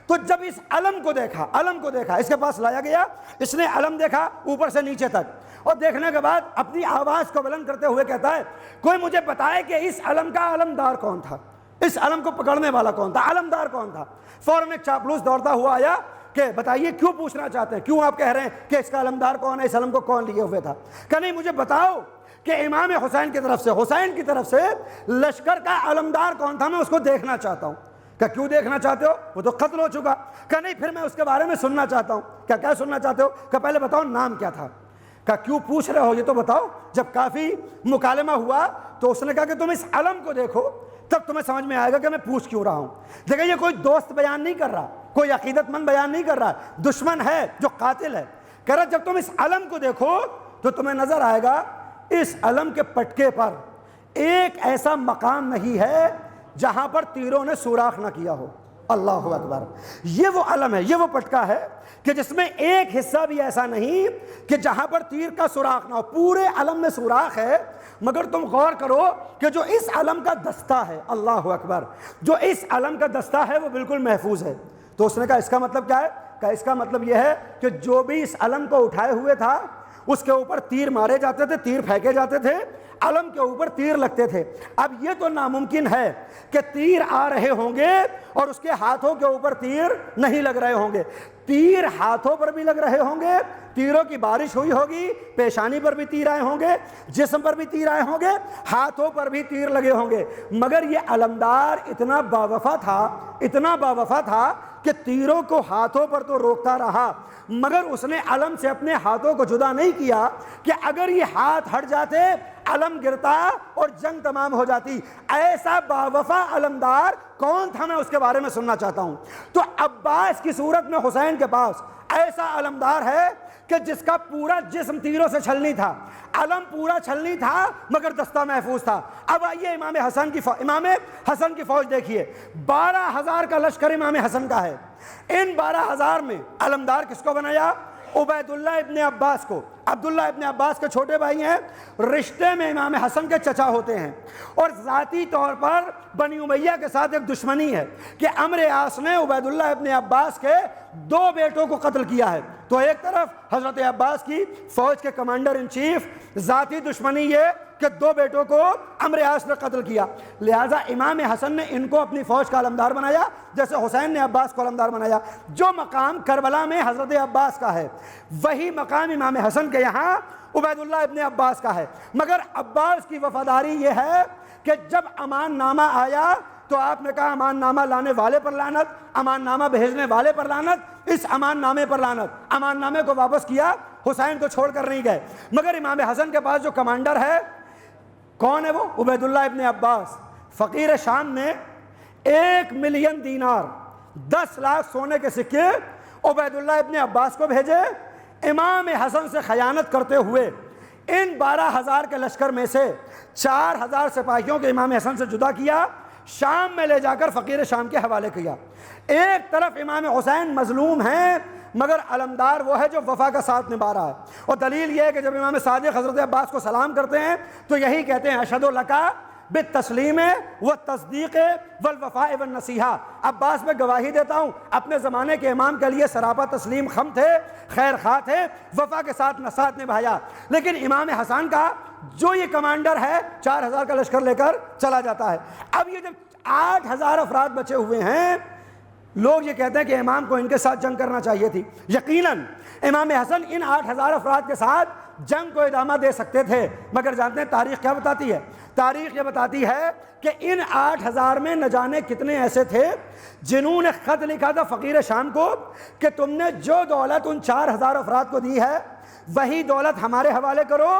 تو جب اس علم کو دیکھا، اس کے پاس لایا گیا، اس نے علم دیکھا اوپر سے نیچے تک، اور دیکھنے کے بعد اپنی آواز کو بلند کرتے ہوئے کہتا ہے کوئی مجھے بتائے کہ اس علم کا علمدار کون تھا، اس علم کو پکڑنے والا کون تھا، علمدار کون تھا۔ فوراً ایک چاپلوس دوڑتا ہوا آیا کہ بتائیے کیوں پوچھنا چاہتے ہیں، کیوں آپ کہہ رہے ہیں کہ اس کا علمدار کون ہے، اس علم کو کون لیے ہوئے تھا؟ کہ نہیں، مجھے بتاؤ کہ امام حسین کی طرف سے لشکر کا علمدار کون تھا، میں اس کو دیکھنا چاہتا ہوں۔ کہ کیوں دیکھنا چاہتے ہو؟ وہ تو قتل ہو چکا۔ کہ نہیں، پھر میں اس کے بارے میں سننا چاہتا ہوں۔ کیا سننا چاہتے ہو؟ کہ پہلے بتاؤ نام کیا تھا۔ کہ کیوں پوچھ رہے ہو یہ تو بتاؤ۔ جب کافی مکالمہ ہوا تو اس نے کہا کہ تم اس علم کو دیکھو تب تمہیں سمجھ میں آئے گا کہ میں پوچھ کیوں رہا ہوں۔ دیکھیں یہ کوئی دوست بیان نہیں کر رہا، کوئی عقیدت مند بیان نہیں کر رہا، دشمن ہے جو قاتل ہے۔ کہہ رہا جب تم اس علم کو دیکھو تو تمہیں نظر آئے گا اس علم کے پٹکے پر ایک ایسا مقام نہیں ہے جہاں پر تیروں نے سوراخ نہ کیا ہو۔ اللہ اکبر۔ یہ وہ علم ہے، یہ وہ پٹکا ہے کہ جس میں ایک حصہ بھی ایسا نہیں کہ جہاں پر تیر کا سوراخ نہ ہو۔ پورے علم میں سوراخ ہے، مگر تم غور کرو کہ جو اس علم کا دستہ ہے، اللہ اکبر، جو اس علم کا دستہ ہے وہ بالکل محفوظ ہے۔ تو اس نے کہا اس کا مطلب کیا ہے؟ کہ اس کا مطلب یہ ہے کہ جو بھی اس علم کو اٹھائے ہوئے تھا اس کے اوپر تیر مارے جاتے تھے، تیر پھینکے جاتے تھے، علم کے اوپر تیر لگتے تھے۔ اب یہ تو ناممکن ہے کہ تیر آ رہے ہوں گے اور اس کے ہاتھوں کے اوپر تیر نہیں لگ رہے ہوں گے۔ تیر ہاتھوں پر بھی لگ رہے ہوں گے، تیروں کی بارش ہوئی ہوگی، پیشانی پر بھی تیر آئے ہوں گے، جسم پر بھی تیر آئے ہوں گے، ہاتھوں پر بھی تیر لگے ہوں گے، مگر یہ علمدار اتنا باوفا تھا کہ تیروں کو ہاتھوں پر تو روکتا رہا، مگر اس نے علم سے اپنے ہاتھوں کو جدا نہیں کیا کہ اگر یہ ہاتھ ہٹ جاتے علم گرتا اور جنگ تمام ہو جاتی۔ ایسا باوفا علمدار کون تھا، میں اس کے بارے میں سننا چاہتا ہوں۔ تو عباس کی صورت میں حسین کے پاس ایسا علمدار ہے کہ جس کا پورا جسم تیروں سے چھلنی تھا، علم پورا چھلنی تھا مگر دستہ محفوظ تھا۔ اب آئیے امام حسن کی فوج دیکھیے، 12,000 کا لشکر امام حسن کا ہے۔ ان 12,000 میں علمدار کس کو بنایا؟ عبیداللہ ابن عباس کو۔ عبداللہ ابن عباس کے چھوٹے بھائی ہیں، رشتے میں امام حسن کے چچا ہوتے ہیں، اور ذاتی طور پر بنی امیہ کے ساتھ ایک دشمنی ہے کہ عمرو عاص نے عبیداللہ ابن عباس کے 2 بیٹوں کو قتل کیا ہے۔ تو ایک طرف حضرت عباس کی فوج کے کمانڈر ان چیف، ذاتی دشمنی یہ کہ 2 بیٹوں کو عمرو عاص نے قتل کیا، لہٰذا امام حسن نے ان کو اپنی فوج کا علمدار بنایا، جیسے حسین نے عباس کو علمدار بنایا۔ جو مقام کربلا میں حضرت عباس کا ہے وہی مقام امام حسن کے یہاں عبیداللہ ابن عباس کا ہے، مگر عباس کی وفاداری یہ ہے کہ جب امان نامہ آیا تو آپ نے کہا امان نامہ لانے والے پر لعنت، امان نامہ بھیجنے والے پر لعنت، اس امان نامے پر لعنت۔ امان نامے کو واپس کیا، حسین کو چھوڑ کر نہیں گئے، مگر امام حسن کے پاس جو کمانڈر ہے کون ہے؟ وہ عبیداللہ ابن عباس۔ فقیر شام نے 1 ملین دینار 10 لاکھ سونے کے سکے عبیداللہ ابن عباس کو بھیجے، امام حسن سے خیانت کرتے ہوئے ان 12,000 کے لشکر میں سے 4,000 سپاہیوں کے امام حسن سے جدا کیا، شام میں لے جا کر فقیر شام کے حوالے کیا۔ ایک طرف امام حسین مظلوم ہیں مگر علمدار وہ ہے جو وفا کا ساتھ نبھا رہا ہے، اور دلیل یہ ہے کہ جب امام صادق حضرت عباس کو سلام کرتے ہیں تو یہی کہتے ہیں اشہد لکا بالتسلیم والتصدیق والوفاء والنصیحہ، عباس میں گواہی دیتا ہوں اپنے زمانے کے امام کے لیے سراپا تسلیم خم تھے، خیر خواہ تھے، وفا کے ساتھ نبھایا۔ لیکن امام حسن کا جو یہ کمانڈر ہے 4,000 کا لشکر لے کر چلا جاتا ہے۔ اب یہ جب 8,000 افراد بچے ہوئے ہیں، لوگ یہ کہتے ہیں کہ امام کو ان کے ساتھ جنگ کرنا چاہیے تھی۔ یقیناً امام حسن ان 8,000 افراد کے ساتھ جنگ کو ادامہ دے سکتے تھے، مگر جانتے ہیں تاریخ کیا بتاتی ہے؟ تاریخ یہ بتاتی ہے کہ ان 8,000 میں نہ جانے کتنے ایسے تھے جنہوں نے خط لکھا تھا فقیر شام کو کہ تم نے جو دولت ان 4,000 افراد کو دی ہے وہی دولت ہمارے حوالے کرو،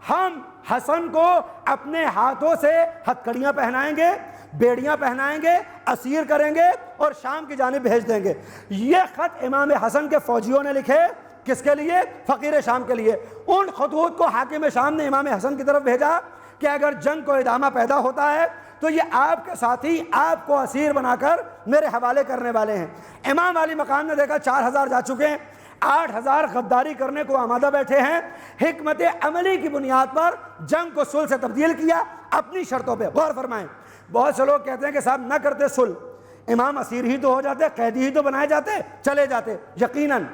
ہم حسن کو اپنے ہاتھوں سے ہتھکڑیاں پہنائیں گے، بیڑیاں پہنائیں گے، اسیر کریں گے اور شام کی جانب بھیج دیں گے۔ یہ خط امام حسن کے فوجیوں نے لکھے، کس کے لیے؟ فقیر شام کے لیے۔ ان خطوط کو حاکم شام نے امام حسن کی طرف بھیجا کہ اگر جنگ کو ادامہ پیدا ہوتا ہے تو یہ آپ کے ساتھی آپ کو اسیر بنا کر میرے حوالے کرنے والے ہیں۔ امام علی مقام نے دیکھا 4,000 جا چکے ہیں، 8,000 غداری کرنے کو آمادہ بیٹھے ہیں، حکمت عملی کی بنیاد پر جنگ کو صلح سے تبدیل کیا اپنی شرطوں پہ۔ غور فرمائیں، بہت سے لوگ کہتے ہیں کہ صاحب نہ کرتے صلح، امام اسیر ہی تو ہو جاتے، قیدی ہی تو بنائے جاتے، چلے جاتے۔ یقیناً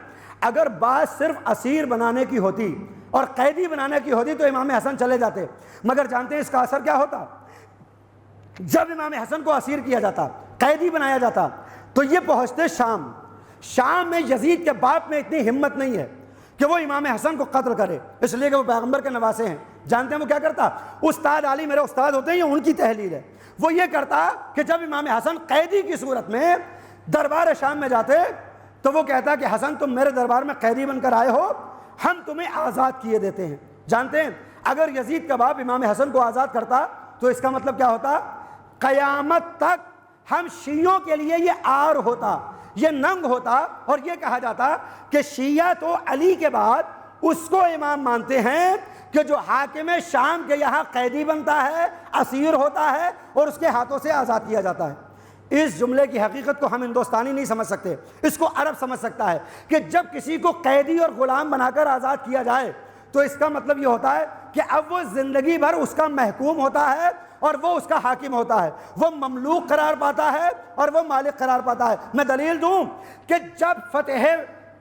اگر بات صرف اسیر بنانے کی ہوتی اور قیدی بنانے کی ہوتی تو امام حسن چلے جاتے، مگر جانتے ہیں اس کا اثر کیا ہوتا؟ جب امام حسن کو اسیر کیا جاتا، قیدی بنایا جاتا، تو یہ پہنچتے شام۔ شام میں یزید کے باپ میں اتنی ہمت نہیں ہے کہ وہ امام حسن کو قتل کرے، اس لیے کہ وہ پیغمبر کے نواسے ہیں۔ جانتے ہیں وہ کیا کرتا؟ استاد علی میرے استاد ہوتے ہیں، یہ ان کی تحلیل ہے، وہ یہ کرتا کہ جب امام حسن قیدی کی صورت میں دربار شام میں جاتے تو وہ کہتا کہ حسن تم میرے دربار میں قیدی بن کر آئے ہو، ہم تمہیں آزاد کیے دیتے ہیں۔ جانتے ہیں اگر یزید کا باپ امام حسن کو آزاد کرتا تو اس کا مطلب کیا ہوتا؟ قیامت تک ہم شیعوں کے لیے یہ آر ہوتا، یہ ننگ ہوتا، اور یہ کہا جاتا کہ شیعہ تو علی کے بعد اس کو امام مانتے ہیں کہ جو حاکم شام کے یہاں قیدی بنتا ہے، اسیر ہوتا ہے اور اس کے ہاتھوں سے آزاد کیا جاتا ہے۔ اس جملے کی حقیقت کو ہم ہندوستانی نہیں سمجھ سکتے، اس کو عرب سمجھ سکتا ہے کہ جب کسی کو قیدی اور غلام بنا کر آزاد کیا جائے تو اس کا مطلب یہ ہوتا ہے کہ اب وہ زندگی بھر اس کا محکوم ہوتا ہے اور وہ اس کا حاکم ہوتا ہے، وہ مملوک قرار پاتا ہے اور وہ مالک قرار پاتا ہے۔ میں دلیل دوں کہ جب فتح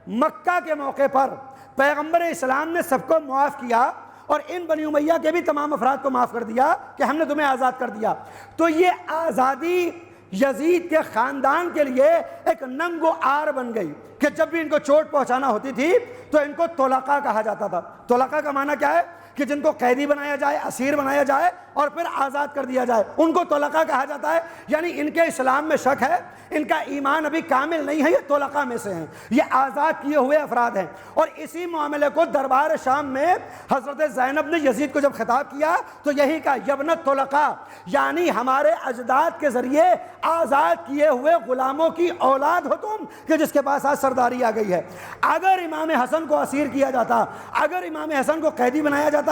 مکہ کے موقع پر پیغمبر اسلام نے سب کو معاف کیا اور ان بنی امیہ کے بھی تمام افراد کو معاف کر دیا کہ ہم نے تمہیں آزاد کر دیا، تو یہ آزادی یزید کے خاندان کے لیے ایک ننگ و آر بن گئی کہ جب بھی ان کو چوٹ پہنچانا ہوتی تھی تو ان کو طلقاء کہا جاتا تھا۔ طلقاء کا معنی کیا ہے؟ کہ جن کو قیدی بنایا جائے، اسیر بنایا جائے اور پھر آزاد کر دیا جائے، ان کو طلقاء کہا جاتا ہے۔ یعنی ان کے اسلام میں شک ہے، ان کا ایمان ابھی کامل نہیں ہے، یہ طلقاء میں سے ہیں، یہ آزاد کیے ہوئے افراد ہیں۔ اور اسی معاملے کو دربار شام میں حضرت زینب نے یزید کو جب خطاب کیا تو یہی کہا، یبن الطلقاء، یعنی ہمارے اجداد کے ذریعے آزاد کیے ہوئے غلاموں کی اولاد ہو تم کہ جس کے پاس آج سرداری آ گئی ہے۔ اگر امام حسن کو اسیر کیا جاتا، اگر امام حسن کو قیدی بنایا جاتا،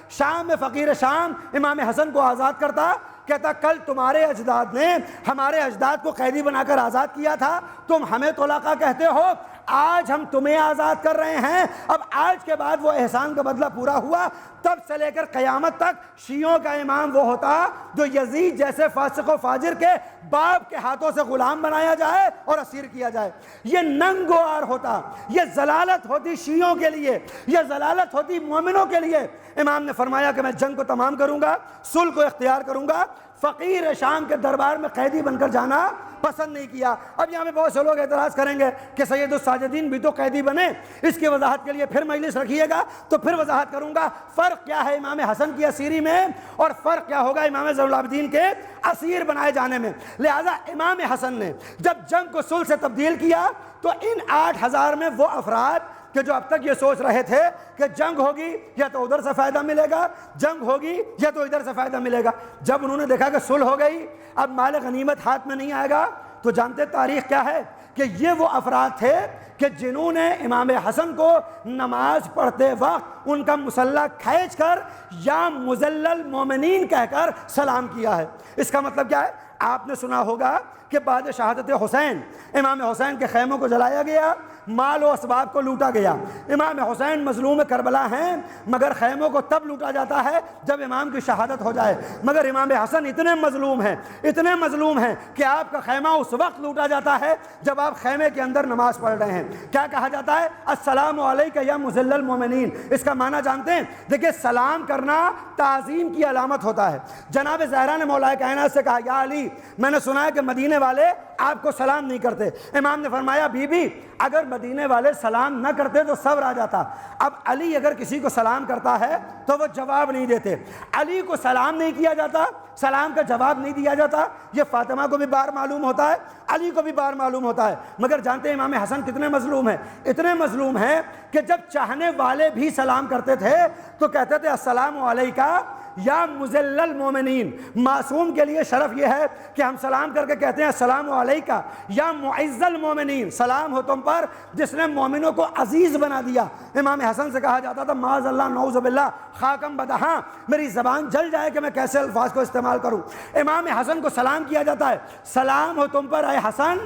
شام میں فقیر شام امام حسن کو آزاد کرتا، کہتا کل تمہارے اجداد نے ہمارے اجداد کو قیدی بنا کر آزاد کیا تھا، تم ہمیں طلقاء کہتے ہو، آج ہم تمہیں آزاد کر رہے ہیں، اب آج کے بعد وہ احسان کا بدلہ پورا ہوا۔ تب سے لے کر قیامت تک شیعوں کا امام وہ ہوتا جو یزید جیسے فاسق و فاجر کے باپ کے ہاتھوں سے غلام بنایا جائے اور اسیر کیا جائے۔ یہ ننگ و عار ہوتا، یہ ضلالت ہوتی شیعوں کے لیے، یہ ضلالت ہوتی مومنوں کے لیے۔ امام نے فرمایا کہ میں جنگ کو تمام کروں گا، صلح کو اختیار کروں گا، فقیر شام کے دربار میں قیدی بن کر جانا پسند نہیں کیا۔ اب یہاں میں بہت سے لوگ اعتراض کریں گے کہ سید الساجدین بھی تو قیدی بنے، اس کی وضاحت کے لیے پھر مجلس رکھیے گا تو پھر وضاحت کروں گا فرق کیا ہے امام حسن کی اسیری میں اور فرق کیا ہوگا امام زین العابدین کے اسیر بنائے جانے میں۔ لہٰذا امام حسن نے جب جنگ کو صلح سے تبدیل کیا تو ان 8000 میں وہ افراد کہ جو اب تک یہ سوچ رہے تھے کہ جنگ ہوگی یا تو ادھر سے فائدہ ملے گا، جنگ ہوگی یا تو ادھر سے فائدہ ملے گا، جب انہوں نے دیکھا کہ صلح ہو گئی، اب مال غنیمت ہاتھ میں نہیں آئے گا، تو جانتے تاریخ کیا ہے کہ یہ وہ افراد تھے کہ جنہوں نے امام حسن کو نماز پڑھتے وقت ان کا مسلح کھینچ کر یا مذلل مومنین کہہ کر سلام کیا ہے۔ اس کا مطلب کیا ہے؟ آپ نے سنا ہوگا کہ بعد شہادت حسین امام حسین کے خیموں کو جلایا گیا، مال و اسباب کو لوٹا گیا۔ امام حسین مظلوم کربلا ہیں، مگر خیموں کو تب لوٹا جاتا ہے جب امام کی شہادت ہو جائے، مگر امام حسن اتنے مظلوم ہیں کہ آپ کا خیمہ اس وقت لوٹا جاتا ہے جب آپ خیمے کے اندر نماز پڑھ رہے ہیں۔ کیا کہا جاتا ہے؟ السلام علیکہ یا مذل المومنین۔ اس کا معنی جانتے ہیں؟ دیکھیں، سلام کرنا تعظیم کی علامت ہوتا ہے۔ جناب زہرا نے مولا کائنات سے کہا، یا علی، میں نے سنا ہے کہ مدینے والے آپ کو سلام نہیں کرتے۔ امام نے فرمایا، بی بی، اگر مدینے والے سلام نہ کرتے تو صبر آ جاتا۔ اب علی اگر کسی کو سلام کرتا ہے تو وہ جواب نہیں دیتے، علی کو سلام نہیں کیا جاتا، سلام کا جواب نہیں دیا جاتا۔ یہ فاطمہ کو بھی بار معلوم ہوتا ہے، علی کو بھی بار معلوم ہوتا ہے، مگر جانتے ہیں امام حسن کتنے مظلوم ہیں؟ اتنے مظلوم ہیں کہ جب چاہنے والے بھی سلام کرتے تھے تو کہتے تھے السلام علیکہ یا مذل المومنین۔ معصوم کے لیے شرف یہ ہے کہ ہم سلام کر کے کہتے ہیں السلام علیکہ یا معز المومنین، سلام ہو تم پر جس نے مومنوں کو عزیز بنا دیا۔ امام حسن سے کہا جاتا تھا، معاذ اللہ، نعوذ باللہ، خاکم بدہاں، میری زبان جل جائے کہ میں کیسے الفاظ کو استعمال کروں۔ امام حسن کو سلام کیا جاتا ہے، سلام ہو تم پر اے حسن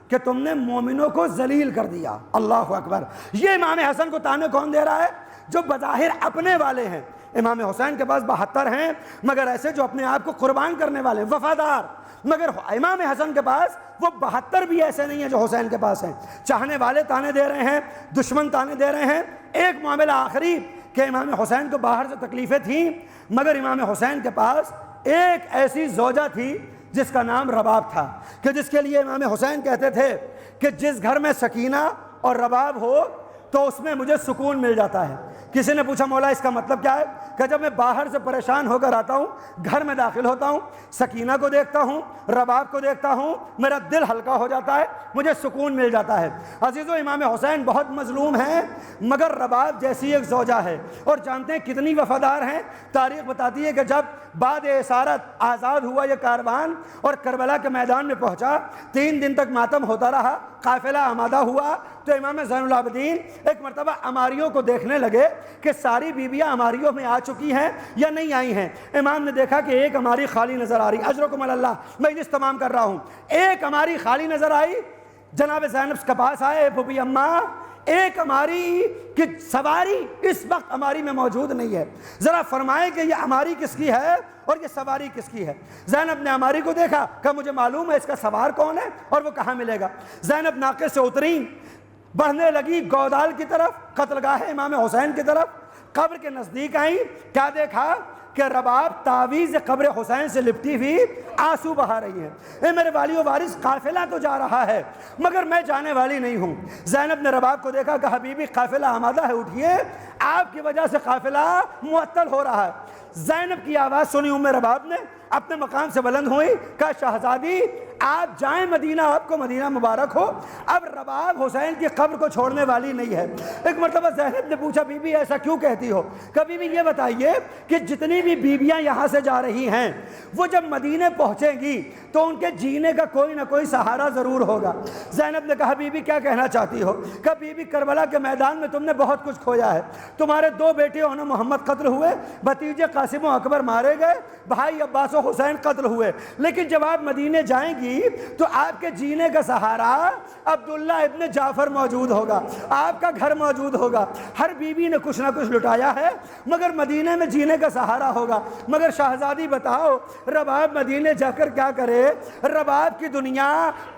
کہ تم نے مومنوں کو ذلیل کر دیا۔ اللہ اکبر۔ یہ امام حسن کو تانے کون دے رہا ہے؟ جو بظاہر اپنے والے ہیں۔ امام حسین کے پاس 72 ہیں، مگر ایسے جو اپنے آپ کو قربان کرنے والے، وفادار۔ مگر امام حسن کے پاس وہ 72 بھی ایسے نہیں ہیں جو حسین کے پاس ہیں۔ چاہنے والے تانے دے رہے ہیں، دشمن تانے دے رہے ہیں۔ ایک معاملہ آخری کہ امام حسین کو باہر سے تکلیفیں تھیں، مگر امام حسین کے پاس ایک ایسی زوجہ تھی جس کا نام رباب تھا، کہ جس کے لیے امام حسین کہتے تھے کہ جس گھر میں سکینہ اور رباب ہو تو اس میں مجھے سکون مل جاتا ہے۔ کسی نے پوچھا، مولا اس کا مطلب کیا ہے؟ کہ جب میں باہر سے پریشان ہو کر آتا ہوں، گھر میں داخل ہوتا ہوں، سکینہ کو دیکھتا ہوں، رباب کو دیکھتا ہوں، میرا دل ہلکا ہو جاتا ہے، مجھے سکون مل جاتا ہے۔ عزیزو، امام حسین بہت مظلوم ہیں، مگر رباب جیسی ایک زوجہ ہے، اور جانتے ہیں کتنی وفادار ہیں۔ تاریخ بتاتی ہے کہ جب بعد اسارت آزاد ہوا یہ کاروان اور کربلا کے میدان میں پہنچا، 3 دن تک ماتم ہوتا رہا، قافلہ آمادہ ہوا، تو امام زین العابدین ایک مرتبہ عماریوں کو دیکھنے لگے کہ ساری بیویاں عماریوں میں آ چکی ہیں یا نہیں آئی ہیں۔ امام نے دیکھا کہ ایک عماری خالی نظر آ رہی، اجرکم اللہ، میں مجلس تمام کر رہا ہوں، ایک عماری خالی نظر آئی۔ جناب زینب کے پاس آئے، پھوپھی اماں، ایک عماری کی سواری اس وقت عماری میں موجود نہیں ہے، ذرا فرمائیں کہ یہ عماری کس کی ہے اور یہ سواری کس کی ہے۔ زینب نے عماری کو دیکھا کہ مجھے معلوم ہے اس کا سوار کون ہے اور وہ کہاں ملے گا۔ زینب ناقے سے اتریں، بڑھنے لگی گودال کی طرف، قتل گاہ امام حسین کی طرف، قبر کے نزدیک آئیں، کیا دیکھا کہ رباب تعویذ قبر حسین سے لپٹی ہوئی آنسو بہا رہی ہے۔ اے میرے والی و وارث، قافلہ تو جا رہا ہے مگر میں جانے والی نہیں ہوں۔ زینب نے رباب کو دیکھا کہ حبیبی قافلہ آمادہ ہے، اٹھیے، آپ کی وجہ سے قافلہ معطل ہو رہا ہے۔ زینب کی آواز سنی ام رباب نے، اپنے مقام سے بلند ہوئی، کہا شہزادی آپ جائیں مدینہ، آپ کو مدینہ مبارک ہو، اب رباب حسین کی قبر کو چھوڑنے والی نہیں ہے۔ ایک مرتبہ زینب نے پوچھا بی بی ایسا کیوں کہتی ہو؟ کبھی بھی یہ بتائیے کہ جتنی بھی بیویاں یہاں سے جا رہی ہیں وہ جب مدینے پہنچیں گی تو ان کے جینے کا کوئی نہ کوئی سہارا ضرور ہوگا۔ زینب نے کہا بی بی کیا کہنا چاہتی ہو؟ کہا بی بی کربلا کے میدان میں تم نے بہت کچھ کھویا ہے، تمہارے 2 بیٹے انہوں محمد قتل ہوئے، بھتیجے قاسم و اکبر مارے گئے، بھائی عباس و حسین قتل ہوئے، لیکن جب آپ مدینے جائیں گی تو آپ کے جینے کا سہارا عبداللہ ابن جعفر موجود ہوگا، آپ کا گھر موجود ہوگا۔ ہر بیوی نے کچھ نہ کچھ لٹایا ہے مگر مدینے میں جینے کا سہارا ہوگا۔ مگر شہزادی بتاؤ رباب مدینے جا کر کیا کرے؟ رباب کی دنیا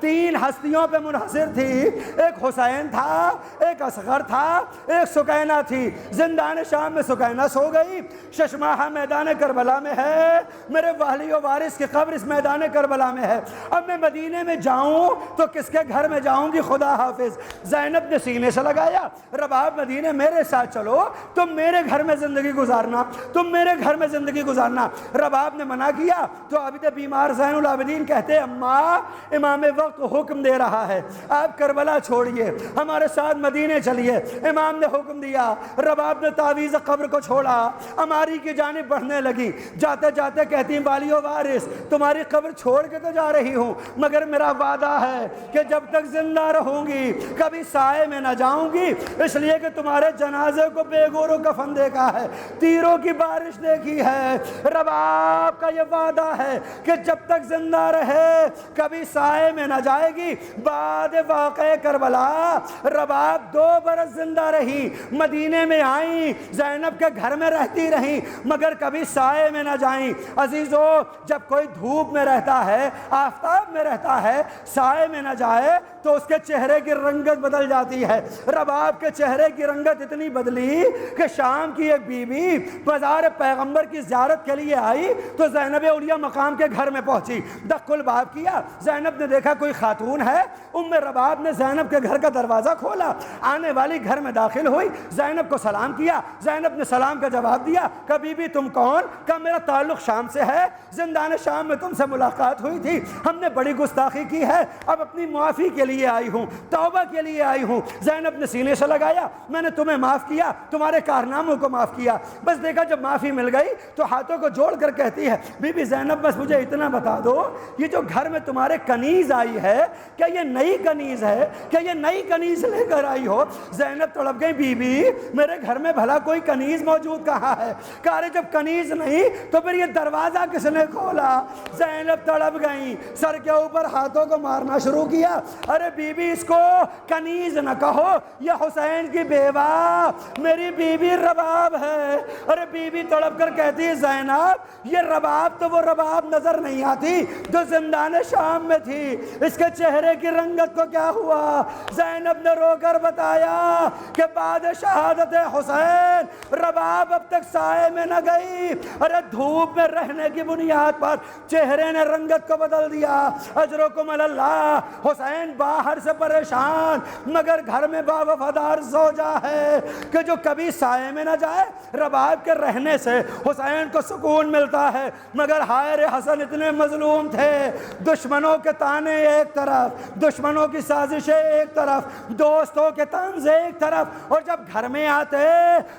3 ہستیوں پہ منحصر تھی، ایک حسین تھا، ایک اصغر تھا، ایک سکینہ تھی۔ زندان شام میں سکینہ سو گئی، ششماہا میدان کربلا میں ہے، میرے والی و وارث کی قبر اس میدان کربلا میں ہے۔ اب میں مدینے میں جاؤں تو کس کے گھر میں جاؤں گی؟ خدا حافظ۔ زینب نے سینے سے لگایا، رباب مدینے میرے ساتھ چلو، تم میرے گھر میں زندگی گزارنا، تم میرے گھر میں زندگی گزارنا۔ رباب نے منع کیا تو عابد بیمار زین العابدین کہتے اماں امام وقت حکم دے رہا ہے، آپ کربلا چھوڑیے، ہمارے ساتھ مدینے چلیے۔ امام نے حکم دیا، رباب نے تعویذ قبر کو چھوڑا، اماری کی جانب بڑھنے لگی، جاتے جاتے کہتی والی و وارث تمہاری قبر چھوڑ کے تو جا رہی ہوں مگر میرا وعدہ ہے کہ جب تک زندہ رہوں گی کبھی سائے میں نہ جاؤں گی، اس لیے کہ تمہارے جنازے کو بے گور و کفن دیکھا ہے، تیروں کی بارش دیکھی ہے۔ رباب کا یہ وعدہ ہے کہ جب تک زندہ رہے کبھی سائے میں نہ جائے گی۔ بعد واقع کربلا رباب 2 برس زندہ رہی، مدینے میں آئیں، زینب کے گھر میں رہتی رہیں مگر کبھی سائے میں نہ جائیں۔ عزیزو جب کوئی دھوپ میں رہتا ہے، آفتاب میں رہتا ہے، سائے میں نہ جائے تو اس کے چہرے کی رنگت بدل جاتی ہے۔ رباب کے چہرے کی رنگت اتنی بدلی کہ شام کی ایک بیوی مزار پیغمبر کی زیارت کے لیے آئی تو زینب اولیاء مقام کے گھر میں پہنچی، دق الباب کیا، زینب نے دیکھا کوئی خاتون ہے، ام رباب نے زینب کے گھر کا دروازہ کھولا، آنے والی گھر میں داخل ہوئی، زینب کو سلام کیا، زینب نے سلام کا جواب دیا، کہ بی بی تم کون؟ کہ میرا تعلق شام سے ہے، زندان شام میں تم سے ملاقات ہوئی تھی، ہم نے بڑی گستاخی کی ہے، اب اپنی معافی کے لیے آئی ہوں، توبہ کے لیے آئی ہوں۔ زینب نے سینے سے لگایا، میں نے تمہیں معاف کیا، تمہارے کارناموں کو معاف کیا۔ بس دیکھا جب معافی مل گئی تو ہاتھوں کو جوڑ کر کہتی ہے بی بی زینب بس مجھے اتنا بتا دو، یہ جو گھر میں تمہارے کنیز آئی ہے کیا یہ نئی کنیز ہے؟ کیا یہ نئی کنیز لے کر آئی ہو؟ زینب تڑپ گئی، بی بی میرے گھر میں بھلا کوئی کنیز موجود کہاں ہے؟ کہا رہے جب کنیز نہیں تو پھر یہ دروازہ کس نے کھولا؟ زینب تڑپ گئی، سر کے اوپر ہاتھوں کو مارنا شروع کیا، ارے بی بی اس کو کنیز نہ کہو، یہ حسین کی بیوہ میری بی بی رباب ہے۔ ارے بی بی تڑپ کر کہتی ہے زینب یہ رباب تو وہ رباب نظر نہیں آتی جو زندان شام میں تھی، اس کے چہرے کی رنگت کو کیا ہوا؟ زینب نے رو کر بتایا کہ بعد شہادت حسین رباب اب تک سائے میں نہ گئی، ارے دھوپ میں رہنے کی بنیاد پر چہرے نے رنگت کو بدل دیا۔ اجرکم اللہ، حسین باہر سے پریشان مگر گھر میں باوفادار زوجہ ہے کہ جو کبھی سائے میں نہ جائے۔ رباب کے رہنے سے حسین کو سکون ملتا ہے مگر ہائے رے حسن اتنے مظلوم تھے، دشمنوں کے تانے ایک طرف، دشمنوں کی سازشیں ایک طرف، دوستوں کے طنز ایک طرف، اور جب گھر میں آتے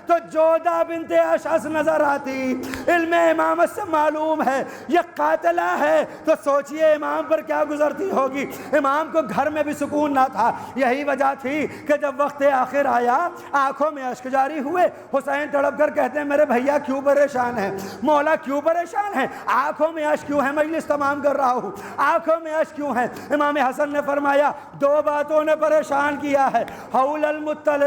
تو جودہ بنت اشعث نظر آتی۔ علم امامت سے معلوم ہے یہ قاتلہ ہے تو سوچئے امام پر کیا گزرتی ہوگی۔ امام کو گھر میں بھی سکون نہ تھا، یہی وجہ تھی کہ جب وقت آخر آیا آنکھوں میں اشک جاری ہوئے، حسین تڑپ کر کہتے ہیں میرے بھیا کیوں پریشان ہیں؟ مولا کیوں پریشان ہیں؟ آنکھوں میں اشک کیوں ہے؟ مجلس تمام کر رہا ہوں، آنکھوں میں اشک کیوں ہیں؟ امام حسن نے فرمایا 2 باتوں نے پریشان کیا ہے، حول المطلع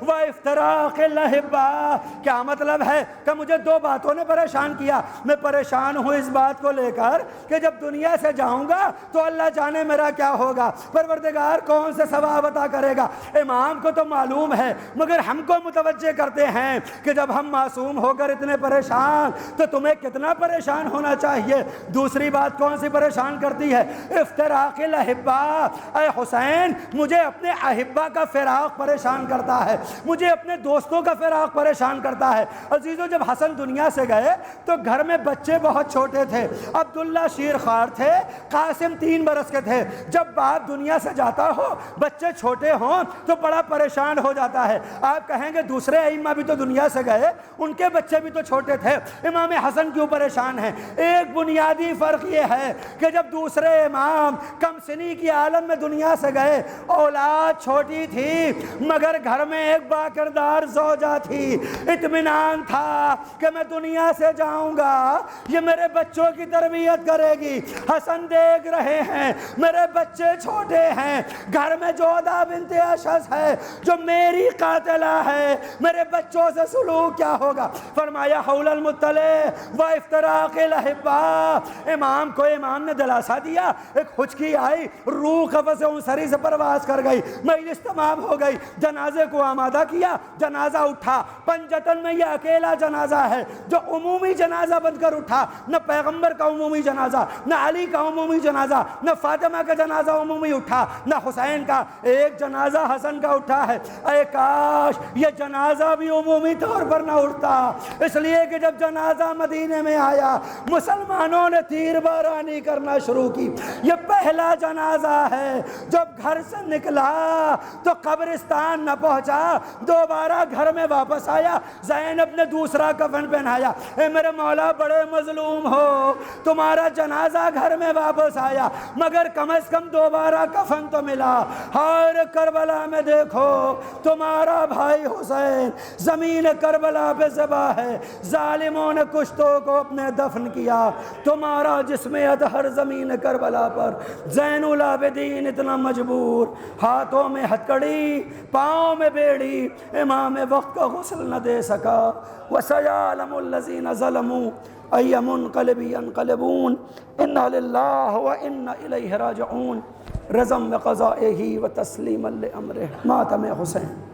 و افتراق الاحبہ۔ کیا مطلب ہے؟ کہ مجھے 2 باتوں نے پریشان کیا، میں پریشان ہوں اس بات کو لے کر کہ جب دنیا سے جاؤں گا تو اللہ جانے میرا کیا ہوگا، پروردگار کون سے ثواب عطا کرے گا؟ امام کو تو معلوم ہے، مگر ہم کو متوجہ کرتے ہیں کہ جب ہم معصوم ہو کر اتنے پریشان تو تمہیں کتنا پریشان ہونا چاہیے۔ دوسری بات کون سی پریشان کرتی ہے؟ افتراق الاحبہ۔ اے حسین، مجھے اپنے احبہ کا فراق پریشان کرتا ہے، مجھے اپنے دوستوں کا فراق پریشان کرتا ہے۔ عزیزو، جب حسن دنیا سے گئے تو گھر میں بچے بہت چھوٹے تھے، عبداللہ شیر خوار تھے، قاسم 3 برس کے تھے۔ جب باپ دنیا سے جاتا ہو، بچے چھوٹے ہوں تو بڑا پریشان ہو جاتا ہے۔ آپ کہیں گے دوسرے ائمہ بھی تو دنیا سے گئے، ان کے بچے بھی تو چھوٹے تھے، امام حسن کیوں پریشان ہیں؟ ایک بنیادی فرق یہ ہے کہ جب دوسرے امام کم سنی کی عالم میں دنیا سے گئے، اولاد چھوٹی تھی مگر گھر میں ایک باکردار زوجہ تھی، اطمینان تھا کہ میں دنیا سے جاؤں گا، یہ میرے بچوں کی تربیت کرے گی۔ حسن دیکھ رہے ہیں میرے بچے چھوٹے ہیں، گھر میں جودہ بنت اشعث ہے جو میری قاتلہ ہے، میرے بچوں سے سلوک کیا ہوگا؟ فرمایا حول المطلع و افتراق الاحبہ۔ امام کو امام نے دلاسا دیا، ایک خشکی آئی، روح قفص انصری سے پرواز کر گئی، مجلس تمام ہو گئی، جنازے کو آمادہ کیا، جنازہ اٹھا۔ پنجتن میں یہ اکیلا جنازہ ہے جو عمومی جنازہ بن کر اٹھا، نہ پیغمبر کا عمومی جنازہ، نہ علی کا عمومی جنازہ، نہ فاطمہ کا جنازہ عمومی اٹھا، نہ حسین کا، ایک جنازہ حسن کا اٹھا ہے۔ اے کاش یہ جنازہ بھی عمومی طور پر نہ اٹھتا، اس لیے کہ جب جنازہ مدینے میں آیا مسلمانوں نے تیر بارانی کرنا شروع کی۔ یہ پہلا جنازہ ہے جب گھر سے نکلا تو قبرستان نہ پہنچا، دوبارہ گھر میں واپس آیا، زینب نے دوسرا کفن پہنایا۔ اے میرے مولا، بڑے مظلوم ہو، تمہارا جنازہ گھر میں واپس آیا مگر کم از کم دوبارہ کفن تو ملا۔ ہر کربلا میں دیکھو تمہارا بھائی حسین زمین کربلا پہ ذبح ہے، ظالموں نے کشتوں کو اپنے دفن کیا، تمہارا جسم اطہر زمین کربلا پر، زین العابدین اتنا مجبور، ہاتھوں میں ہتکڑی، پاؤں میں بیڑی، امام وقت کا غسل نہ دے سکا۔ وَسَيَعْلَمُ الَّذِينَ ظَلَمُوا أَيَّ مُنقَلِبٍ يَنقَلِبُونَ إِنَّا لِلَّهِ وَإِنَّا إِلَيْهِ رَاجِعُونَ۔ رضا بقضائه وتسلیما لأمره۔ ماتم حسین۔